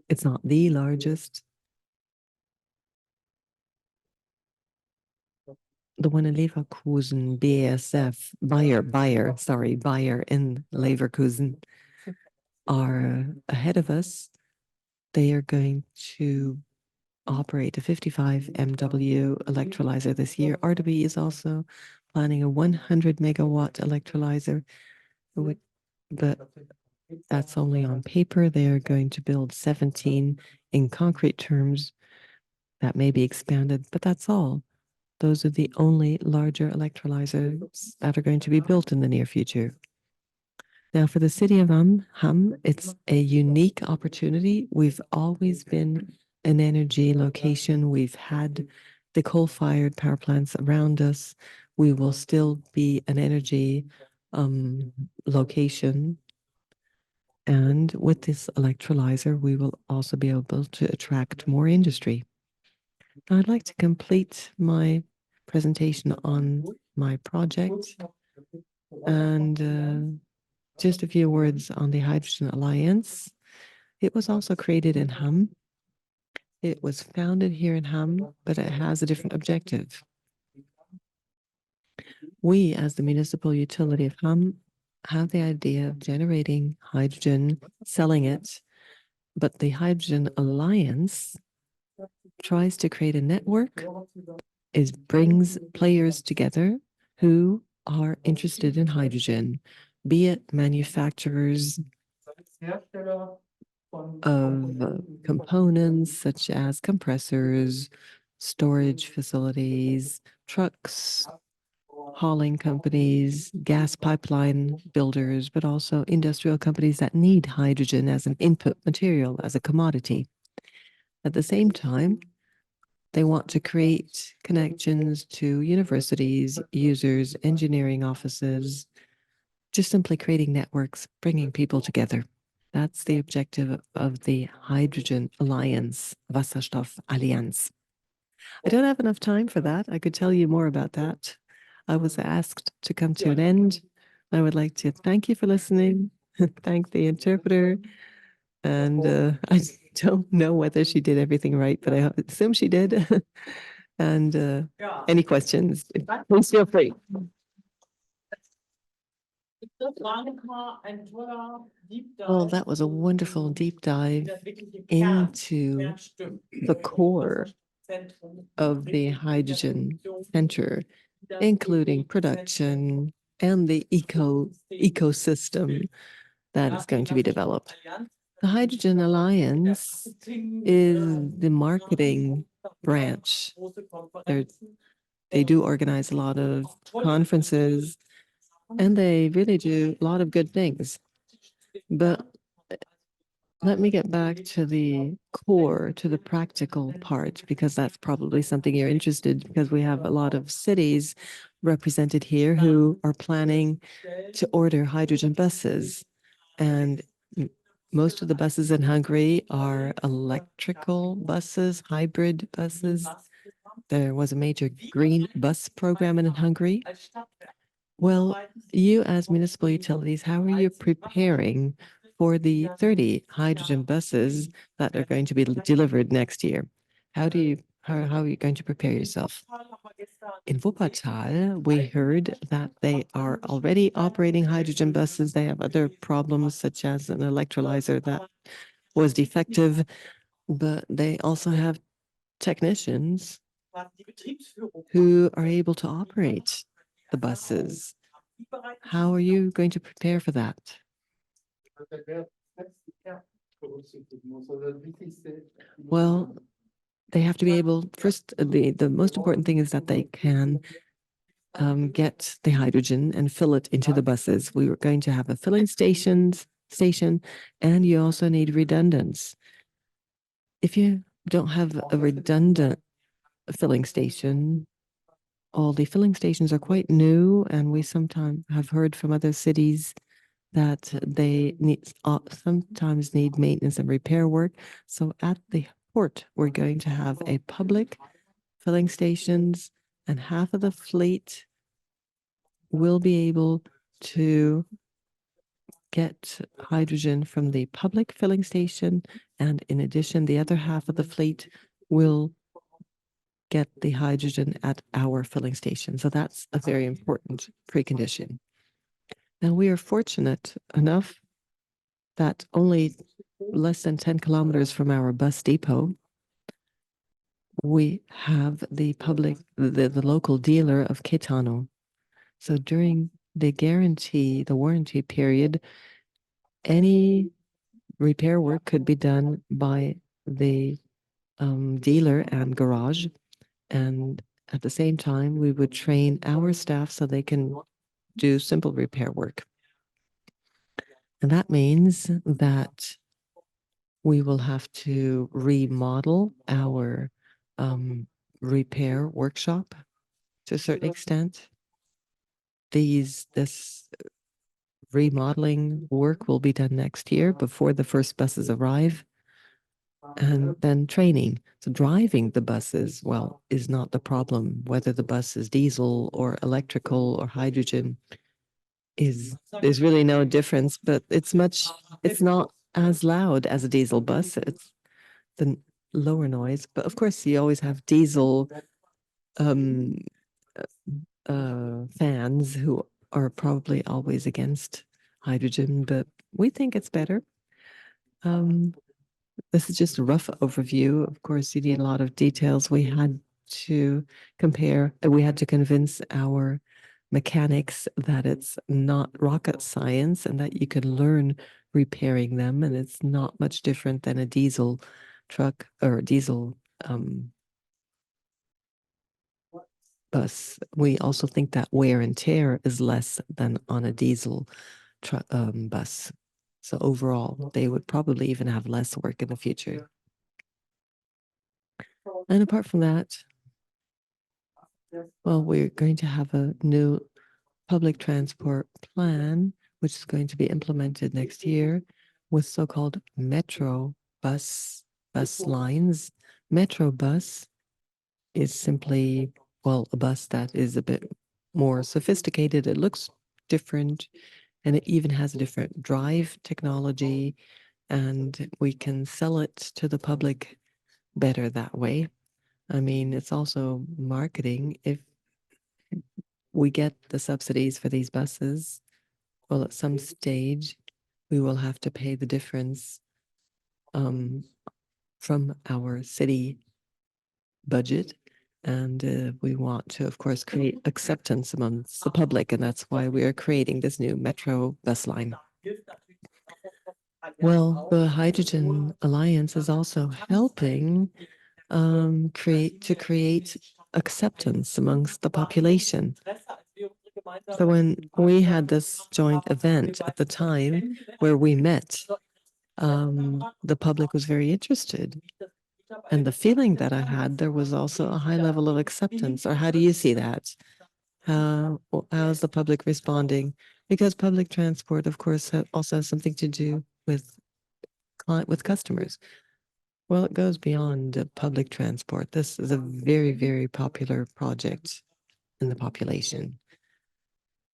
It's not the largest. The one in Leverkusen, BASF, Bayer in Leverkusen are ahead of us. They are going to operate a 55 MW electrolyzer this year. RWE is also planning a 100 megawatt electrolyzer, but that's only on paper. They are going to build 17 in concrete terms. That may be expanded, but that's all. Those are the only larger electrolyzers that are going to be built in the near future. Now, for the city of Hamm, it's a unique opportunity. We've always been an energy location. We've had the coal-fired power plants around us. We will still be an energy location. And with this electrolyzer, we will also be able to attract more industry. I'd like to complete my presentation on my project and just a few words on the Hydrogen Alliance. It was also created in Hamm. It was founded here in Hamm, but it has a different objective. We, as the municipal utility of Hamm, have the idea of generating hydrogen, selling it, but the Hydrogen Alliance tries to create a network, brings players together who are interested in hydrogen, be it manufacturers of components such as compressors, storage facilities, trucks, hauling companies, gas pipeline builders, but also industrial companies that need hydrogen as an input material, as a commodity. At the same time, they want to create connections to universities, users, engineering offices, just simply creating networks, bringing people together. That's the objective of the Hydrogen Alliance, Wasserstoff Allianz. I don't have enough time for that. I could tell you more about that. I was asked to come to an end. I would like to thank you for listening, thank the interpreter, and I don't know whether she did everything right, but I assume she did. And any questions, please feel free. Well, that was a wonderful deep dive into the core of the Hydrogen Center, including production and the ecosystem that is going to be developed. The Hydrogen Alliance is the marketing branch. They do organize a lot of conferences, and they really do a lot of good things. But let me get back to the core, to the practical part, because that's probably something you're interested, because we have a lot of cities represented here who are planning to order hydrogen buses. And most of the buses in Hungary are electrical buses, hybrid buses. There was a major green bus program in Hungary. Well, you as municipal utilities, how are you preparing for the 30 hydrogen buses that are going to be delivered next year? How are you going to prepare yourself? In Wuppertal, we heard that they are already operating hydrogen buses. They have other problems, such as an electrolyzer that was defective, but they also have technicians who are able to operate the buses. How are you going to prepare for that? Well, they have to be able, first, the most important thing is that they can get the hydrogen and fill it into the buses. We were going to have a filling station, and you also need redundance. If you don't have a redundant filling station, all the filling stations are quite new, and we sometimes have heard from other cities that they sometimes need maintenance and repair work. So at the port, we're going to have a public filling stations, and half of the fleet will be able to get hydrogen from the public filling station. And in addition, the other half of the fleet will get the hydrogen at our filling station. So that's a very important precondition. Now, we are fortunate enough that only less than 10 kilometers from our bus depot, we have the local dealer of Caetano. So during the warranty period, any repair work could be done by the dealer and garage. And at the same time, we would train our staff so they can do simple repair work. And that means that we will have to remodel our repair workshop to a certain extent. This remodeling work will be done next year before the first buses arrive. And then training. So driving the buses, well, is not the problem. Whether the bus is diesel or electrical or hydrogen there's really no difference, but it's not as loud as a diesel bus. It's the lower noise, but of course you always have diesel fans who are probably always against hydrogen, but we think it's better. This is just a rough overview. Of course, you need a lot of details. We had to convince our mechanics that it's not rocket science and that you can learn repairing them, and it's not much different than a diesel truck or a diesel bus. We also think that wear and tear is less than on a diesel bus. So overall, they would probably even have less work in the future. And apart from that, well, we're going to have a new public transport plan, which is going to be implemented next year with so-called metro bus lines. Metro bus is simply, well, a bus that is a bit more sophisticated. It looks different, and it even has a different drive technology, and we can sell it to the public better that way. I mean, it's also marketing. If we get the subsidies for these buses, well, at some stage, we will have to pay the difference from our city budget. And we want to, of course, create acceptance amongst the public, and that's why we are creating this new metro bus line. Well, the Hydrogen Alliance is also helping create acceptance amongst the population. So when we had this joint event at the time where we met, the public was very interested. And the feeling that I had, there was also a high level of acceptance. Or how do you see that? How's the public responding? Because public transport, of course, also has something to do with customers. Well, it goes beyond public transport. This is a very, very popular project in the population.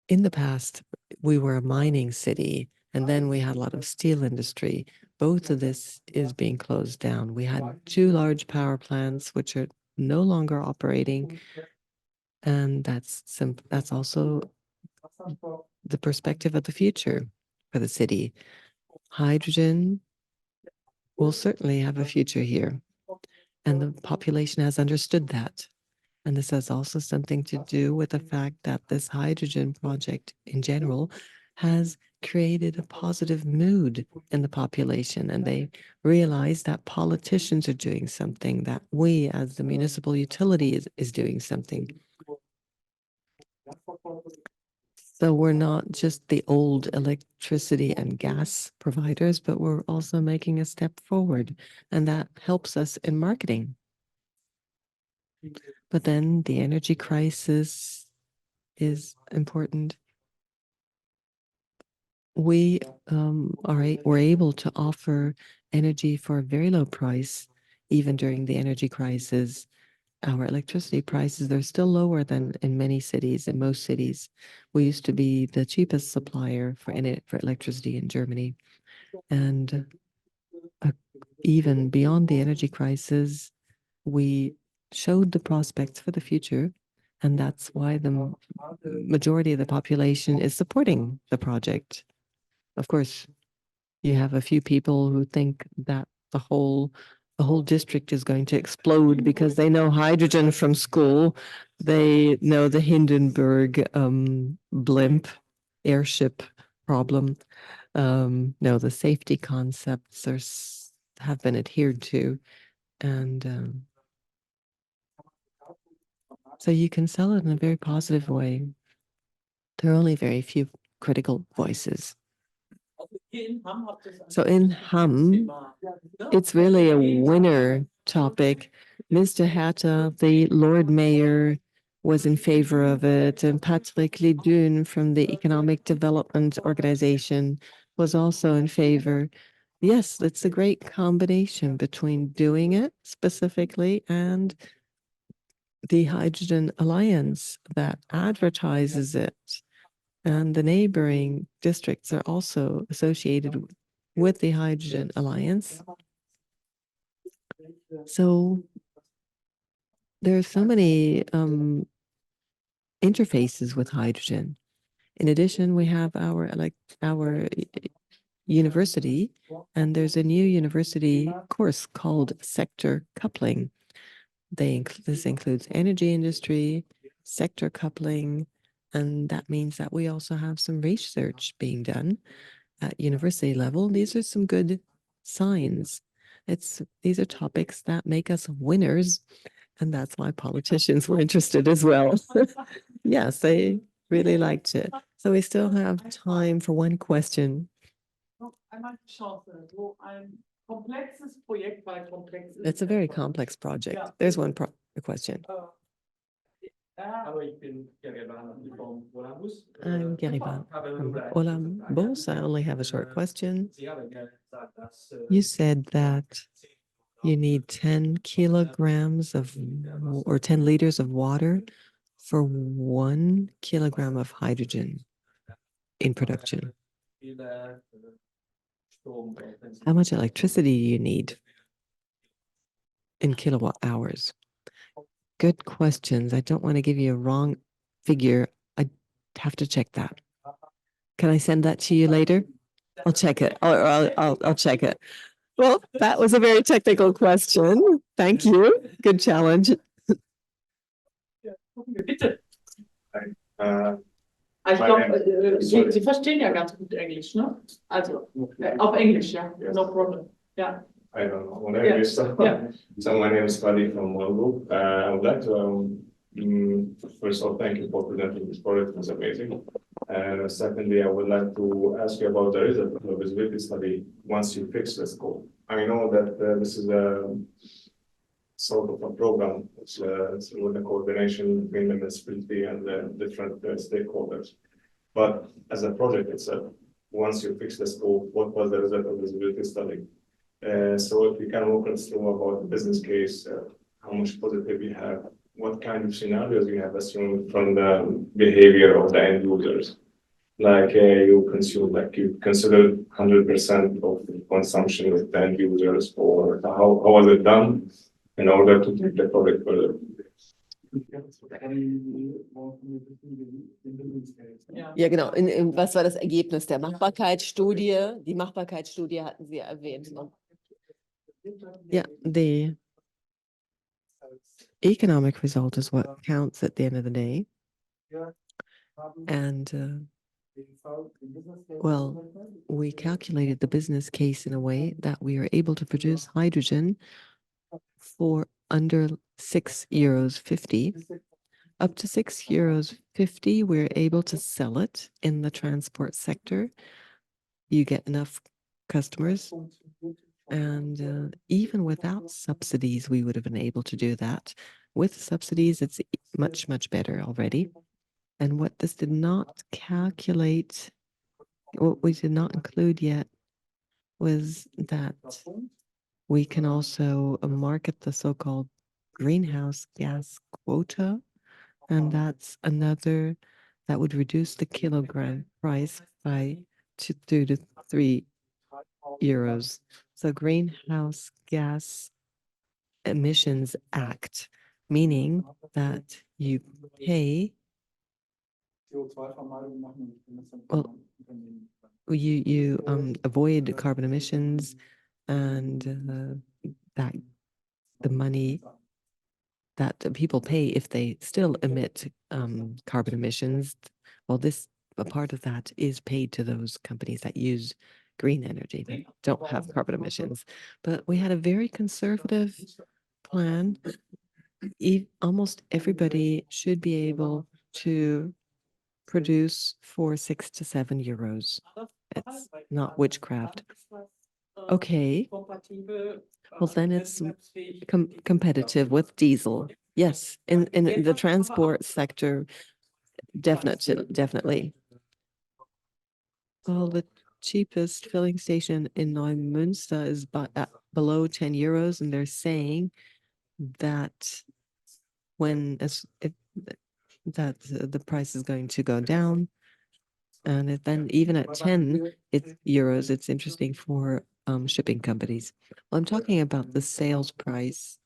In the past, we were a mining city, and then we had a lot of steel industry. Both of this is being closed down. We had 2 large power plants which are no longer operating, and that's also the perspective of the future for the city. Hydrogen will certainly have a future here, and the population has understood that. And this has also something to do with the fact that this hydrogen project in general has created a positive mood in the population. And they realize that politicians are doing something, that we as the municipal utility is doing something. So we're not just the old electricity and gas providers, but we're also making a step forward. And that helps us in marketing. But then the energy crisis is important. We're able to offer energy for a very low price, even during the energy crisis. Our electricity prices are still lower than in many cities. In most cities, we used to be the cheapest supplier for electricity in Germany, and even beyond the energy crisis, we showed the prospects for the future, and that's why the majority of the population is supporting the project. Of course, you have a few people who think that the whole district is going to explode because they know hydrogen from school. They know the Hindenburg blimp airship problem. No, the safety concepts have been adhered to, and so you can sell it in a very positive way. There are only very few critical voices. So in Hamm, it's really a winner topic. Mr. Hatta, the Lord Mayor, was in favor of it, and Patrick Lidun from the Economic Development Organization was also in favor. Yes, it's a great combination between doing it specifically and the Hydrogen Alliance that advertises it. And the neighboring districts are also associated with the Hydrogen Alliance. So there are so many interfaces with hydrogen. In addition, we have our university, and there's a new university course called sector coupling. This includes energy industry, sector coupling, and that means that we also have some research being done at university level. These are some good signs. These are topics that make us winners, and that's why politicians were interested as well. Yes, they really liked it. So we still have time for one question. It's a very complex project. There's one question. I'm Gary Van from Olambos. I only have a short question. You said that you need 10 kilograms of, or 10 liters of water for 1 kilogram of hydrogen in production. How much electricity do you need in kilowatt hours? Good questions. I don't want to give you a wrong figure. I have to check that. Can I send that to you later? I'll check it. I'll check it. Well, that was a very technical question. Thank you. Good challenge. Bitte. Ich glaube, Sie verstehen ja ganz gut Englisch, ne? Also, auf Englisch, ja. No problem. Ja. I don't know. English, so. Yeah. So my name is Fadi from Walgo. I would like to first of all thank you for presenting this project. It's amazing. And secondly, I would like to ask you about the result of the visibility study once you fix the scope. I know that this is a sort of a program. It's with the coordination between the municipality and the different stakeholders. But as a project itself, once you fix the scope, what was the result of the visibility study? So if you can walk us through about the business case, how much positive you have, what kind of scenarios you have assumed from the behavior of the end users. Like you consider 100% of the consumption of the end users, or how was it done in order to take the product further? Ja, genau. Was war das Ergebnis der Machbarkeitsstudie? Die Machbarkeitsstudie hatten Sie erwähnt. Yeah, the economic result is what counts at the end of the day. And well, we calculated the business case in a way that we are able to produce hydrogen for under €6.50. Up to €6.50, we're able to sell it in the transport sector. You get enough customers. And even without subsidies, we would have been able to do that. With subsidies, it's much, much better already. And what this did not calculate, what we did not include yet, was that we can also market the so-called greenhouse gas quota. And that's another, that would reduce the kilogram price by 2 to 3 euros. So Greenhouse Gas Emissions Act, meaning that you pay, well, you avoid carbon emissions, and that the money that people pay if they still emit carbon emissions, well, a part of that is paid to those companies that use green energy that don't have carbon emissions. But we had a very conservative plan. Almost everybody should be able to produce for 6 to 7 euros It's not witchcraft. Okay. Well, then it's competitive with diesel. Yes, in the transport sector, definitely. Well, the cheapest filling station in Neumünster is below 10 euros, and they're saying that the price is going to go down. And then even at 10 euros, it's interesting for shipping companies. Well, I'm talking about the sales price,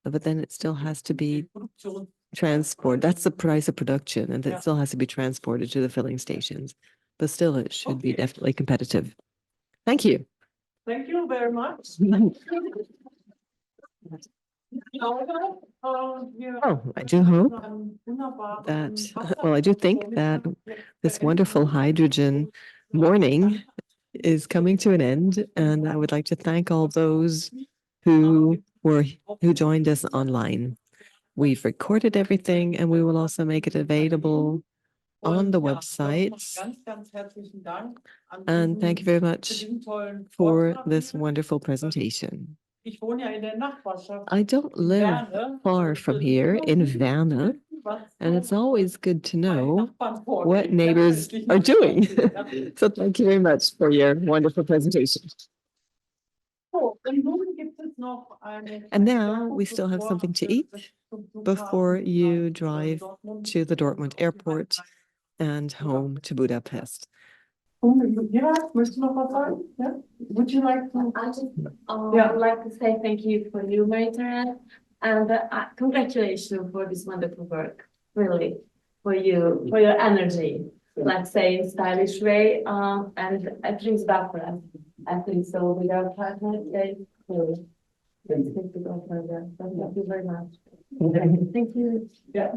but then it still has to be transport. That's the price of production, and it still has to be transported to the filling stations. But still, it should be definitely competitive. Thank you. Thank you very much. Oh, I do hope that, well, I do think that this wonderful hydrogen morning is coming to an end, and I would like to thank all those who joined us online. We've recorded everything, and we will also make it available on the website. And thank you very much for this wonderful presentation. I don't live far from here in Werne, and it's always good to know what neighbors are doing. So thank you very much for your wonderful presentation. And now we still have something to eat before you drive to the Dortmund airport and home to Budapest. Would you like to? I just would like to say thank you for you, Marie-Thérèse, and congratulations for this wonderful work, really, for your energy, let's say in stylish way, and I think it's that for us. I think so with our partners, really. Thank you very much. Thank you. Yeah.